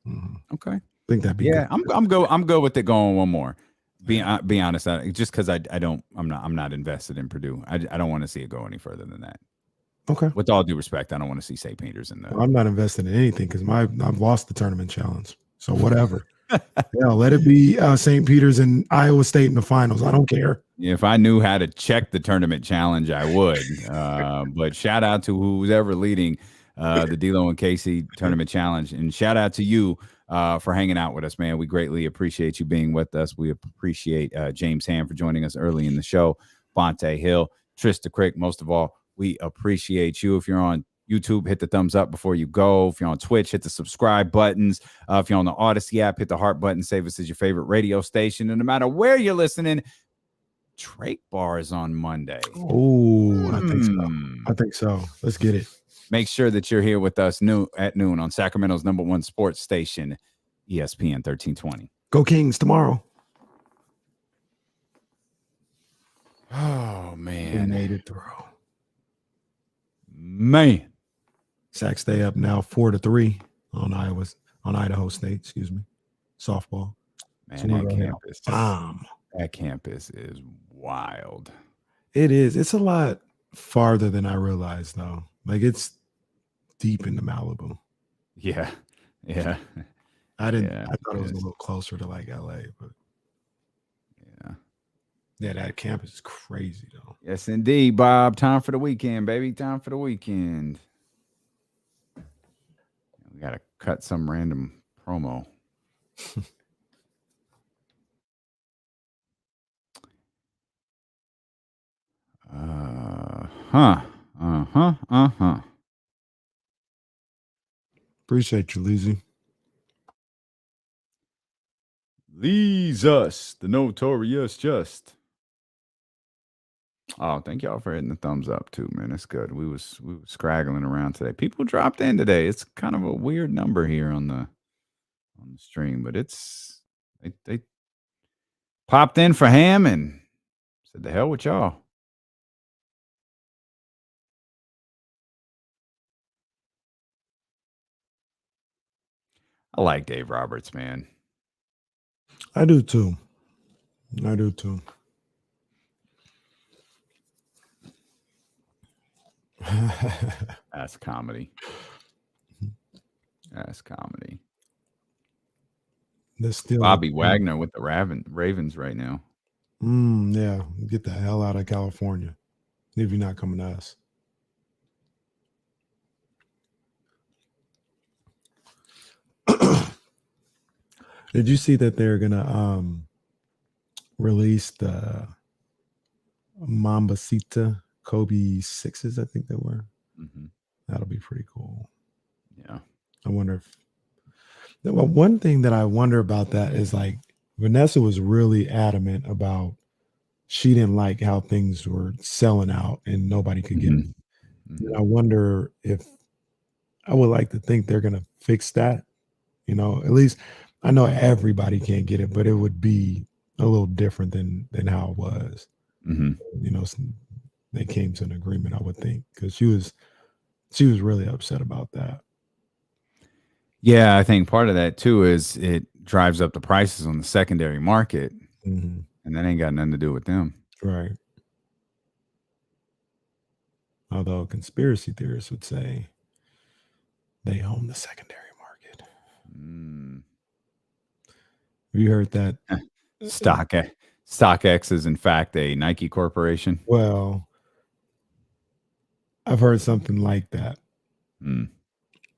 Mm-hmm. Okay. I think that'd be good. I'm good with it going one more. Be honest, just because I'm not invested in Purdue. I don't want to see it go any further than that. Okay. With all due respect, I don't want to see St. Peter's in there. I'm not invested in anything because I've lost the tournament challenge. So whatever. Let it be St. Peter's and Iowa State in the finals. I don't care. If I knew how to check the tournament challenge, I would. But shout out to who's ever leading the D'Lo and Casey tournament challenge, and shout out to you for hanging out with us, man. We greatly appreciate you being with us. We appreciate James Ham for joining us early in the show. Bonta Hill, Trysta Krick, most of all. We appreciate you. If you're on YouTube, hit the thumbs up before you go. If you're on Twitch, hit the subscribe buttons. If you're on the Odyssey app, hit the heart button. Save us as your favorite radio station. And no matter where you're listening, Drake Bar is on Monday. Oh, I think so. Let's get it. Make sure that you're here with us at noon on Sacramento's #1 sports station, ESPN 1320. Go Kings tomorrow. Oh, man. Made it through. Man, Sac stay up now 4-3 on Idaho State. Excuse me, softball. Man, that campus is wild. It is. It's a lot farther than I realized, though. Like it's deep into Malibu. Yeah. I thought it was a little closer to like LA, but yeah, that campus is crazy though. Yes, indeed, Bob. Time for the weekend, baby. Time for the weekend. We gotta cut some random promo. Appreciate you, Lizzie. Leads us, the notorious just. Oh, thank y'all for hitting the thumbs up too, man. That's good. We was scraggling around today. People dropped in today. It's kind of a weird number here on the stream, but it's they popped in for Ham and said the hell with y'all. I like Dave Roberts, man. I do too. That's comedy. There's still Bobby Wagner with the Ravens right now. Yeah, get the hell out of California if you're not coming to us. Did you see that they're gonna release the Mambacita Kobe 6s? I think they were. Mm-hmm. That'll be pretty cool. Yeah. I wonder if. Well, one thing that I wonder about that is like Vanessa was really adamant about she didn't like how things were selling out and nobody could get it. Mm-hmm. And I wonder if I would like to think they're gonna fix that. You know, at least I know everybody can't get it, but it would be a little different than how it was. Mm-hmm. You know, they came to an agreement, I would think, because she was really upset about that. Yeah, I think part of that too is it drives up the prices on the secondary market, and that ain't got nothing to do with them. Right. Although conspiracy theorists would say they own the secondary market. Have you heard that? StockX is in fact a Nike corporation. Well, I've heard something like that.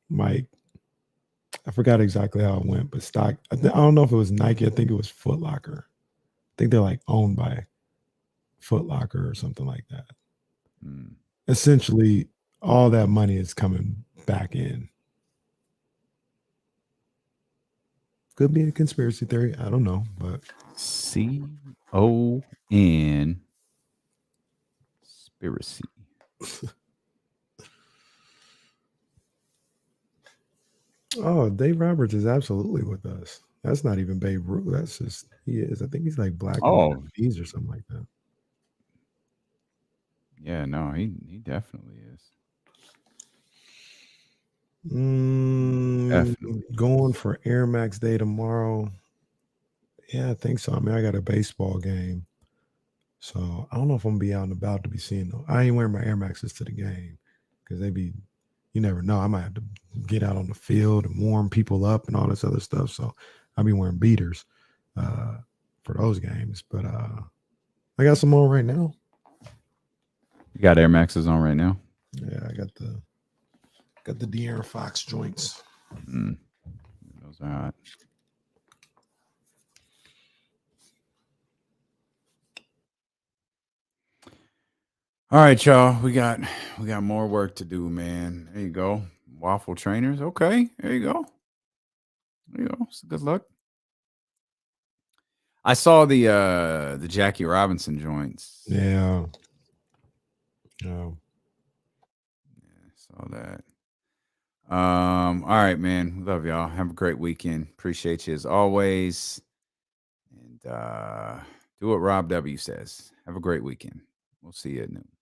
Mike, I forgot exactly how it went, but I don't know if it was Nike. I think it was Foot Locker. I think they're like owned by Foot Locker or something like that. Essentially, all that money is coming back in. Could be a conspiracy theory. I don't know, but CON conspiracy. Oh, Dave Roberts is absolutely with us. That's not even Babe Ruth. That's just he is. I think he's like black and Vietnamese or something like that. Yeah, no, he definitely is. Going for Air Max Day tomorrow. Yeah, I think so. I mean, I got a baseball game, so I don't know if I'm gonna be out and about to be seeing them. I ain't wearing my Air Maxes to the game because you never know. I might have to get out on the field and warm people up and all this other stuff. So I'll be wearing beaters for those games. But I got some on right now. You got Air Maxes on right now? Yeah, I got the De'Aaron Fox joints. Those are hot. All right, y'all. We got more work to do, man. There you go. Waffle trainers. Okay. There you go. So good luck. I saw the Jackie Robinson joints. Yeah. Oh. Yeah, saw that. All right, man. Love y'all. Have a great weekend. Appreciate you as always. And do what Rob W says. Have a great weekend. We'll see you at noon.